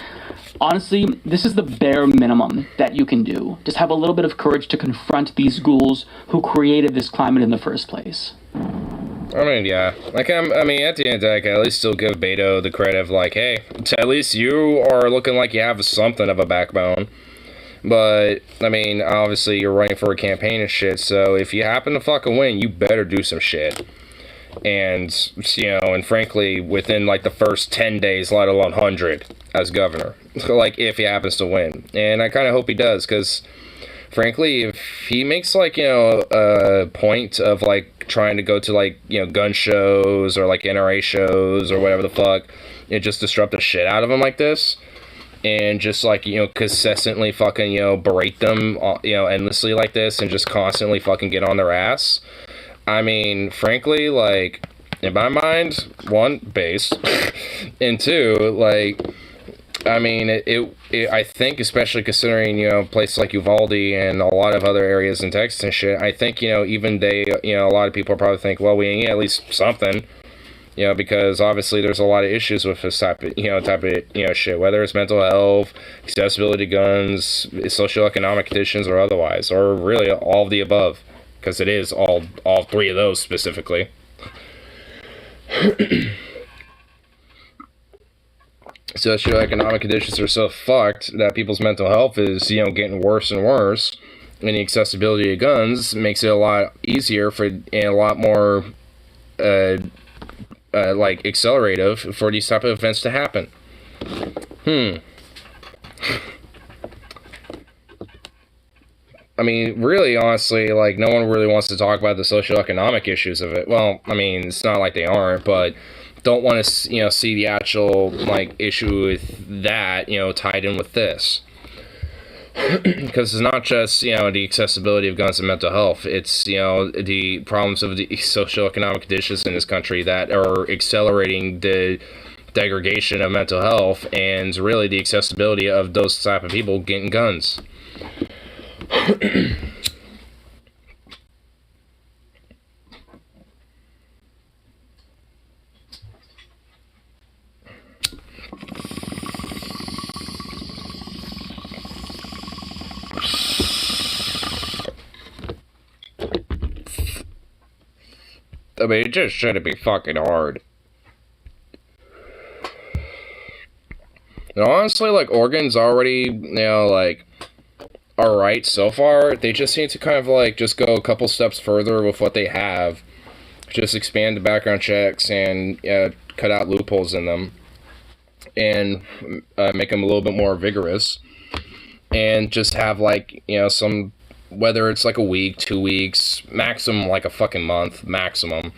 honestly, this is the bare minimum that you can do. Just have a little bit of courage to confront these ghouls who created this climate in the first place. I mean, yeah. at the end of the day, I can at least still give Beto the credit of, hey, at least you are looking like you have something of a backbone. But, obviously you're running for a campaign and shit, so if you happen to fucking win, you better do some shit. And, and frankly, within, the first 10 days, let alone 100, as governor. If he happens to win. And I kind of hope he does, because, frankly, if he makes, a point of, trying to go to, gun shows, or, NRA shows, or whatever the fuck, and just disrupt the shit out of him like this, and just like, you know, consistently fucking, you know, berate them, you know, endlessly like this, and just constantly fucking get on their ass. I mean, frankly, like, in my mind, one, base, and two, like, I mean, I think, especially considering, you know, places like Uvalde and a lot of other areas in Texas and shit, I think, you know, even they, you know, a lot of people probably think, well, we need at least something, you know, because obviously there's a lot of issues with this type of, you know, shit, whether it's mental health, accessibility to guns, socioeconomic conditions, or otherwise, or really all of the above, because it is all three of those specifically. Socioeconomic conditions are so fucked that people's mental health is, you know, getting worse and worse, and the accessibility of guns makes it a lot easier for, and a lot more like accelerative for these type of events to happen. I mean, really, honestly, like, no one really wants to talk about the socioeconomic issues of it. Well, I mean, it's not like they aren't, but don't want to, you know, see the actual, like, issue with that, you know, tied in with this. Because it's not just, you know, the accessibility of guns and mental health. It's, you know, the problems of the socioeconomic conditions in this country that are accelerating the degradation of mental health, and really the accessibility of those type of people getting guns. I mean, it just shouldn't be fucking hard. And honestly, like, Oregon's already, you know, like, alright so far. They just need to kind of, like, just go a couple steps further with what they have. Just expand the background checks and cut out loopholes in them. And make them a little bit more vigorous. And just have, like, you know, some, whether it's like a week, 2 weeks, maximum like a fucking month, maximum,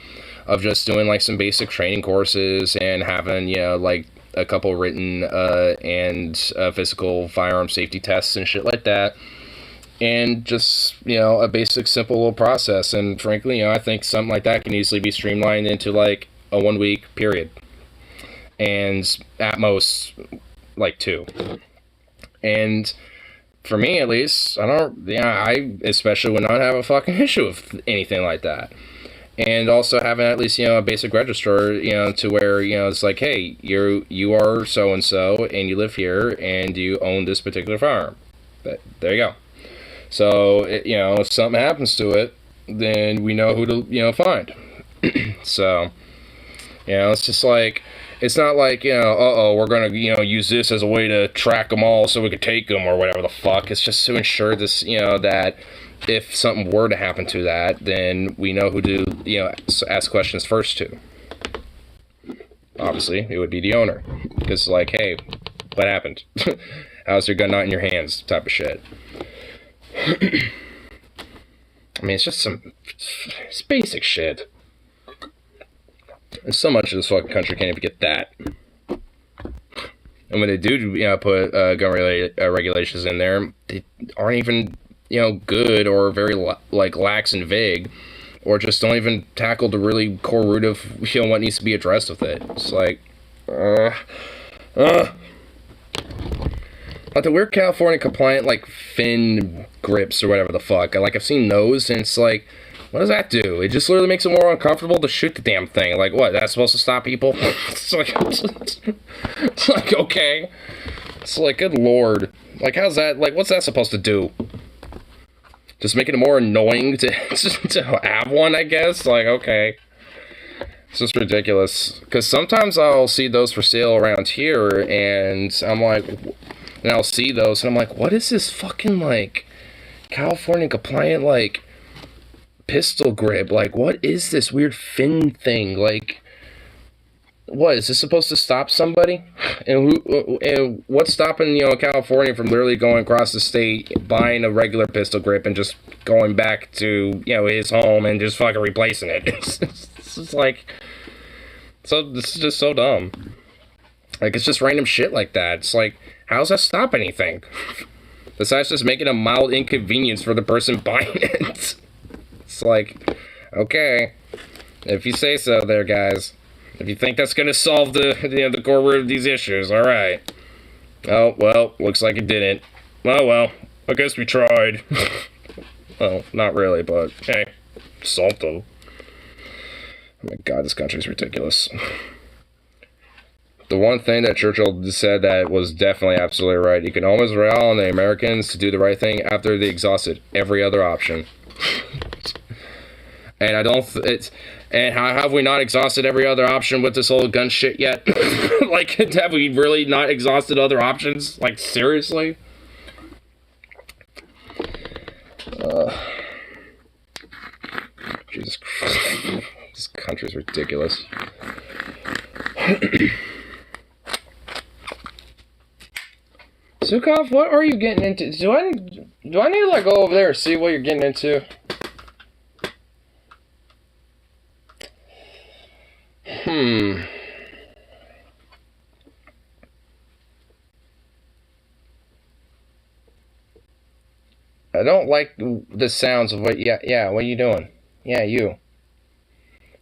of just doing like some basic training courses and having, you know, like a couple written and physical firearm safety tests and shit like that. And just, you know, a basic, simple little process. And frankly, you know, I think something like that can easily be streamlined into like a 1 week period. And at most, like 2. And for me, at least, I especially would not have a fucking issue with anything like that. And also having at least, you know, a basic register, you know, to where, you know, it's like, hey, you are so-and-so, and you live here, and you own this particular firearm. But there you go. So, you know, if something happens to it, then we know who to, you know, find. So, you know, it's just like, it's not like, you know, we're going to, you know, use this as a way to track them all so we could take them or whatever the fuck. It's just to ensure this, you know, that if something were to happen to that, then we know who to, you know, ask questions first to. Obviously, it would be the owner. Because, like, hey, what happened? How's your gun not in your hands? Type of shit. I mean, it's just it's basic shit. And so much of this fucking country can't even get that. And when they do, you know, put gun regulations in there, they aren't even, you know, good, or very like lax and vague, or just don't even tackle the really core root of, you know, what needs to be addressed with it. It's like, like the weird California compliant like fin grips or whatever the fuck. Like, I've seen those, and it's like, what does that do? It just literally makes it more uncomfortable to shoot the damn thing. Like, what? That's supposed to stop people? It's like, okay. It's like, good lord. Like, how's that? Like, what's that supposed to do? Just making it more annoying to have one, I guess? Like, okay. It's just ridiculous. Because sometimes I'll see those for sale around here, and I'm like, and I'll see those, and I'm like, what is this fucking, like, California compliant, like, pistol grip? Like, what is this weird fin thing? Like, what is this supposed to stop somebody? And what's stopping, you know, California from literally going across the state, buying a regular pistol grip, and just going back to, you know, his home and just fucking replacing it? It's just like, so this is just so dumb. Like, it's just random shit like that. It's like, How's that stop anything? Besides just making a mild inconvenience for the person buying it. It's like, okay, if you say so there, guys. If you think that's gonna solve the core root of these issues, alright. Oh, well, looks like it didn't. Oh, well, I guess we tried. Well, not really, but hey, something. Oh my god, this country's ridiculous. The one thing that Churchill said that was definitely absolutely right, you can always rely on the Americans to do the right thing after they exhausted every other option. And I don't, and how have we not exhausted every other option with this whole gun shit yet? Like, have we really not exhausted other options? Like, seriously? Jesus Christ. This country's ridiculous. Sukov, what are you getting into? Do I need to like go over there and see what you're getting into? I don't like the sounds of what, yeah, what are you doing? Yeah, you.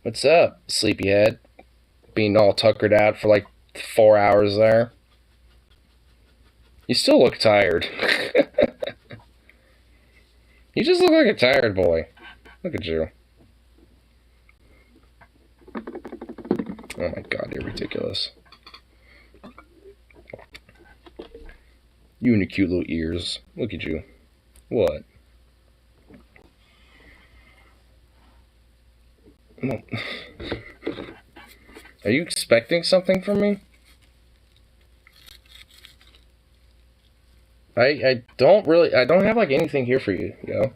What's up, sleepyhead? Being all tuckered out for like 4 hours there. You still look tired. You just look like a tired boy. Look at you. Oh my god, you're ridiculous. You and your cute little ears. Look at you. What? Well, are you expecting something from me? I don't have like anything here for you, yo.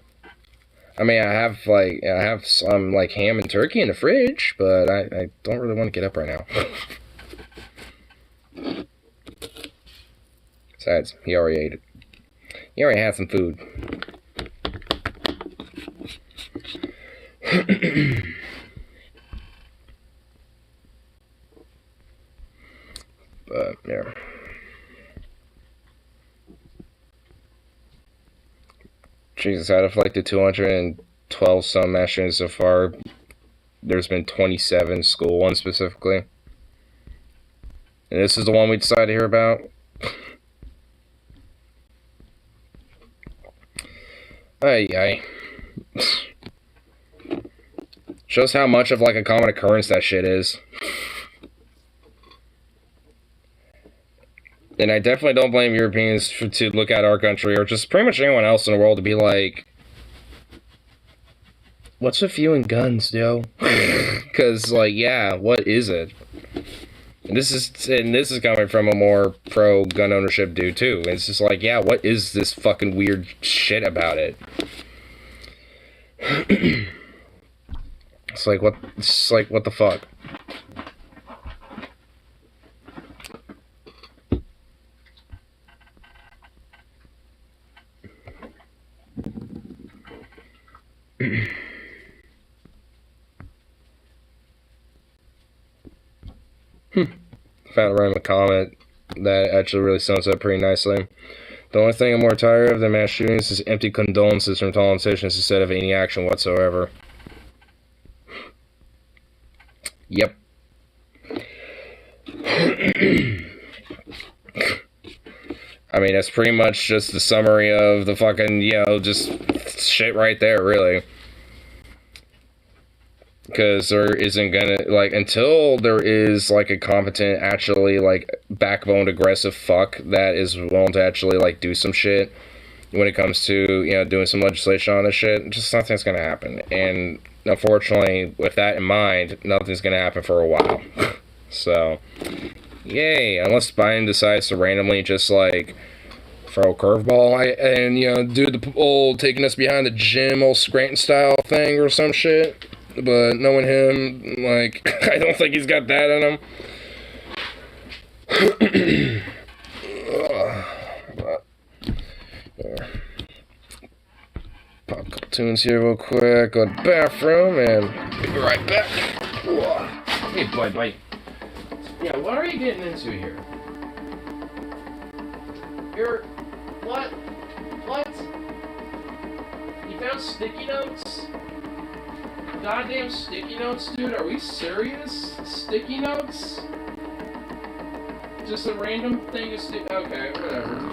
I mean, I have some like ham and turkey in the fridge, but I don't really want to get up right now. Besides, he already ate it. He already had some food. But yeah. Jesus, out of like the 212 some mass shootings so far, there's been 27 school ones specifically. And this is the one we decided to hear about. Ay. Shows how much of like a common occurrence that shit is. And I definitely don't blame Europeans to look at our country, or just pretty much anyone else in the world, to be like, what's with you and guns, yo? Because, like, yeah, what is it? And this is coming from a more pro-gun ownership dude, too. It's just like, yeah, what is this fucking weird shit about it? It's like, what the fuck? Found a random comment that actually really sums up pretty nicely. The only thing I'm more tired of than mass shootings is empty condolences from politicians instead of any action whatsoever. Yep. I mean, that's pretty much just the summary of the fucking, just shit right there, really. Because there isn't gonna, like, until there is, like, a competent, actually, like, backboned, aggressive fuck that is willing to actually, like, do some shit when it comes to, doing some legislation on this shit, just nothing's gonna happen. And, unfortunately, with that in mind, nothing's gonna happen for a while. So, yay, unless Biden decides to randomly just, like, throw a curveball and, do the old taking us behind the gym, old Scranton style thing or some shit. But knowing him, like, I don't think he's got that in him. Pop a couple tunes here real quick, go to the bathroom, and be right back. Hey, boy. Yeah, what are you getting into here? You're... What? What? You found sticky notes? Goddamn sticky notes, dude? Are we serious? Sticky notes? Just a random thing of stick... Okay, whatever.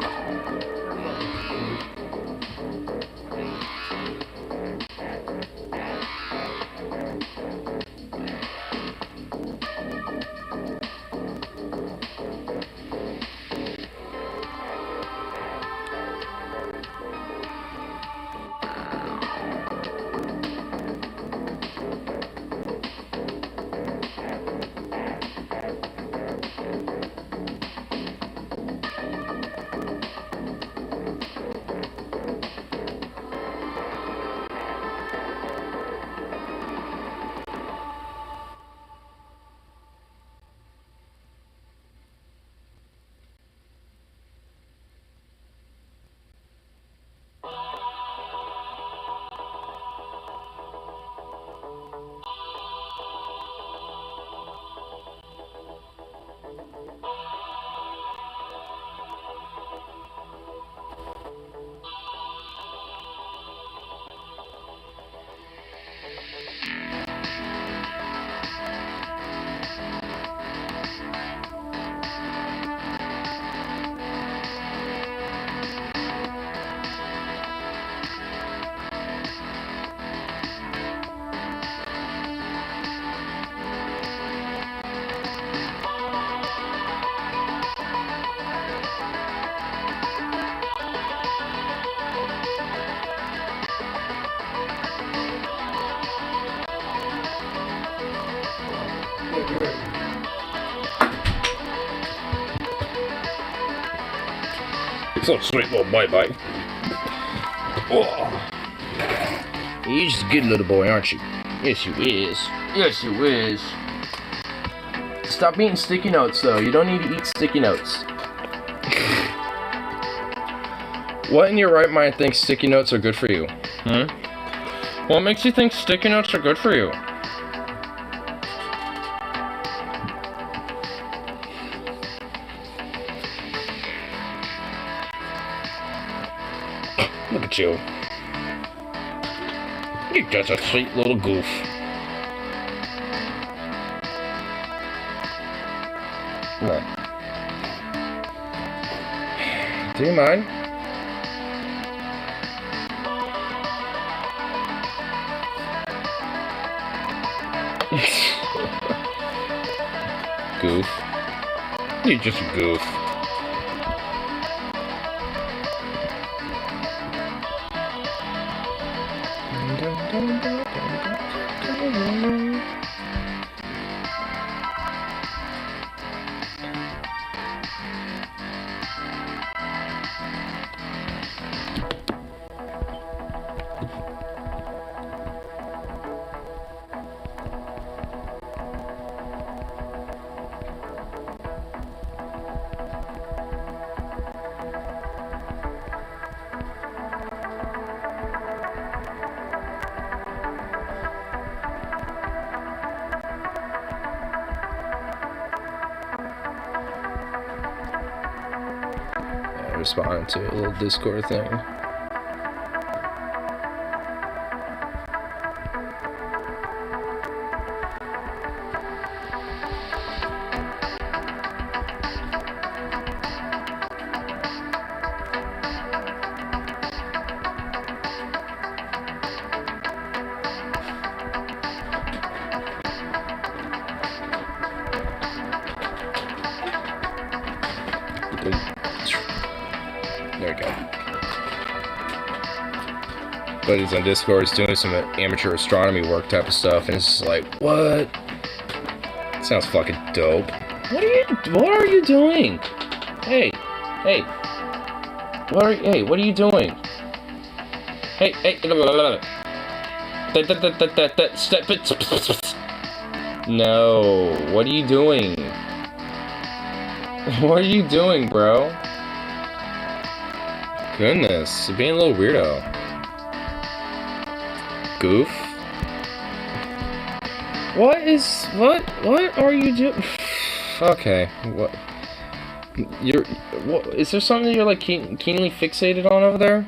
It's a sweet little bite. Oh. You're just a good little boy, aren't you? Yes, you is. Yes, you is. Stop eating sticky notes, though. You don't need to eat sticky notes. What in your right mind thinks sticky notes are good for you? What makes you think sticky notes are good for you? Look at you. You're just a sweet little goof. No. Do you mind? Goof. You're just a goof. Respond to a little Discord thing. There we go. Buddies on Discord is doing some amateur astronomy work type of stuff, and it's just like, what? Sounds fucking dope. What are you doing? Hey. What are you doing? Hey. Step it. No. What are you doing? What are you doing, bro? Goodness, you're being a little weirdo. Goof. What are you doing? Okay, what? You're. What, is there something you're like keenly fixated on over there?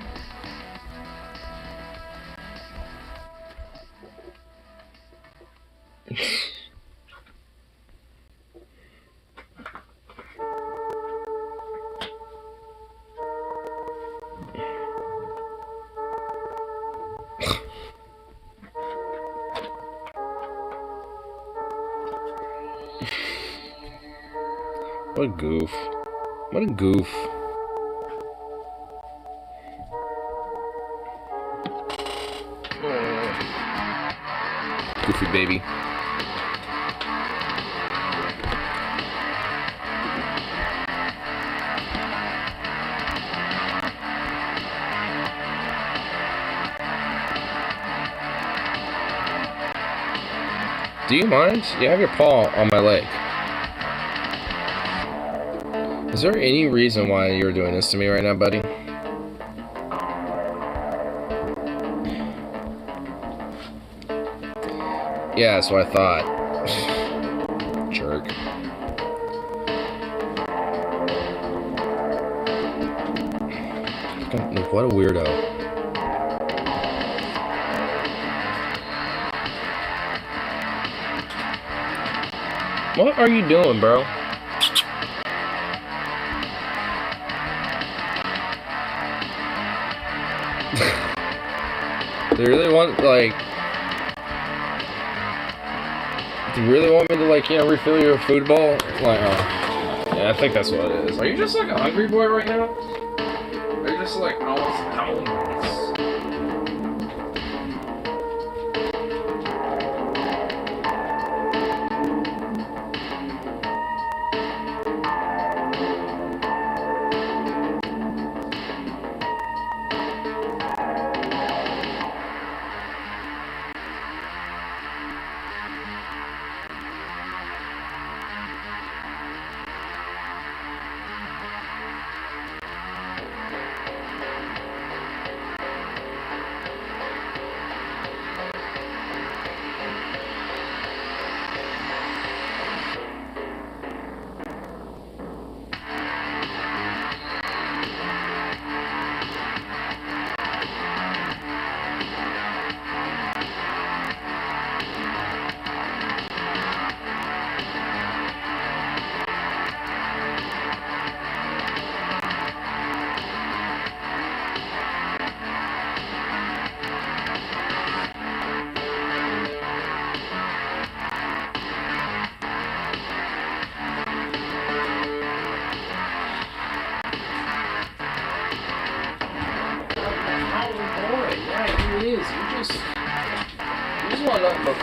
What a goof. What a goof. Goofy baby. Do you mind? You have your paw on my leg. Is there any reason why you're doing this to me right now, buddy? Yeah, that's what I thought. Jerk. What a weirdo. What are you doing, bro? Do you really want, like... Do you really want me to, like, you know, refill your food bowl? Like, oh. Yeah, I think that's what it is. Are you just, like, a hungry boy right now? Are you just, like, I want some donuts?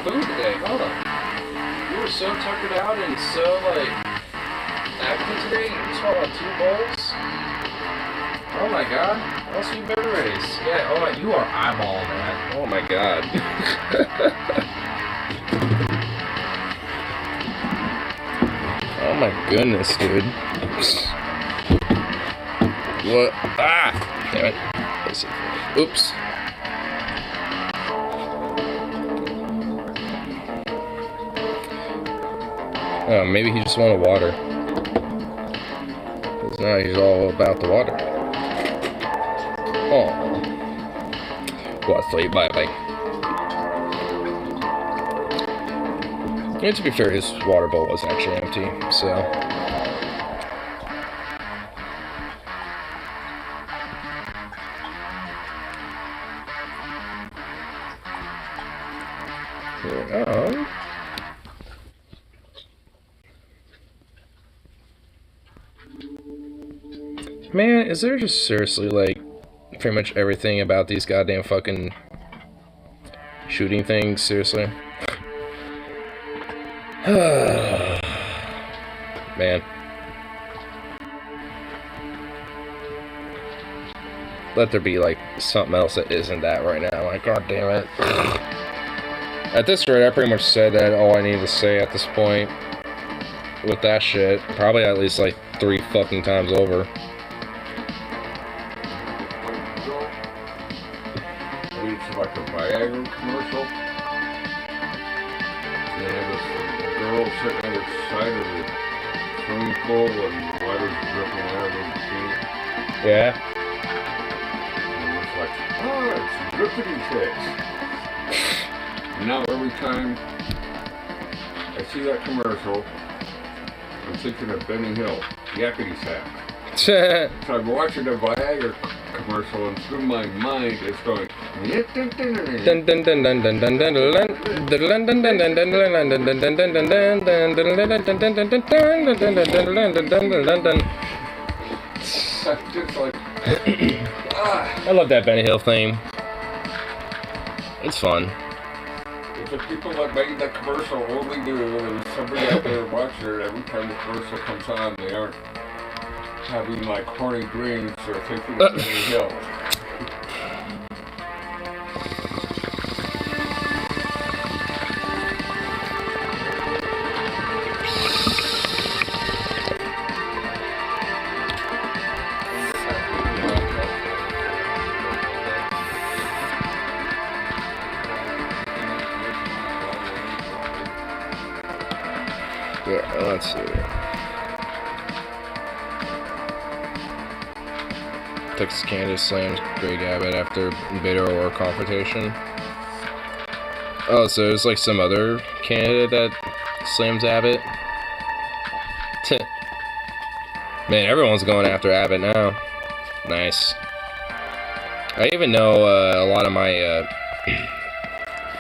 Food today, huh? You were so tuckered out and so, like, active today, you just swallowed 2 bowls? Oh my god, what else are you beverages? Yeah, oh my, you are eyeballing that. Oh my god. Oh my goodness, dude. What? Ah! Damn it. Oops. Oh, maybe he just wanted water. Because now he's all about the water. Oh. Well, sleep. Bye-bye. And to be fair, his water bowl was actually empty, so... Oh. Man, is there just seriously, like, pretty much everything about these goddamn fucking shooting things? Seriously? Man. Let there be, like, something else that isn't that right now. Like, god damn it. At this rate, I pretty much said that all I need to say at this point with that shit. Probably at least, like, 3 fucking times over. It's like a Viagra commercial. They have this girl sitting on the side of the swimming pool and the water's whatever in bikini. Yeah. And it's like, oh, it's rippity tits. And now every time I see that commercial, I'm thinking of Benny Hill, Yakety Sack. So I'm watching a Viagra commercial, and through my mind, it's going. Just like, I love that Benny Hill theme. It's fun. the people that made that commercial only knew there was somebody out there watching it. Every time the commercial comes on, they aren't having like horny dreams or thinking of Benny Hill. Yeah, let's see. Texas candidate slams Greg Abbott after Beto O'Rourke confrontation. Oh, so there's like some other candidate that slams Abbott? Man, everyone's going after Abbott now. Nice. I even know a lot of my,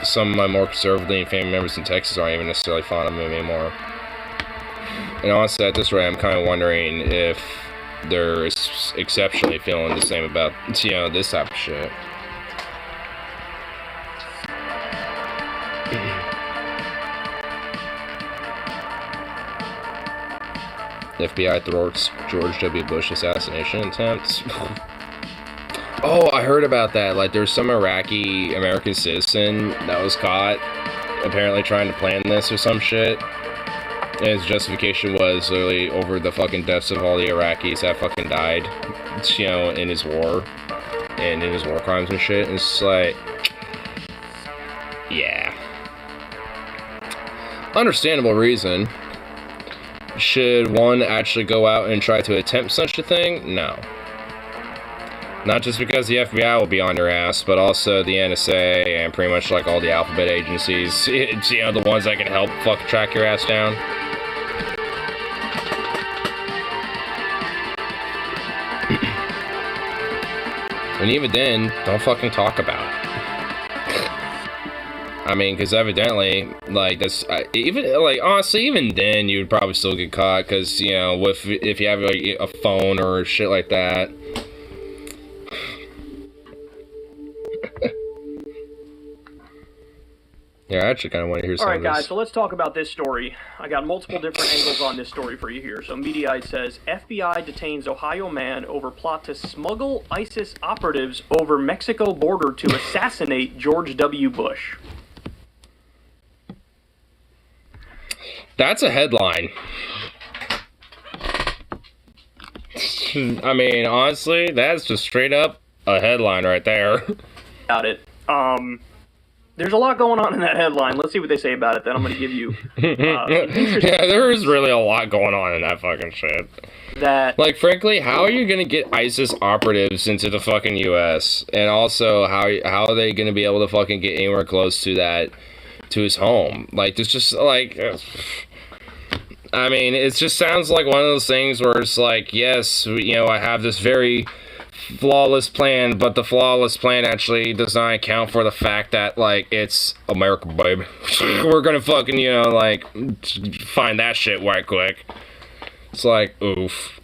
some of my more conservative family members in Texas aren't even necessarily fond of him anymore. And honestly, at this rate, I'm kind of wondering if they're exceptionally feeling the same about, you know, this type of shit. FBI thwarts George W. Bush assassination attempt. Oh, I heard about that. Like, there's some Iraqi American citizen that was caught apparently trying to plan this or some shit. And his justification was literally over the fucking deaths of all the Iraqis that fucking died, you know, in his war and in his war crimes and shit. And it's like, yeah. Understandable reason. Should one actually go out and try to attempt such a thing? No. Not just because the FBI will be on your ass, but also the NSA and pretty much like all the alphabet agencies. It's, you know, the ones that can help fuck track your ass down. And even then, don't fucking talk about it. I mean, because evidently, like, that's, even, like, honestly, even then, you would probably still get caught, because, you know, if you have, like, a phone or shit like that. Yeah, I actually kind of want to hear some of this. Alright guys, so let's talk about this story. I got multiple different angles on this story for you here. So Mediaite says, FBI detains Ohio man over plot to smuggle ISIS operatives over Mexico border to assassinate George W. Bush. That's a headline. I mean, honestly, that's just straight up a headline right there. Got it. There's a lot going on in that headline. Let's see what they say about it, then I'm going to give you... Yeah, there is really a lot going on in that fucking shit. That... Like, frankly, how are you going to get ISIS operatives into the fucking U.S.? And also, how are they going to be able to fucking get anywhere close to that, to his home? Like, there's just, like... I mean, it just sounds like one of those things where it's like, yes, you know, I have this very flawless plan, but the flawless plan actually does not account for the fact that, like, it's America, babe. We're gonna fucking, you know, like, find that shit right quick. It's like, oof.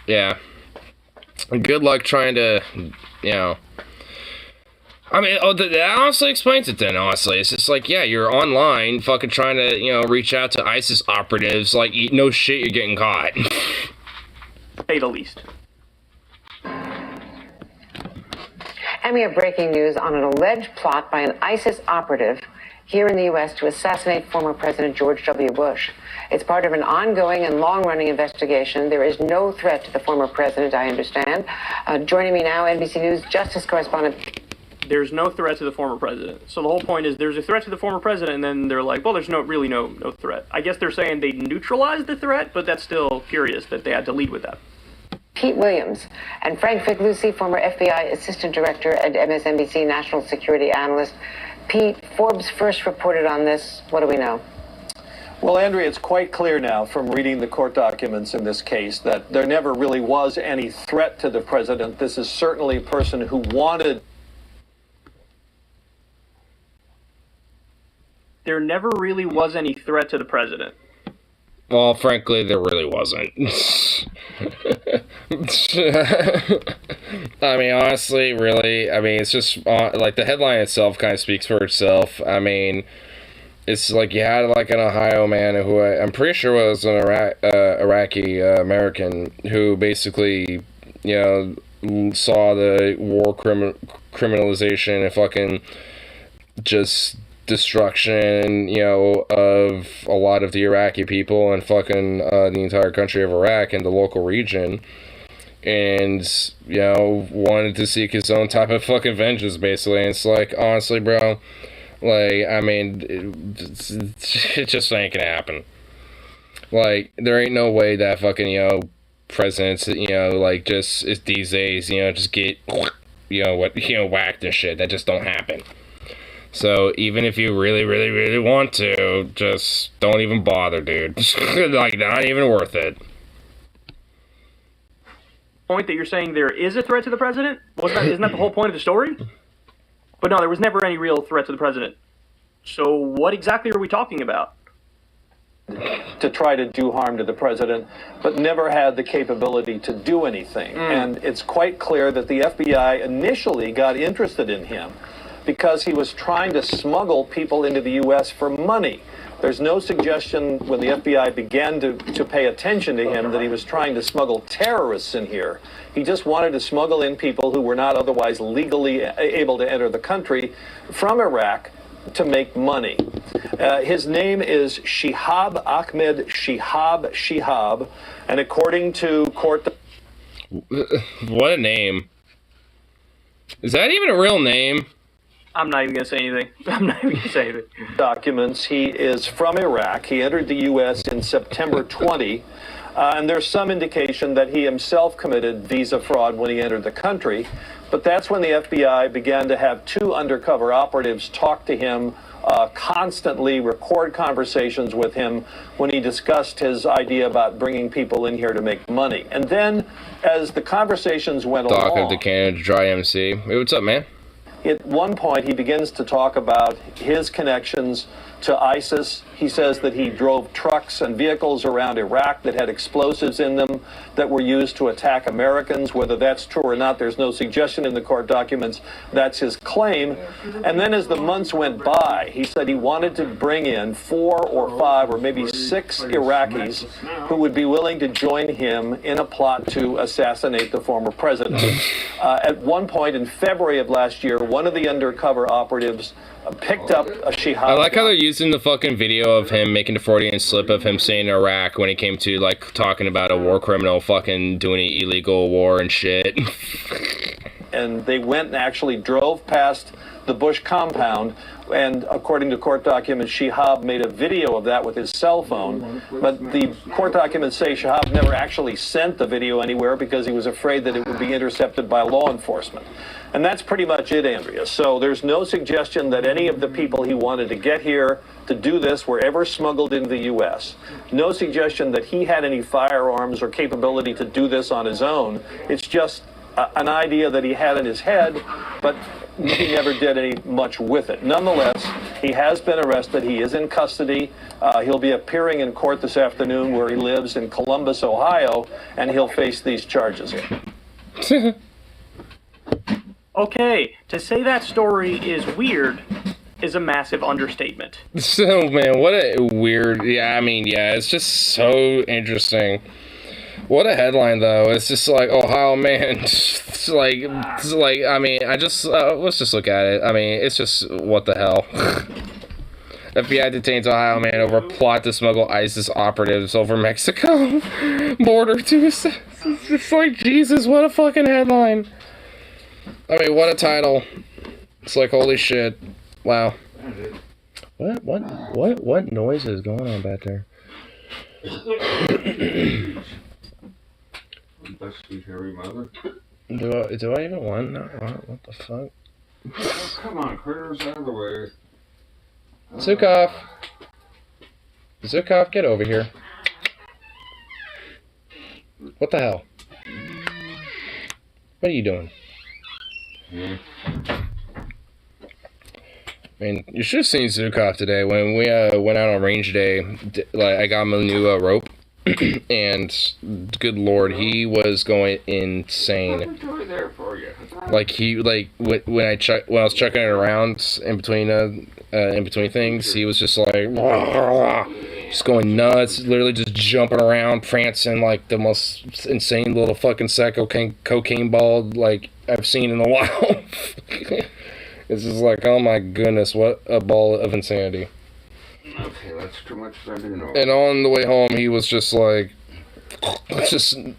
Yeah. Good luck trying to, you know... I mean, that honestly explains it then, honestly. It's just like, yeah, you're online fucking trying to, you know, reach out to ISIS operatives. Like, no shit, you're getting caught. Say the least. And we have breaking news on an alleged plot by an ISIS operative here in the U.S. to assassinate former President George W. Bush. It's part of an ongoing and long-running investigation. There is no threat to the former president, I understand. Joining me now, NBC News Justice correspondent. There's no threat to the former president. So the whole point is there's a threat to the former president, and then they're like, well, there's really no threat. I guess they're saying they neutralized the threat, but that's still curious that they had to lead with that. Pete Williams, and Frank Figliuzzi, former FBI Assistant Director and MSNBC National Security Analyst. Pete, Forbes first reported on this. What do we know? Well, Andrea, it's quite clear now from reading the court documents in this case that there never really was any threat to the president. This is certainly a person who wanted. There never really was any threat to the president. Well, frankly, there really wasn't. I mean, honestly, really, I mean, it's just, like, the headline itself kind of speaks for itself. I mean, it's like you had, like, an Ohio man who I'm pretty sure was an Iraqi American who basically, you know, saw the war criminalization and fucking just destruction, you know, of a lot of the Iraqi people and fucking the entire country of Iraq and the local region, and, you know, wanted to seek his own type of fucking vengeance, basically. And it's like, honestly, bro, like, I mean, it just ain't gonna happen. Like, there ain't no way that fucking, you know, presidents, you know, like, just these days, you know, just get, you know, whacked and shit. That just don't happen. So even if you really, really, really want to, just don't even bother, dude. Like, not even worth it. Point that you're saying there is a threat to the president? Isn't that the whole point of the story? But no, there was never any real threat to the president. So what exactly are we talking about? To try to do harm to the president, but never had the capability to do anything. And it's quite clear that the FBI initially got interested in him because he was trying to smuggle people into the U.S. for money. There's no suggestion when the FBI began to pay attention to him that he was trying to smuggle terrorists in here. He just wanted to smuggle in people who were not otherwise legally able to enter the country from Iraq to make money. His name is Shihab Ahmed Shihab, and according to court... What a name. Is that even a real name? I'm not even going to say anything. I'm not even going to say anything. Documents. He is from Iraq. He entered the U.S. in September 20, and there's some indication that he himself committed visa fraud when he entered the country. But that's when the FBI began to have two undercover operatives talk to him, constantly record conversations with him when he discussed his idea about bringing people in here to make money. And then, as the conversations went along... Doc of the Canada Dry MC. Hey, what's up, man? At one point, he begins to talk about his connections to ISIS. He says that he drove trucks and vehicles around Iraq that had explosives in them that were used to attack Americans. Whether that's true or not, there's no suggestion in the court documents. That's his claim. And then as the months went by, he said he wanted to bring in 4 or 5 or maybe 6 Iraqis who would be willing to join him in a plot to assassinate the former president. At one point in February of last year, one of the undercover operatives picked up a Shihab. I like how they're using the fucking video of him making the Freudian slip of him saying Iraq when he came to, like, talking about a war criminal fucking doing illegal war and shit. And they went and actually drove past the Bush compound, and according to court documents, Shihab made a video of that with his cell phone. But the court documents say Shihab never actually sent the video anywhere because he was afraid that it would be intercepted by law enforcement. And that's pretty much it, Andrea. So there's no suggestion that any of the people he wanted to get here to do this were ever smuggled into the U.S. No suggestion that he had any firearms or capability to do this on his own. It's just an idea that he had in his head, but he never did any much with it. Nonetheless, he has been arrested. He is in custody. He'll be appearing in court this afternoon where he lives in Columbus, Ohio, and he'll face these charges. Okay, to say that story is weird is a massive understatement. So, man, what a weird... Yeah, I mean, yeah, it's just so interesting. What a headline, though. It's just like, Ohio man. It's like, I mean, I just, let's just look at it. I mean, it's just, what the hell. FBI detains Ohio man over plot to smuggle ISIS operatives over Mexico border to... It's like, Jesus, what a fucking headline. I mean, what a title. It's like, holy shit. Wow. What noise is going on back there? Best sweet hairy mother. Do I even want that? What the fuck? Oh, come on, critters, out of the way. Zukov! Zukov, get over here. What the hell? What are you doing? Yeah. I mean, you should have seen Zukov today when we went out on range day. Like, I got him a new rope, and good lord, he was going insane. There for you. Like when I was checking it around in between things, he was just like just going nuts, literally just jumping around, prancing like the most insane little fucking cocaine ball like I've seen in a while. It's just like, oh my goodness, what a ball of insanity. Okay, that's too much for me to know. And on the way home, he was just like, some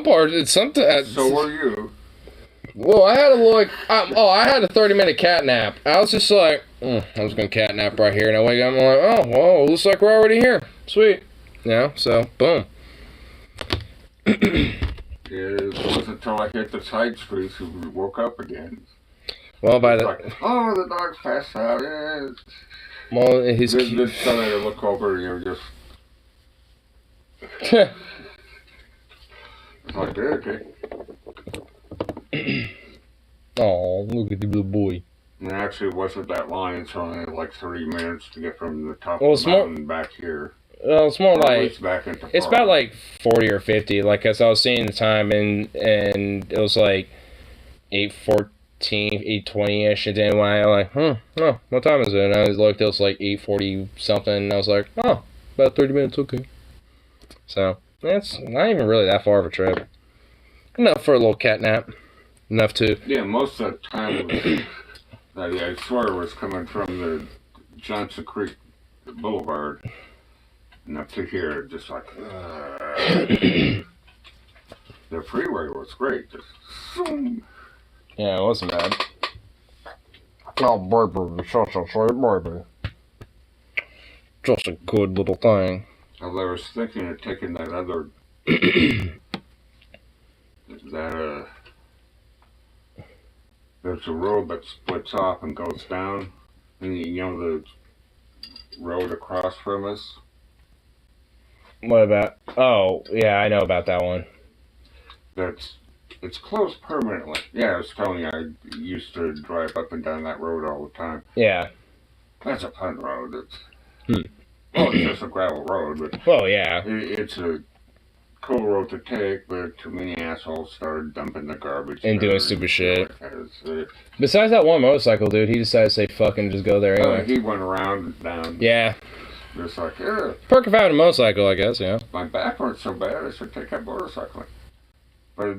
part, it's something. So were you. Well, I had I had a 30-minute cat nap. I was just like, I was gonna cat nap right here, and I wake up, I'm like, oh, whoa, looks like we're already here. Sweet. Yeah, so, boom. It wasn't until I hit the side streets who woke up again. Well, by the... Like, oh, the dog's passed out, yeah. Well, his... This time I look over, and you're just... It's like, okay. Oh, look at the little boy. And actually, it wasn't that long. It's only like 30 minutes to get from the top of the mountain back here. Well, it's more like... Back into it's about like 40 or 50. Like, as I was seeing the time, and it was like 8:14, 8:20-ish, and then when I like, oh, what time is it? And I looked, it was like 8:40 something, and I was like, oh, about 30 minutes, okay. So, it's not even really that far of a trip. Enough for a little cat nap. Enough to... Yeah, most of the time, I swear it was coming from the Johnson Creek Boulevard, and up to here, just like, the freeway was great, just zoom. Yeah, it wasn't bad. Oh, baby, such a sweet baby. Just a good little thing. Although I was thinking of taking that other, there's a road that splits off and goes down, and you know the road across from us? What about? Oh, yeah, I know about that one. It's closed permanently. Yeah, I was telling you, I used to drive up and down that road all the time. Yeah. That's a fun road. Well, it's just a gravel road, but... Well, yeah. It's a cool road to take, but too many assholes started dumping the garbage. And doing stupid shit. Besides that one motorcycle dude, he decided to say fuck and just go there anyway. He went around and down. Yeah. Just like, yeah. Perk of having a motorcycle, I guess, yeah. My back weren't so bad, I should take that motorcycle. But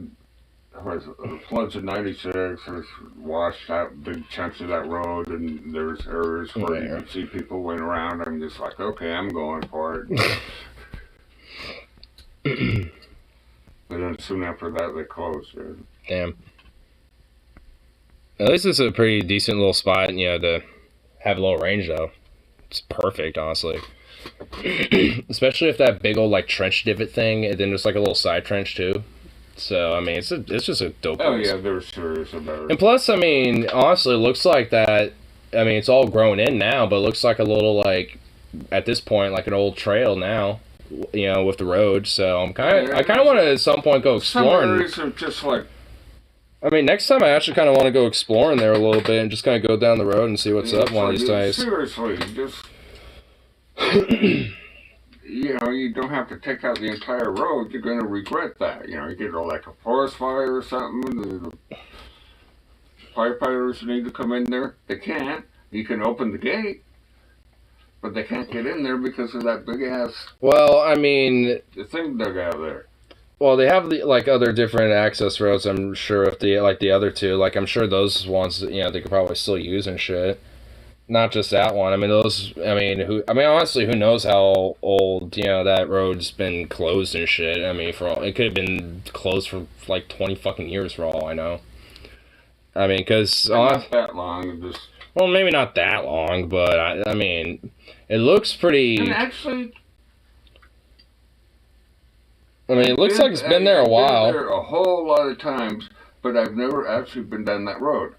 the floods of '96 has washed out big chunks of that road, and there's areas where you can see people went around. I'm just like, okay, I'm going for it. But then soon after that, they closed it. Damn. At least it's a pretty decent little spot, you know, to have a little range, though. It's perfect, honestly. Especially if that big old, like, trench divot thing, and then there's, like, a little side trench, too. So, I mean, it's just a dope place. Yeah, they're serious about it. And plus, I mean, honestly, it looks like that, I mean, it's all grown in now, but it looks like a little, like, at this point, like an old trail now, you know, with the road. So, I kind of want to, at some point, go exploring. Some areas are just like... I mean, next time I actually kind of want to go exploring there a little bit and just kind of go down the road and see what's up one of these days. Seriously, just... You know, you don't have to take out the entire road. You're going to regret that. You know, you get like a forest fire or something. The firefighters need to come in there. They can't. You can open the gate, but they can't get in there because of that big ass. Well, I mean, the thing dug out there. Well, they have the, like, other different access roads. I'm sure if the other two, like, I'm sure those ones, you know, they could probably still use and shit. Not just that one. I mean, honestly, who knows how old, you know, that road's been closed and shit. I mean, it could have been closed for, like, 20 fucking years for all I know. I mean, because... Not that long, just... Well, maybe not that long, but, I mean, it looks pretty... And actually... I mean, it looks like it's been there a while. I've been there a whole lot of times, but I've never actually been down that road.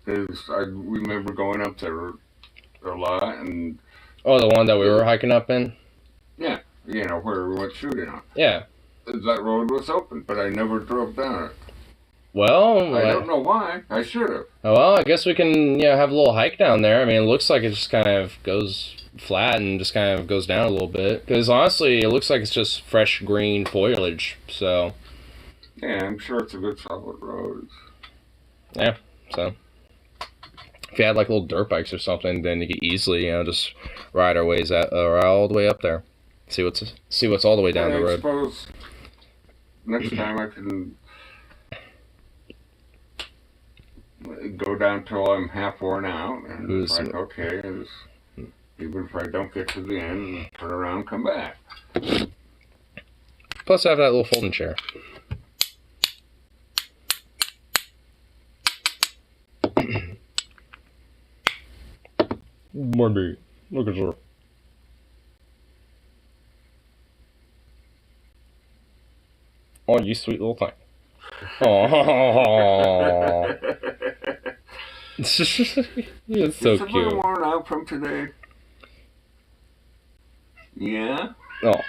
Because I remember going up there a lot, and... Oh, the one that we were hiking up in? Yeah, you know, where we went shooting on. Yeah. That road was open, but I never drove down it. Well... I don't know why. I should have. Well, I guess we can, have a little hike down there. I mean, it looks like it just kind of goes flat and just kind of goes down a little bit. Because honestly, it looks like it's just fresh green foliage, so... Yeah, I'm sure it's a good solid road. Yeah, so... If you had like little dirt bikes or something, then you could easily, just ride our ways all the way up there. See what's all the way down the road. I suppose next time I can go down till I'm half worn out, and it's like, okay, even if I don't get to the end, turn around and come back. Plus, I have that little folding chair. Morby, look at her. Oh, you sweet little thing. Oh, it's so cute. It's a little worn out from today. Yeah. Oh.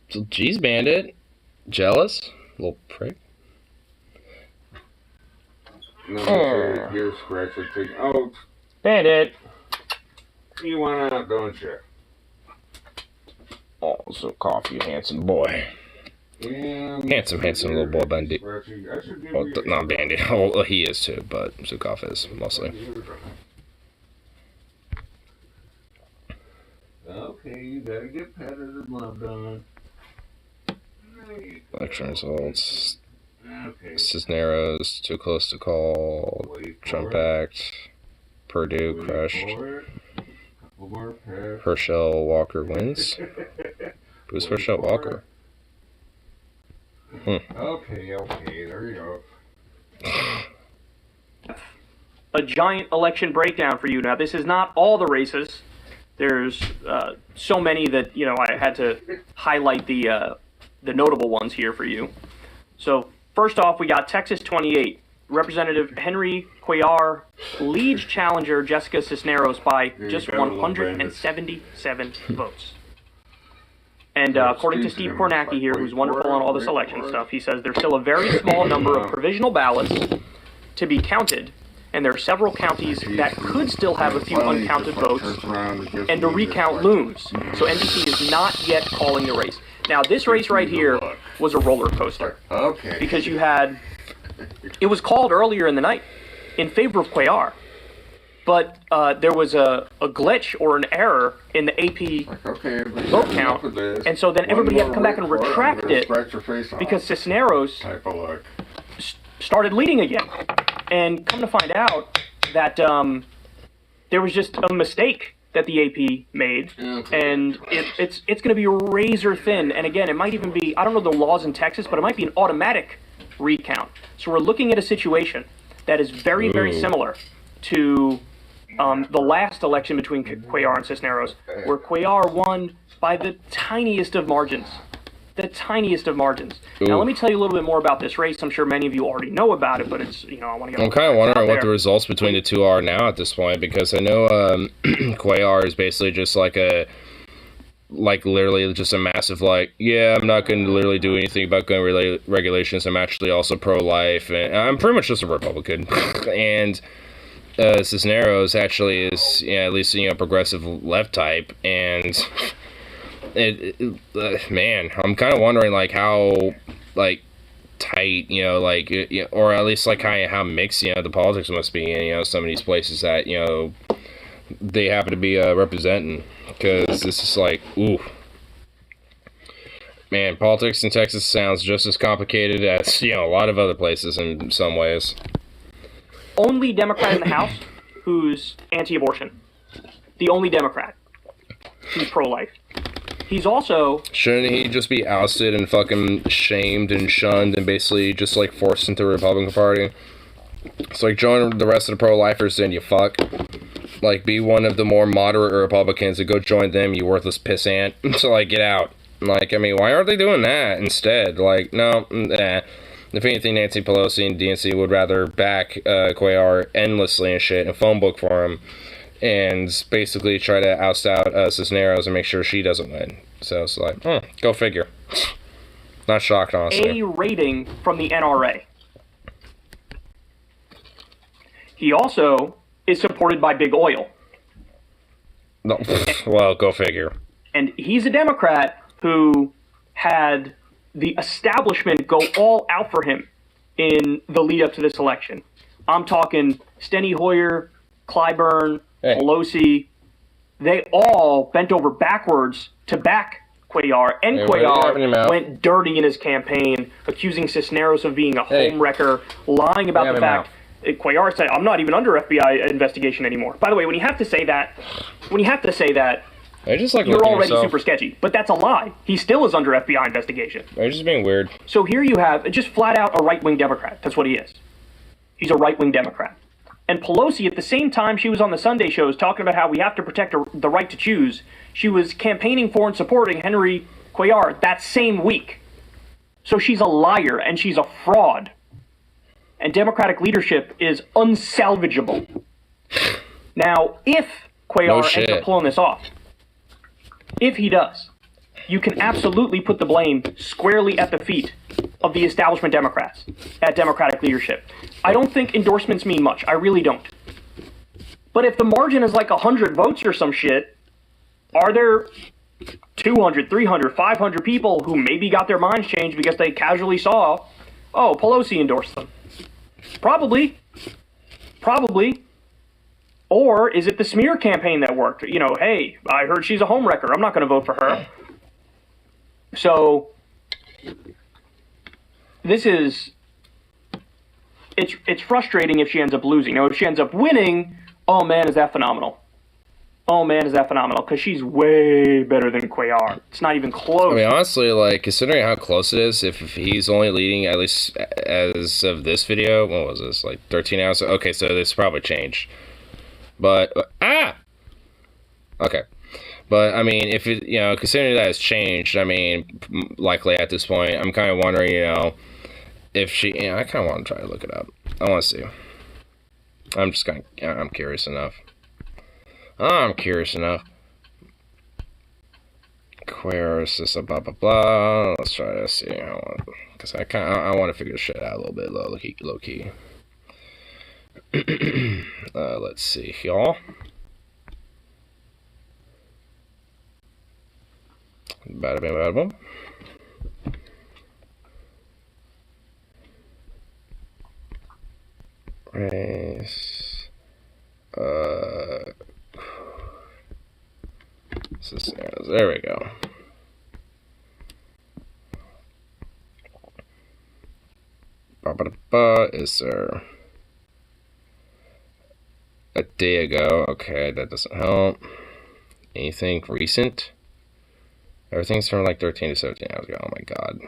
So, geez, Bandit, jealous, little prick. No, you're scratching. Oh. Bandit! You want out, don't you? Oh, so cough, you handsome boy. Yeah, handsome little boy, Bandit. Well, not Bandit. Oh, he is too, but Zukov is, mostly. Okay, you gotta get petted and loved on. Election results. Okay. Cisneros, too close to call. Trump Act. Purdue crushed. Herschel Walker wins. Who's Herschel Walker? Okay, there you go. A giant election breakdown for you. Now, this is not all the races. There's so many that, I had to highlight the notable ones here for you. So, first off, we got Texas 28. Representative Henry Cuellar leads challenger Jessica Cisneros by just 177 votes. And according to Steve Kornacki here, who's wonderful on all this election stuff, he says there's still a very small number of provisional ballots to be counted, and there are several counties that could still have a few uncounted votes, and the recount looms. So NBC is not yet calling the race. Now, this race right here was a roller coaster. Okay. Because you had... It was called earlier in the night in favor of Cuellar, but there was a glitch or an error in the AP vote count, and so then everybody had to come back and retract it because Cisneros started leading again. And come to find out that there was just a mistake that the AP made, and it's going to be razor thin. And again, it might even be, I don't know the laws in Texas, but it might be an automatic recount. So we're looking at a situation that is very, very similar to the last election between Cuellar and Cisneros, where Cuellar won by the tiniest of margins. The tiniest of margins. Now, let me tell you a little bit more about this race. I'm sure many of you already know about it, but it's, I want to get... I'm kind of wondering what the results between the two are now at this point, because I know Cuellar is basically just literally just a massive, I'm not going to literally do anything about gun regulations. I'm actually also pro-life, and I'm pretty much just a Republican. And Cisneros actually is, at least, progressive left type, and man, I'm kind of wondering, how, tight, or at least, kind of how mixed, the politics must be in, some of these places that, they happen to be representing. Because this is ooh. Man, politics in Texas sounds just as complicated as, a lot of other places in some ways. Only Democrat in the House who's anti-abortion. The only Democrat who's pro-life. He's also... Shouldn't he just be ousted and fucking shamed and shunned and basically just, forced into the Republican Party? It's join the rest of the pro-lifers, then you fuck. Be one of the more moderate Republicans and go join them, you worthless pissant. So, get out. Like, I mean, why aren't they doing that instead? Like, no, If anything, Nancy Pelosi and DNC would rather back Cuellar endlessly and shit and phone book for him and basically try to oust out Cisneros and make sure she doesn't win. So it's like, go figure. Not shocked, honestly. A rating from the NRA. He also is supported by big oil. No, well, go figure. And he's a Democrat who had the establishment go all out for him in the lead up to this election. I'm talking Steny Hoyer, Clyburn, Pelosi. They all bent over backwards to back Cuellar, and Cuellar went dirty in his campaign, accusing Cisneros of being a homewrecker, lying about the fact. Cuellar said, "I'm not even under FBI investigation anymore." By the way, when you have to say that, you're already super sketchy. But that's a lie. He still is under FBI investigation. They're just being weird. So here you have just flat out a right-wing Democrat. That's what he is. He's a right-wing Democrat. And Pelosi, at the same time she was on the Sunday shows talking about how we have to protect the right to choose, she was campaigning for and supporting Henry Cuellar that same week. So she's a liar and she's a fraud. And Democratic leadership is unsalvageable. Now, if Cuellar ends up pulling this off, if he does, you can absolutely put the blame squarely at the feet of the establishment Democrats, at Democratic leadership. I don't think endorsements mean much. I really don't. But if the margin is like 100 votes or some shit, are there 200, 300, 500 people who maybe got their minds changed because they casually saw, oh, Pelosi endorsed them? Probably. Or is it the smear campaign that worked? You know, hey, I heard she's a homewrecker. I'm not going to vote for her. So this is, it's frustrating if she ends up losing. Now, if she ends up winning, oh man, is that phenomenal. Oh man, is that phenomenal, because she's way better than Cuellar. It's not even close. I mean, honestly, like, considering how close it is, if he's only leading, at least as of this video, what was this, like 13 hours? Okay, so this probably changed. But, okay. But, I mean, if it, you know, considering that it's changed, I mean, likely at this point, I'm kind of wondering, you know, if she, you know, I kind of want to try to look it up. I want to see. I'm just kind of, I'm curious enough. Queer system, blah blah blah. Let's try to see how, because I want to figure this shit out a little bit low key. Let's see, y'all. Bada bing, bada boom. Race. There we go. Is there a day ago? Okay, that doesn't help. Anything recent? Everything's from like 13 to 17 hours ago. Oh my god.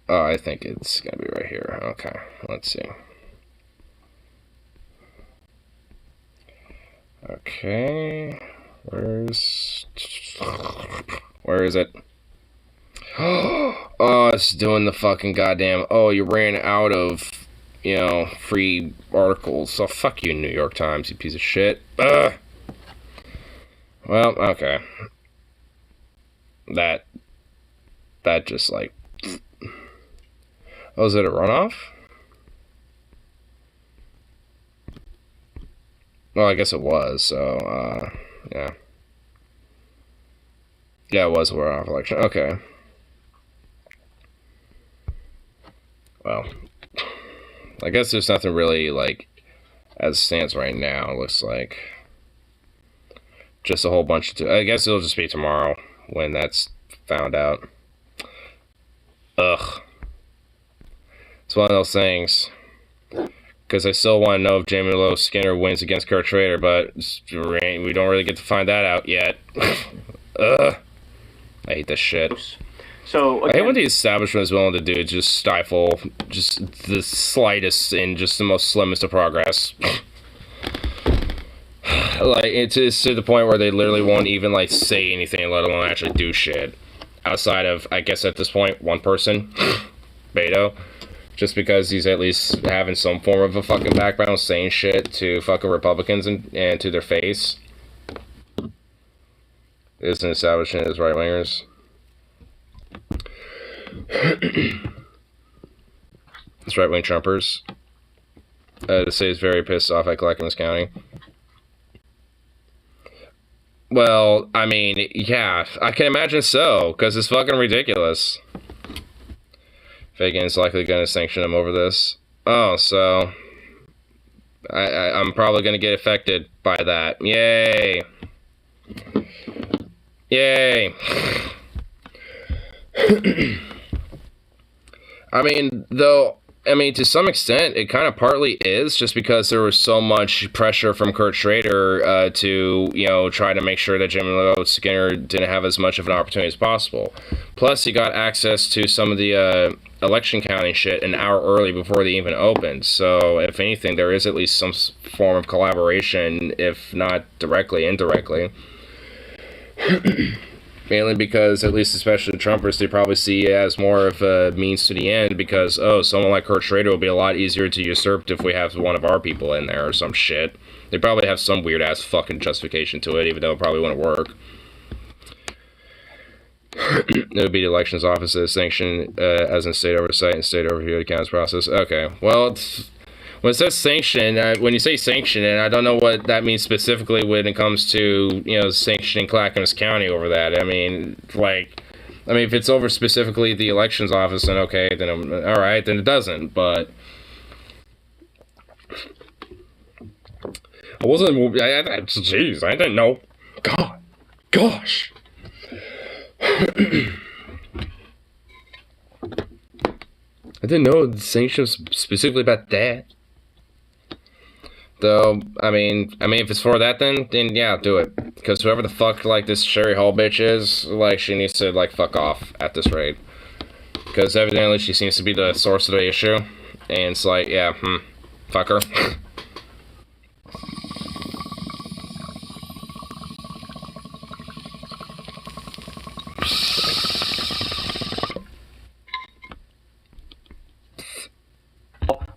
Oh, I think it's gonna be right here. Okay, let's see. Okay, where is it? Oh, it's doing the fucking goddamn, oh, you ran out of, you know, free articles. So fuck you, New York Times, you piece of shit. Ugh. Well, okay. That just like, oh, is it a runoff? Well, I guess it was, so, yeah. Yeah, it was a runoff election. Okay. Well, I guess there's nothing really, like, as it stands right now, it looks like. Just a whole bunch of, I guess it'll just be tomorrow when that's found out. Ugh. It's one of those things. Because I still want to know if Jamie Lowe Skinner wins against Kurt Schrader, but we don't really get to find that out yet. Ugh. I hate this shit. So again, I hate what the establishment is willing to do, just stifle just the slightest and just the most slimmest of progress. Like, it's to the point where they literally won't even, like, say anything, let alone actually do shit. Outside of, I guess at this point, one person, Beto. Just because he's at least having some form of a fucking background saying shit to fucking Republicans and to their face. Isn't establishing as right-wingers. It's right-wing Trumpers. To say he's very pissed off at Clackamas County. Well, I mean, yeah, I can imagine so, because it's fucking ridiculous. Fagan's likely going to sanction him over this. Oh, so I'm probably going to get affected by that. Yay! Yay! I mean, to some extent, it kind of partly is, just because there was so much pressure from Kurt Schrader to, try to make sure that Jimmy Skinner didn't have as much of an opportunity as possible. Plus, he got access to some of the election counting shit an hour early before they even opened. So, if anything, there is at least some form of collaboration, if not directly, indirectly. Mainly because, at least especially the Trumpers, they probably see it as more of a means to the end because, oh, someone like Kurt Schrader will be a lot easier to usurp if we have one of our people in there or some shit. They probably have some weird-ass fucking justification to it, even though it probably wouldn't work. It would be the elections office that sanction as in state oversight and state overview of the counts process. Okay, well, when it says sanction, when you say sanction, and I don't know what that means specifically when it comes to, sanctioning Clackamas County over that. I mean, if it's over specifically the elections office, then okay, then alright, then it doesn't, but I wasn't, jeez, I didn't know. Gosh. I didn't know the sanctions specifically about that. Though, I mean, if it's for that, then yeah, do it. Because whoever the fuck, this Sherry Hall bitch is, she needs to, fuck off at this rate. Because evidently she seems to be the source of the issue. And it's yeah, fuck her.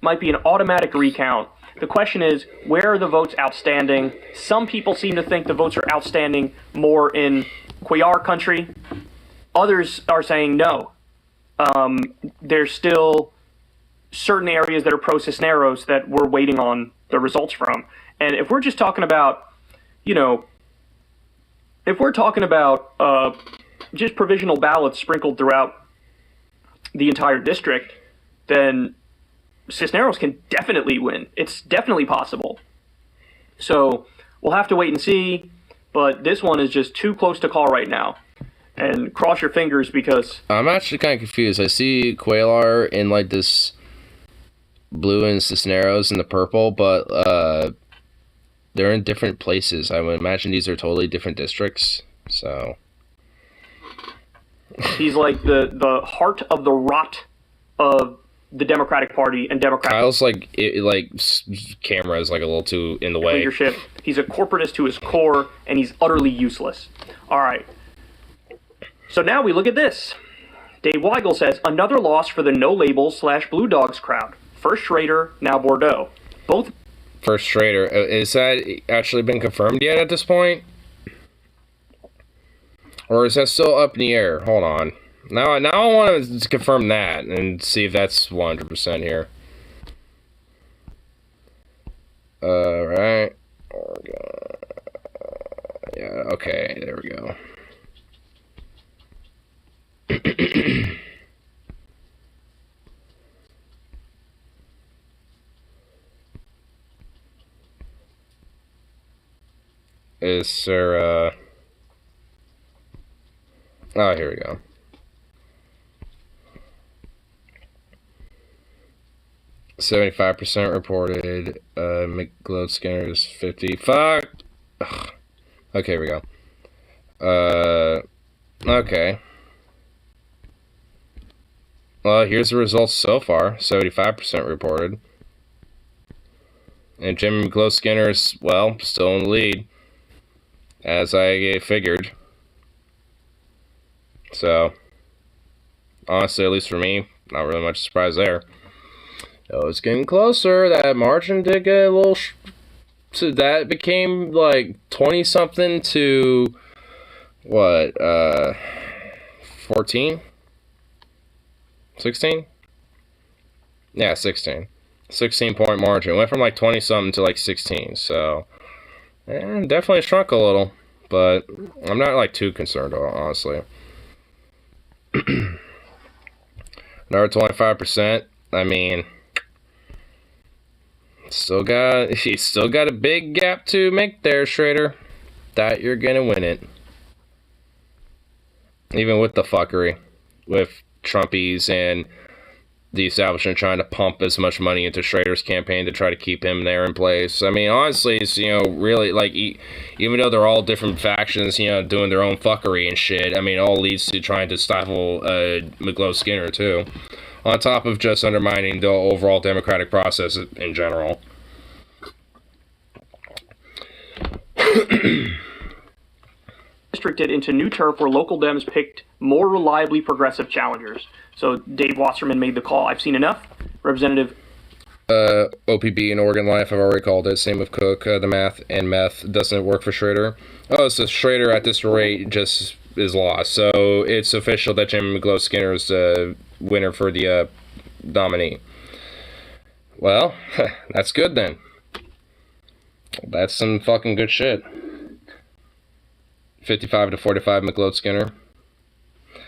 Might be an automatic recount. The question is, where are the votes outstanding? Some people seem to think the votes are outstanding more in Cuellar country. Others are saying no. There's still certain areas that are pro-Cisneros that we're waiting on the results from. And if we're just talking about, just provisional ballots sprinkled throughout the entire district, then Cisneros can definitely win. It's definitely possible. So we'll have to wait and see, but this one is just too close to call right now. And cross your fingers because... I'm actually kind of confused. I see Cuellar in this blue and Cisneros in the purple, but they're in different places. I would imagine these are totally different districts, so... He's the heart of the rot of the Democratic Party and Democratic... Kyle's camera is a little too in the way. Leadership. He's a corporatist to his core, and he's utterly useless. All right. So now we look at this. Dave Weigel says, another loss for the no-label/Blue Dogs crowd. First Schrader, now Bordeaux. Both... First Schrader. Is that actually been confirmed yet at this point? Or is that still up in the air? Hold on. Now I want to confirm that and see if that's 100% here. Right. Yeah, okay, there we go. Is there, oh, here we go. 75% reported. McGlow Skinner's 50. Fuck! Ugh. Okay, here we go. Okay. Well, here's the results so far. 75% reported. And Jimmy McGlow Skinner's, well, still in the lead. as I figured. So, honestly, at least for me, not really much surprise there. Oh, it's getting closer. That margin did get a little... So that became like 20-something to... What? 14? 16? Yeah, 16. 16-point margin. It went from like 20-something to like 16. So, definitely shrunk a little. But I'm not like too concerned, honestly. Another 25%. I mean, he's still got a big gap to make there, Schrader. That you're gonna win it. Even with the fuckery, with Trumpies and the establishment trying to pump as much money into Schrader's campaign to try to keep him there in place. I mean, honestly, it's, really, like, even though they're all different factions, doing their own fuckery and shit, I mean, it all leads to trying to stifle McGlow Skinner, too. On top of just undermining the overall democratic process in general. Districted into new turf where local Dems picked more reliably progressive challengers. So Dave Wasserman made the call. I've seen enough. Representative OPB and Oregon Life, I've already called it. Same with Cook. The math and meth doesn't work for Schrader. Oh, so Schrader at this rate just is lost. So it's official that Jim McGlow Skinner is the winner for the nominee. Well, that's good then. That's some fucking good shit. 55 to 45 McGlow Skinner.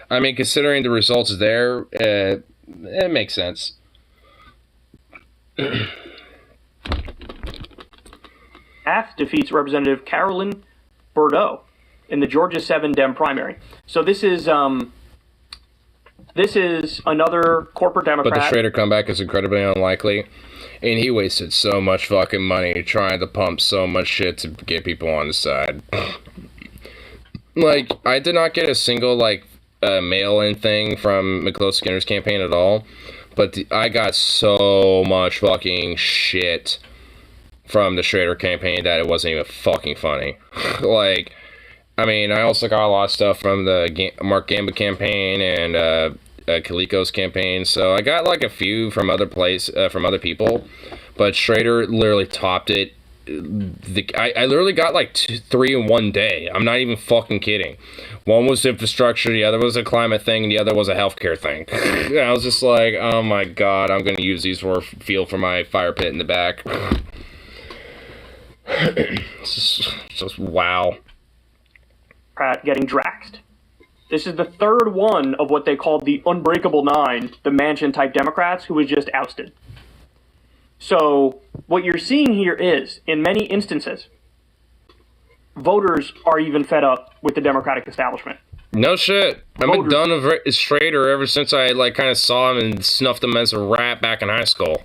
I mean, considering the results there, it makes sense. Half defeats Representative Carolyn Bordeaux in the Georgia 7 Dem primary. So this is another corporate Democrat. But the Schrader comeback is incredibly unlikely. And he wasted so much fucking money trying to pump so much shit to get people on his side. Like, I did not get a single, mail-in thing from McGlow Skinner's campaign at all. But I got so much fucking shit from the Schrader campaign that it wasn't even fucking funny. I mean, I also got a lot of stuff from the Mark Gamba campaign and Kaliko's campaign. So I got a few from other people. But Schrader literally topped it. I literally got 3 in one day. I'm not even fucking kidding. One was infrastructure, the other was a climate thing, and the other was a healthcare thing. And I was just like, oh my god, I'm gonna use these for fuel for my fire pit in the back. It's just wow. Getting draxed. This is the third one of what they called the Unbreakable Nine, the Manchin-type Democrats, who was just ousted. So what you're seeing here is, in many instances, voters are even fed up with the Democratic establishment. No shit. I've been done with Schrader ever since I kind of saw him and snuffed him as a rat back in high school.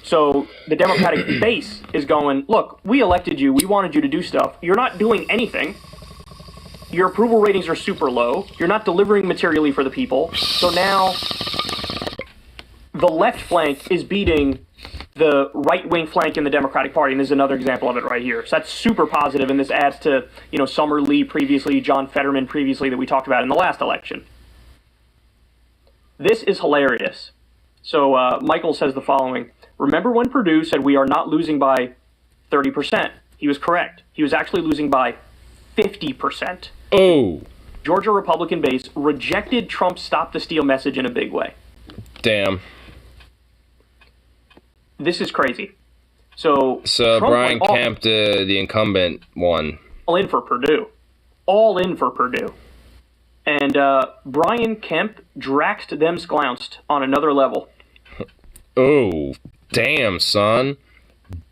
So the Democratic base is going, look, we elected you, we wanted you to do stuff. You're not doing anything. Your approval ratings are super low. You're not delivering materially for the people. So now the left flank is beating the right-wing flank in the Democratic Party, and this is another example of it right here. So that's super positive, and this adds to, Summer Lee previously, John Fetterman previously that we talked about in the last election. This is hilarious. So Michael says the following. Remember when Perdue said we are not losing by 30%? He was correct. He was actually losing by 50%. Oh. Georgia Republican base rejected Trump's Stop the Steal message in a big way. Damn. This is crazy. So Brian Kemp, the incumbent, won. All in for Perdue. And Brian Kemp draxed them sklounced on another level. Oh, damn, son.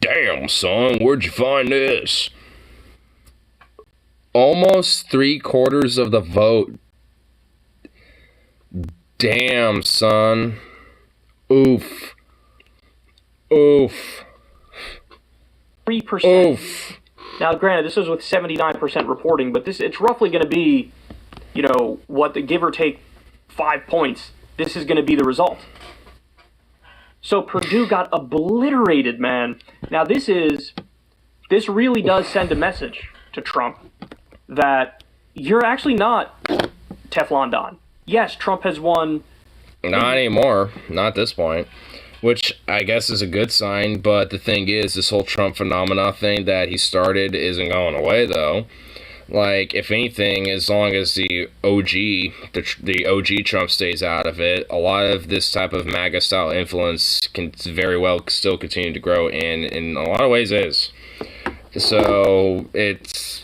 Damn, son, where'd you find this? Almost 3/4 of the vote. Damn, son. Oof. 3%. Oof. Now, granted, this is with 79% reporting, but it's roughly going to be, what the give or take 5 points. This is going to be the result. So Perdue got obliterated, man. Now this really does send a message to Trump that you're actually not Teflon Don. Yes, Trump has won. Not anymore. Not at this point. Which I guess is a good sign, but the thing is, this whole Trump phenomena thing that he started isn't going away, though. Like, if anything, as long as the OG Trump stays out of it, a lot of this type of MAGA-style influence can very well still continue to grow, and in a lot of ways is. So, it's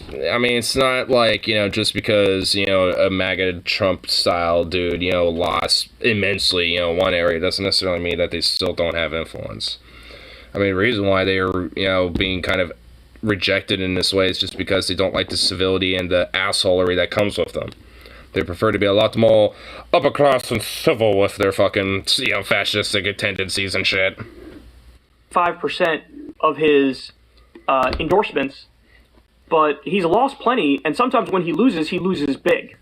not like, just because, a MAGA Trump-style dude, lost immensely, one area, doesn't necessarily mean that they still don't have influence. I mean, the reason why they are, being kind of rejected in this way is just because they don't like the civility and the assholery that comes with them. They prefer to be a lot more upper class and civil with their fucking, fascistic tendencies and shit. 5% of his endorsements, but he's lost plenty, and sometimes when he loses big.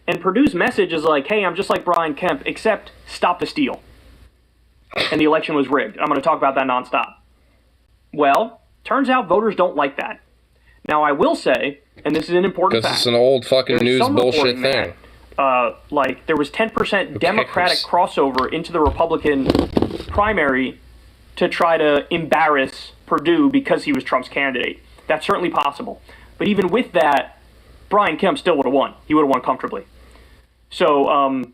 And Perdue's message is like, hey, I'm just like Brian Kemp, except stop the steal. And the election was rigged. I'm going to talk about that nonstop. Well, turns out voters don't like that. Now, I will say, and this is an important fact. Because it's an old fucking news bullshit thing. There was 10% Democratic crossover into the Republican primary to try to embarrass Perdue because he was Trump's candidate. That's certainly possible. But even with that, Brian Kemp still would have won. He would have won comfortably. So,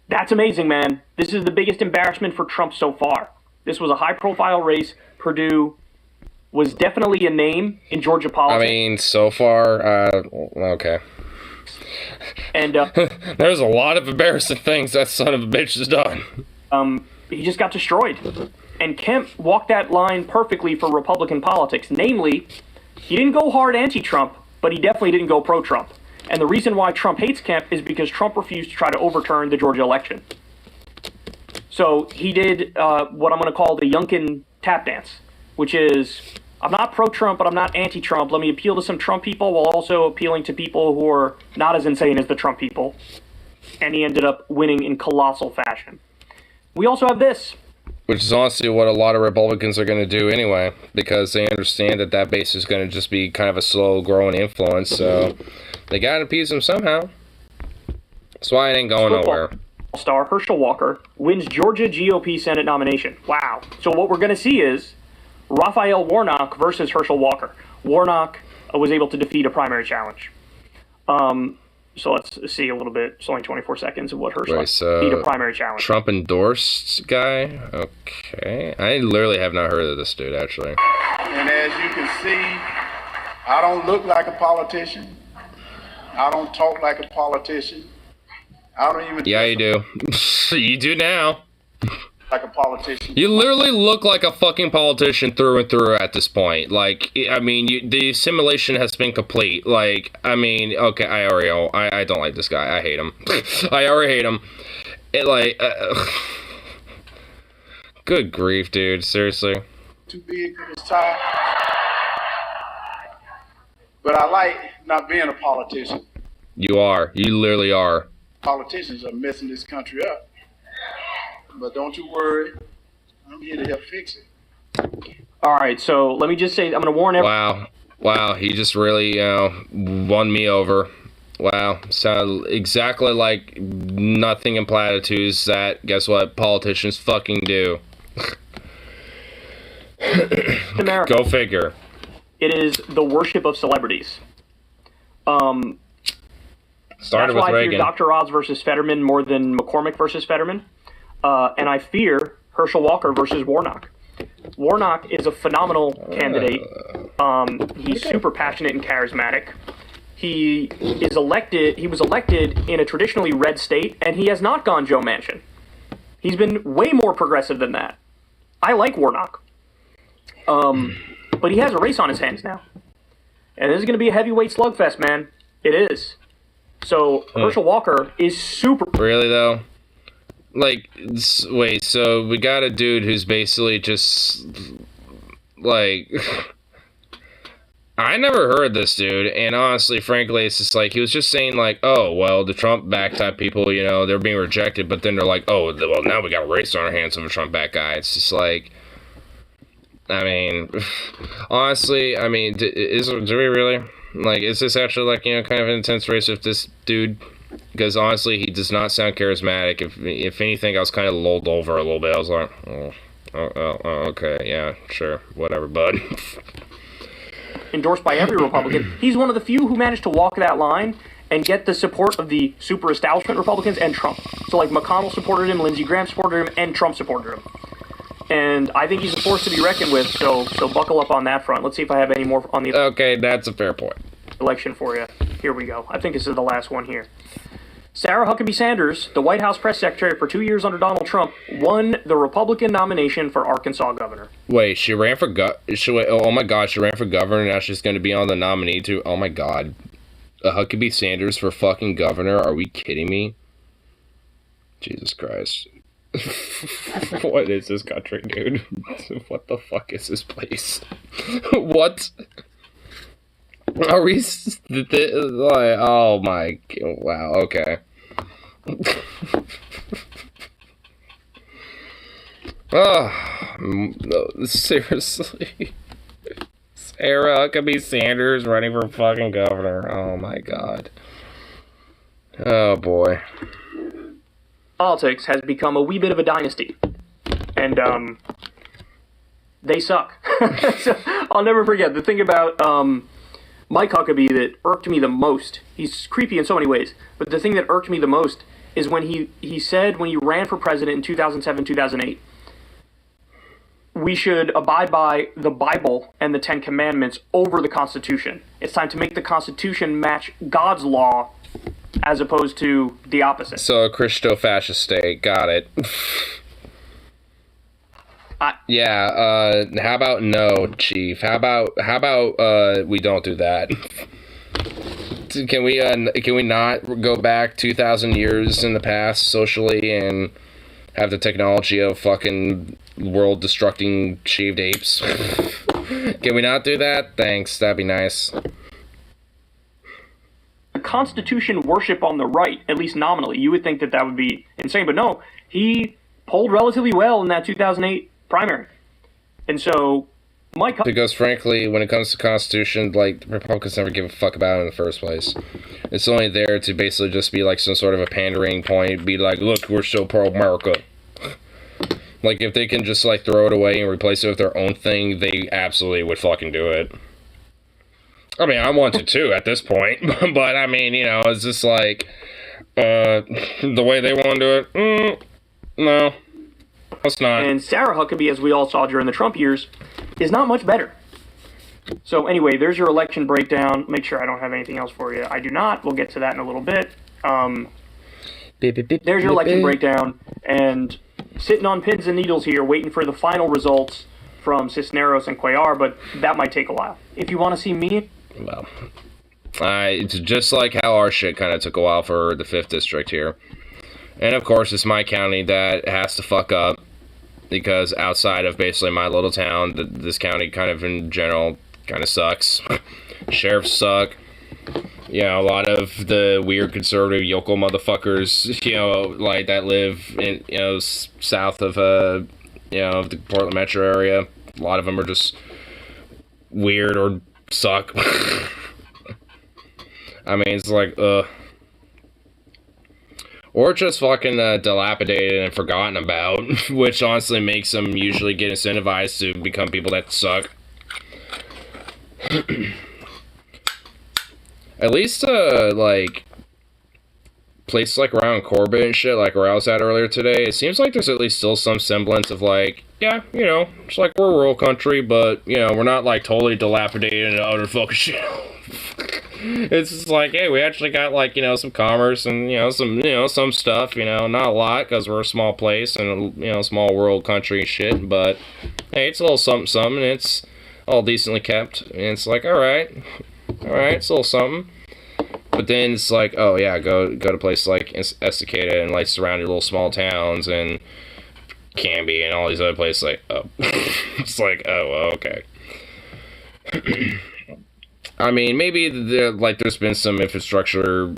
that's amazing, man. This is the biggest embarrassment for Trump so far. This was a high-profile race. Perdue was definitely a name in Georgia politics. I mean, so far, okay. And there's a lot of embarrassing things that son of a bitch has done. He just got destroyed. And Kemp walked that line perfectly for Republican politics. Namely, he didn't go hard anti-Trump, but he definitely didn't go pro-Trump. And the reason why Trump hates Kemp is because Trump refused to try to overturn the Georgia election. So he did what I'm going to call the Youngkin tap dance, which is, I'm not pro-Trump, but I'm not anti-Trump. Let me appeal to some Trump people while also appealing to people who are not as insane as the Trump people. And he ended up winning in colossal fashion. We also have this. Which is honestly what a lot of Republicans are going to do anyway, because they understand that that base is going to just be kind of a slow-growing influence, so they got to appease them somehow. That's why it ain't going nowhere. Star Herschel Walker wins Georgia GOP Senate nomination. Wow. So what we're going to see is Raphael Warnock versus Herschel Walker. Warnock was able to defeat a primary challenge. So let's see a little bit. It's only 24 seconds of what Herschel beat a primary challenge. Trump endorsed guy? Okay. I literally have not heard of this dude, actually. And as you can see, I don't look like a politician. I don't talk like a politician. I don't even... Yeah, you do. You do now. Like a politician. You literally look like a fucking politician through and through at this point. Like, I mean, the simulation has been complete. Like, I mean, okay, I don't like this guy. I hate him. I already hate him. Good grief, dude. Seriously. Too big for this time. But I like not being a politician. You are. You literally are. Politicians are messing this country up. But don't you worry, I'm here to help fix it. All right, so let me just say, I'm going to warn everyone. Wow, he just really, won me over. Wow, sound exactly like nothing in platitudes that, guess what, politicians fucking do. America. Go figure. It is the worship of celebrities. Started that's with why Reagan. I fear Dr. Oz versus Fetterman more than McCormick versus Fetterman. And I fear Herschel Walker versus Warnock. Warnock is a phenomenal candidate. He's super passionate and charismatic. He was elected in a traditionally red state, and he has not gone Joe Manchin. He's been way more progressive than that. I like Warnock. But he has a race on his hands now. And this is going to be a heavyweight slugfest, man. It is. So Herschel Walker is super... Really, though? Like, wait, so we got a dude who's basically just, like, I never heard this dude, and honestly, frankly, it's just like, he was just saying, like, oh, well, the Trump-backed type people, you know, they're being rejected, but then they're like, oh, well, now we got a race on our hands of a Trump-backed guy. It's just like, I mean, honestly, I mean, do we really? Like, is this actually, like, you know, kind of an intense race with this dude? Because, honestly, he does not sound charismatic. If anything, I was kind of lulled over a little bit. I was like, okay, yeah, sure, whatever, bud. Endorsed by every Republican. He's one of the few who managed to walk that line and get the support of the super establishment Republicans and Trump. So, like, McConnell supported him, Lindsey Graham supported him, and Trump supported him. And I think he's a force to be reckoned with, so buckle up on that front. Let's see if I have any more on the... Okay, that's a fair point. ...election for you. Here we go. I think this is the last one here. Sarah Huckabee Sanders, the White House press secretary for 2 years under Donald Trump, won the Republican nomination for Arkansas governor. Wait, she ran for oh my god, she ran for governor, now she's going to be on the nominee too? Oh my god. Huckabee Sanders for fucking governor? Are we kidding me? Jesus Christ. What is this country, dude? What the fuck is this place? What? Are we... oh my... Wow, okay. Oh, seriously. Sarah Huckabee Sanders running for fucking governor. Oh my god. Oh boy. Politics has become a wee bit of a dynasty. And, they suck. So, I'll never forget the thing about, Mike Huckabee that irked me the most. He's creepy in so many ways, but the thing that irked me the most is when he said when he ran for president in 2007, 2008, we should abide by the Bible and the Ten Commandments over the Constitution. It's time to make the Constitution match God's law as opposed to the opposite. So a Christo-fascist state, got it. Yeah, how about no, Chief? How about we don't do that? Can we not go back 2,000 years in the past socially and have the technology of fucking world-destructing shaved apes? Can we not do that? Thanks, that'd be nice. The Constitution worship on the right, at least nominally. You would think that would be insane, but no. He polled relatively well in that 2008 primary. And so, because frankly, when it comes to Constitution, like, the Republicans never give a fuck about it in the first place. It's only there to basically just be like some sort of a pandering point, be like, look, we're so pro-America. Like, if they can just, like, throw it away and replace it with their own thing, they absolutely would fucking do it. I mean, I want to too at this point, but I mean, you know, it's just like, the way they want to do it, no. It's not. And Sarah Huckabee, as we all saw during the Trump years, is not much better. So anyway, there's your election breakdown. Make sure I don't have anything else for you. I do not. We'll get to that in a little bit. There's your election breakdown. And sitting on pins and needles here, waiting for the final results from Cisneros and Cuellar, but that might take a while. If you want to see me... Well, it's just like how our shit kind of took a while for the 5th district here. And of course, it's my county that has to fuck up, because outside of basically my little town, this county kind of in general kind of sucks. Sheriffs suck. You know, a lot of the weird conservative yokel motherfuckers, you know, like that live in, you know, south of, you know, the Portland metro area. A lot of them are just weird or suck. I mean, it's like, or just fucking dilapidated and forgotten about, which honestly makes them usually get incentivized to become people that suck. At least, like, places like around Corbin and shit, like where I was at earlier today, it seems like there's at least still some semblance of, like, yeah, you know, it's like we're a rural country, but, you know, we're not, like, totally dilapidated and utter fucking shit. It's just like, hey, we actually got, like, you know, some commerce and, you know, some stuff, you know, not a lot, because we're a small place and, you know, small world country and shit, but, hey, it's a little something, and it's all decently kept, and it's like, alright, it's a little something. But then it's like, oh yeah, go to places like Estacada and like surrounding little small towns and Canby and all these other places. Like, oh, it's like, oh, okay. I mean, maybe there's been some infrastructure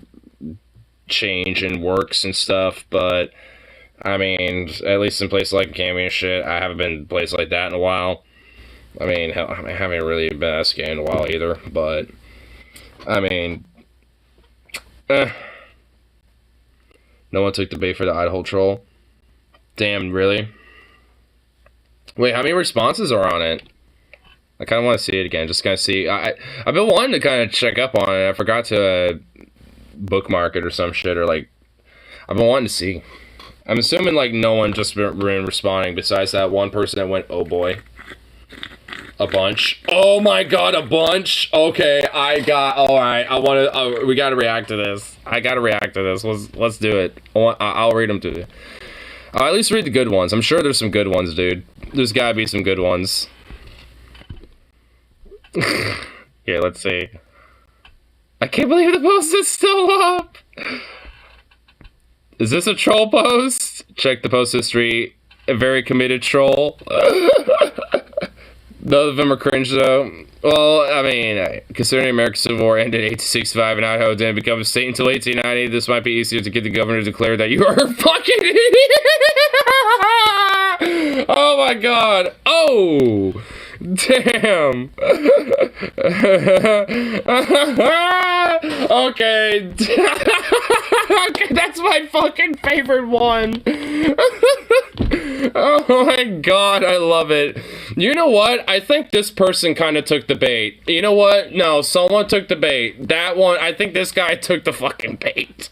change and works and stuff, but I mean, at least in places like Canby and shit, I haven't been in a place like that in a while. I mean, hell, I haven't really been VSKA in a while either, but I mean, no one took the bait for the Idaho troll. Damn, really? Wait, how many responses are on it? I kind of want to see it again, just kind of see. I've been wanting to kind of check up on it. I forgot to bookmark it or some shit, or like, I've been wanting to see. I'm assuming like no one just been responding besides that one person that went, oh boy. A bunch. Oh my god, a bunch. Okay, alright. We gotta react to this. I gotta react to this. Let's do it. I'll read them to you. I'll at least read the good ones. I'm sure there's some good ones, dude. There's gotta be some good ones. Yeah, let's see. I can't believe the post is still up. Is this a troll post? Check the post history. A very committed troll. None of them are cringe, though. Well, I mean, considering the American Civil War ended in 1865 and Idaho didn't become a state until 1890, this might be easier to get the governor to declare that you are a fucking idiot. Oh my god. Oh! Damn. Okay. Okay, that's my fucking favorite one. Oh my god, I love it. You know what? I think this person kind of took the bait. You know what? No, someone took the bait. That one, I think this guy took the fucking bait.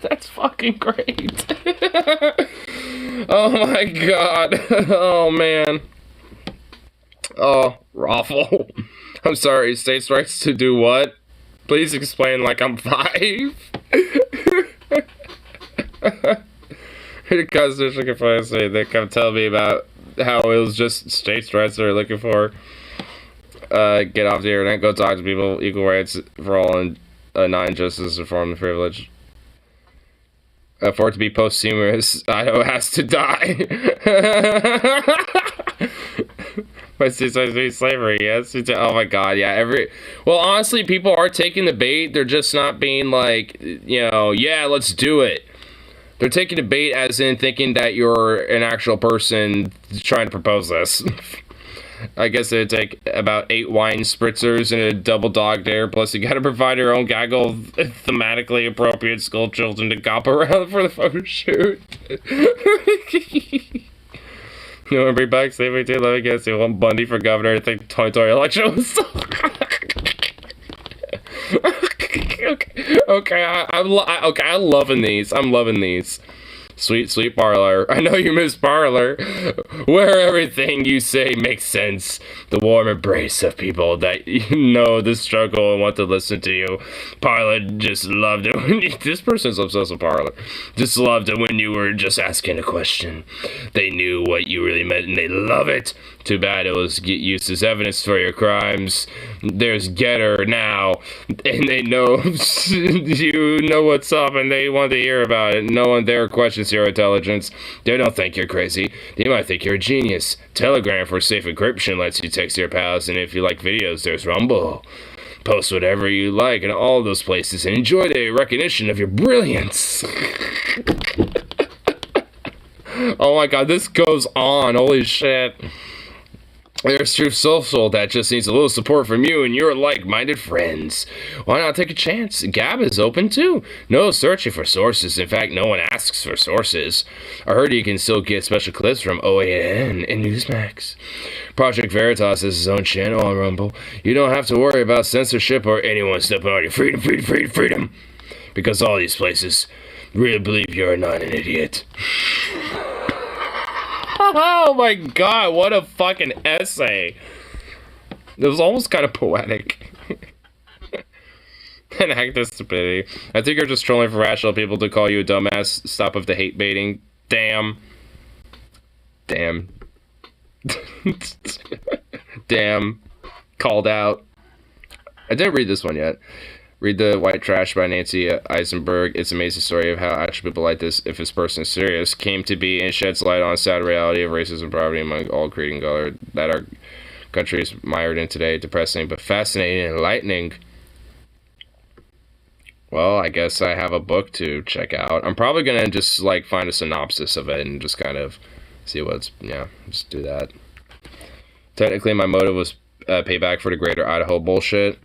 That's fucking great. Oh my god. Oh man. Oh, Raffle. I'm sorry, states' rights to do what? Please explain like I'm 5. The Constitution can finally say they come tell me about how it was just states' rights they're looking for. Get off the internet, go talk to people, equal rights for all, and non-justice, reform the privilege. For it to be posthumous, Idaho has to die. My sister's doing slavery, yes. Oh my god, yeah. Well, honestly, people are taking the bait. They're just not being like, you know, yeah, let's do it. They're taking the bait as in thinking that you're an actual person trying to propose this. I guess it'd take about 8 wine spritzers and a double dog dare, plus you gotta provide your own gaggle of thematically appropriate school children to cop around for the photo shoot. No one bring back slavery to 11 against you. Want Bundy for governor. I think the 2020 election was okay, I'm loving these. I'm loving these. Sweet, sweet Parlor. I know you miss Parlor, where everything you say makes sense. The warm embrace of people that know the struggle and want to listen to you. Parlor just loved it when this person's obsessed with Parlor. Just loved it when you were just asking a question. They knew what you really meant and they love it. Too bad it was used as evidence for your crimes. There's Getter now, and they know you know what's up, and they want to hear about it. No one there questions your intelligence. They don't think you're crazy. They might think you're a genius. Telegram for safe encryption lets you text your pals, and if you like videos, there's Rumble. Post whatever you like in all those places, and enjoy the recognition of your brilliance. Oh my god, this goes on. Holy shit. There's Truth Social that just needs a little support from you and your like-minded friends. Why not take a chance? Gab is open too. No searching for sources. In fact, no one asks for sources. I heard you can still get special clips from OAN and Newsmax. Project Veritas has his own channel on Rumble. You don't have to worry about censorship or anyone stepping on your freedom. Because all these places really believe you're not an idiot. Oh my god, what a fucking essay. It was almost kind of poetic. An act of stupidity. I think you're just trolling for rational people to call you a dumbass. Stop with the hate baiting. Damn. Damn. Damn. Called out. I didn't read this one yet. Read The White Trash by Nancy Eisenberg. It's an amazing story of how actually people like this, if this person is serious, came to be and sheds light on the sad reality of racism and poverty among all creating color that our country is mired in today. Depressing, but fascinating and enlightening. Well, I guess I have a book to check out. I'm probably going to just, like, find a synopsis of it and just kind of See what's, yeah, just do that. Technically, my motive was payback for the greater Idaho bullshit.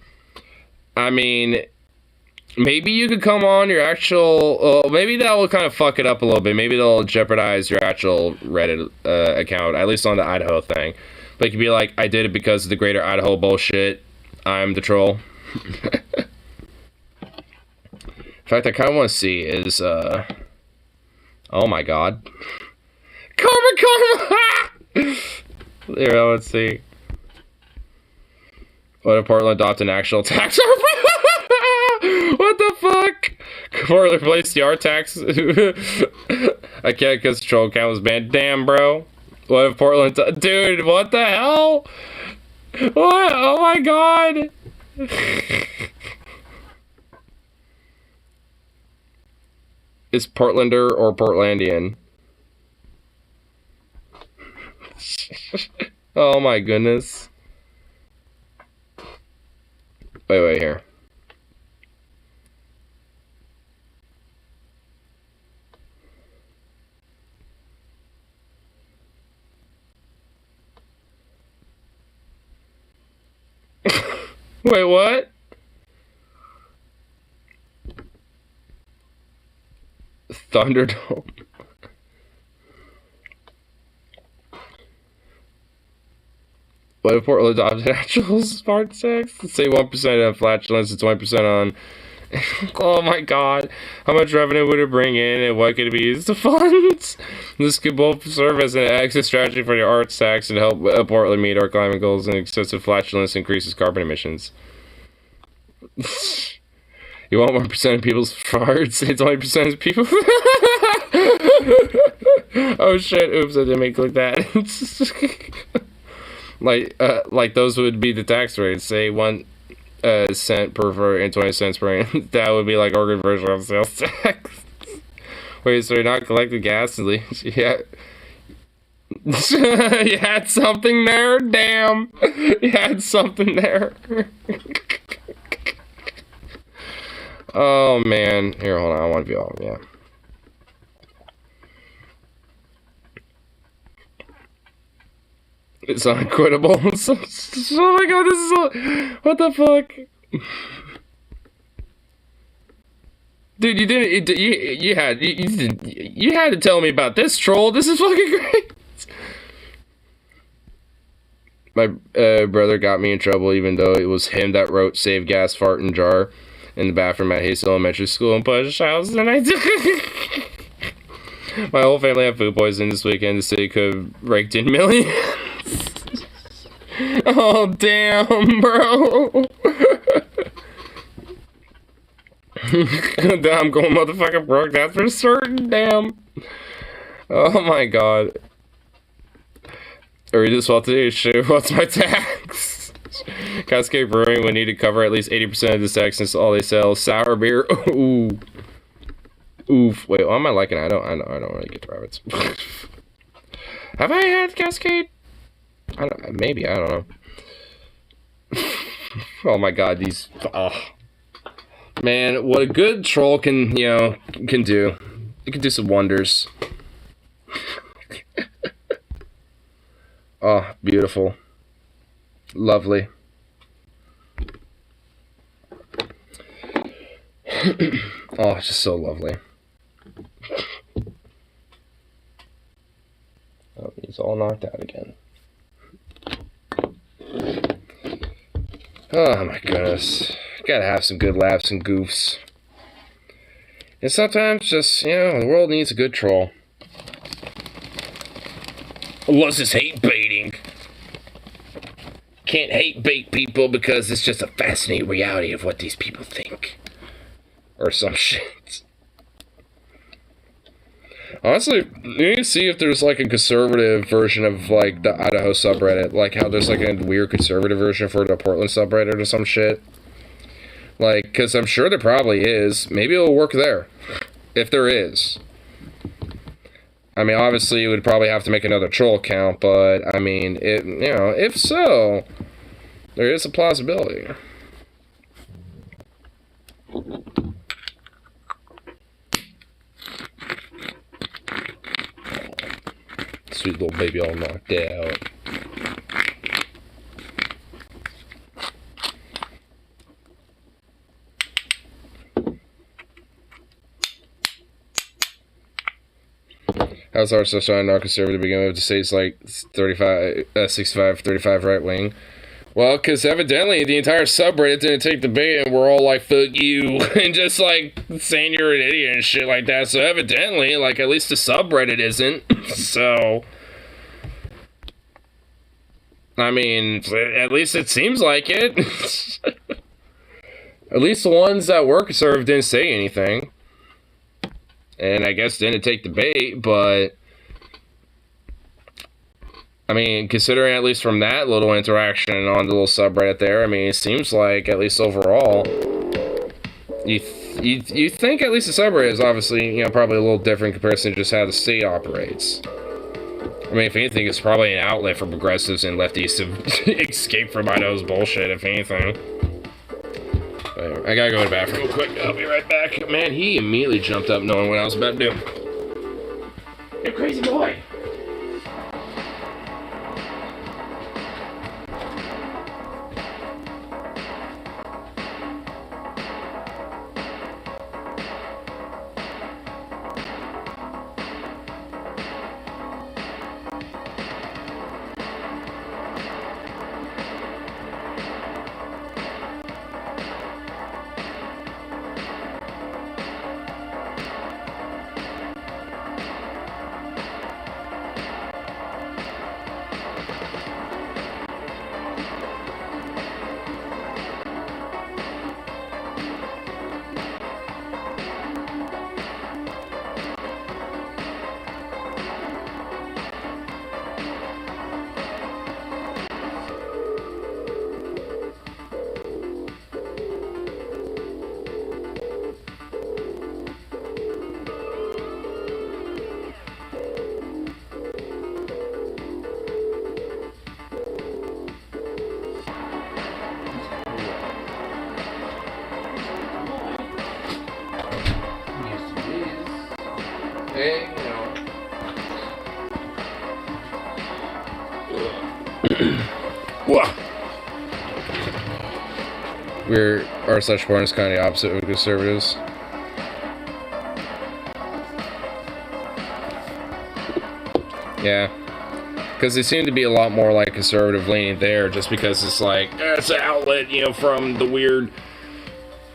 I mean, maybe you could come on your actual, maybe that will kind of fuck it up a little bit. Maybe they'll jeopardize your actual Reddit account, at least on the Idaho thing. But you could be like, I did it because of the greater Idaho bullshit. I'm the troll. In fact, I kind of want to see is, oh my god. Karma! Here, let's see. What if Portland adopt an actual tax? What the fuck? Portland replaced the art tax. I can't because the troll account was banned. Damn, bro. What if Portland... Dude, what the hell? What? Oh my god. Is Portlander or Portlandian? Oh my goodness. Wait here. Wait, what? Thunderdome. What if Portland adopted actual smart sex? Let's say 1% on flatulence and 20% on... Oh my god. How much revenue would it bring in and what could it be used to fund? This could both serve as an exit strategy for the arts tax and help Portland meet our climate goals, and excessive flatulence increases carbon emissions. You want 1% of people's farts? It's 20% of people. Oh shit, oops, I didn't make it like that. Like those would be the tax rates. Say 1 cent per fur and 20 cents per. That would be like organ version of sales tax. Wait, so you're not collecting gas and leaves? Yeah. You had something there? Damn. You had something there. Oh man. Here, hold on. I want to view all of them. Yeah. It's unquittable. Oh my god, this is all... What the fuck? Dude, you didn't... You had to tell me about this, troll. This is fucking great. My brother got me in trouble even though it was him that wrote "Save Gas, Fart, and Jar" in the bathroom at Hayes Elementary School in Push House, and I did. My whole family had food poisoning this weekend. The city could have raked in millions. Oh, damn, bro. I'm going motherfucking broke, that's for certain, damn. Oh my god. Read this while today's show. What's my tax? Cascade Brewing would need to cover at least 80% of this tax since all they sell is sour beer. Ooh. Oof. Wait, what am I liking? I don't really get the rabbits. Have I had Cascade? Maybe, I don't know. Oh my god, these... Oh. Man, what a good troll can, can do. It can do some wonders. Oh, beautiful. Lovely. Oh, it's just so lovely. Oh, he's all knocked out again. Oh my goodness. Gotta have some good laughs and goofs. And sometimes just, the world needs a good troll. What's this hate baiting? Can't hate bait people because it's just a fascinating reality of what these people think. Or some shit. Honestly, you need to see if there's like a conservative version of like the Idaho subreddit. Like how there's like a weird conservative version for the Portland subreddit or some shit. Like, because I'm sure there probably is. Maybe it'll work there. If there is. I mean, obviously, you would probably have to make another troll account, but, I mean, if so, there is a plausibility. sweet little baby all knocked out. How's our social not conservative to begin with? To say it's like 65, 35 right wing. Well, because evidently the entire subreddit didn't take the bait and we're all like, fuck you, and just like saying you're an idiot and shit like that. So evidently, like, at least the subreddit isn't. So, I mean, at least it seems like it. At least the ones that were conservative didn't say anything. And I guess didn't take the bait, but I mean, considering at least from that little interaction on the little subreddit there, I mean, it seems like at least overall, you think at least the subreddit is obviously, you know, probably a little different in comparison to just how the state operates. I mean, if anything, it's probably an outlet for progressives and lefties to escape from Idaho's bullshit, if anything. I gotta go to the bathroom real quick. I'll be right back. Man, he immediately jumped up knowing what I was about to do. You crazy boy! Our such point is kind of the opposite of conservatives. Yeah. Because they seem to be a lot more like conservative leaning there, just because it's like, it's an outlet, you know, from the weird,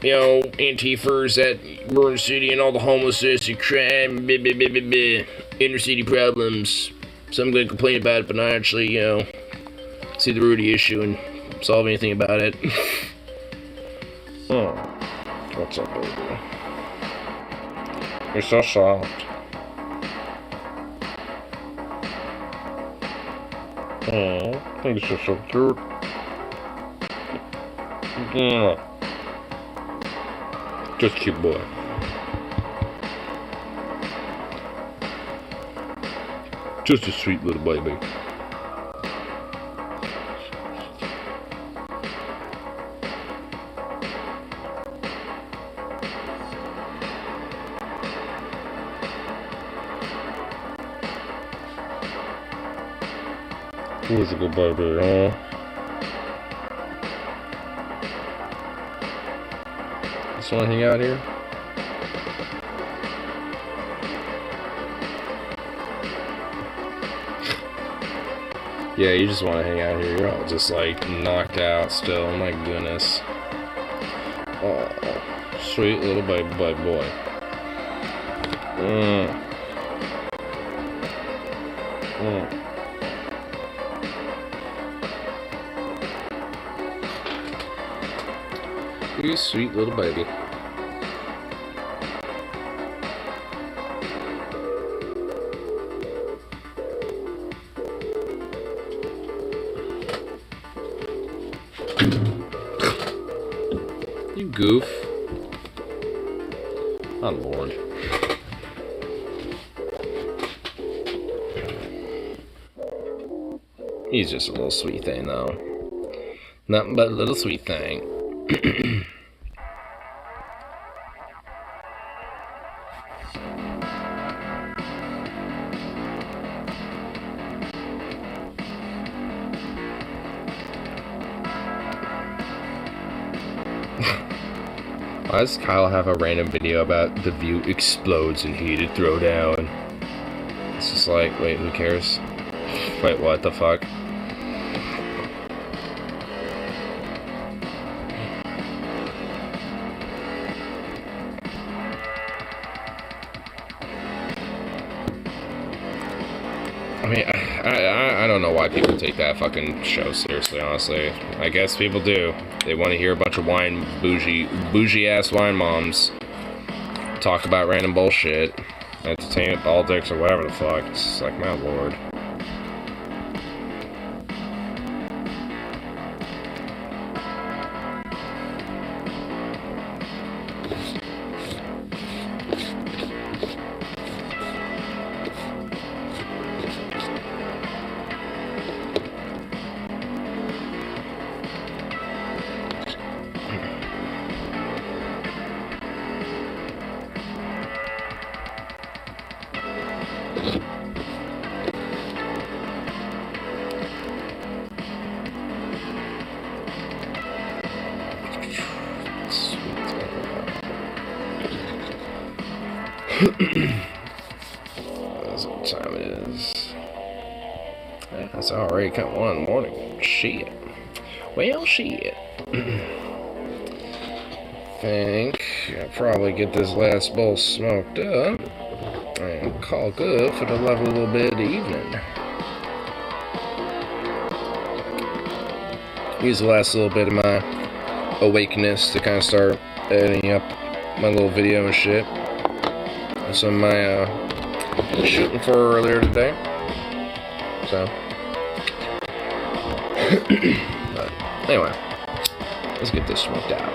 you know, Antifers at Burn City and all the homelessness and crime, inner city problems. Some going to complain about it, but not actually, you know, see the root of the issue and solve anything about it. Oh, what's up, baby? You're so soft. Oh, I think you're so cute. Yeah. Just cute boy. Just a sweet little baby. Who's a good baby, huh? Just wanna hang out here? Yeah, you just wanna hang out here. You're all just like knocked out still. My goodness. Oh, sweet little baby boy. You sweet little baby. You goof. Oh, Lord. He's just a little sweet thing, though. Nothing but a little sweet thing. Why does Kyle have a random video about the view explodes in heated throwdown? It's just like, wait, who cares? Wait, what the fuck? I mean, I don't know why people take that fucking show seriously, honestly. I guess people do. They want to hear a bunch of bougie ass wine moms talk about random bullshit, entertainment, politics, or whatever the fuck. It's like, my lord. That's what time it is. Yeah, it's already kind of 1 in the morning. Shit. Well, shit. Think I'll probably get this last bowl smoked up and call good for the level a little bit of the evening. Use the last little bit of my awakeness to kind of start editing up my little video and shit. Some of my shooting for earlier today. So, but anyway, let's get this smoked out.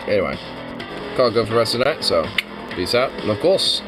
Anyway, call it good for the rest of the night, so peace out, and of course,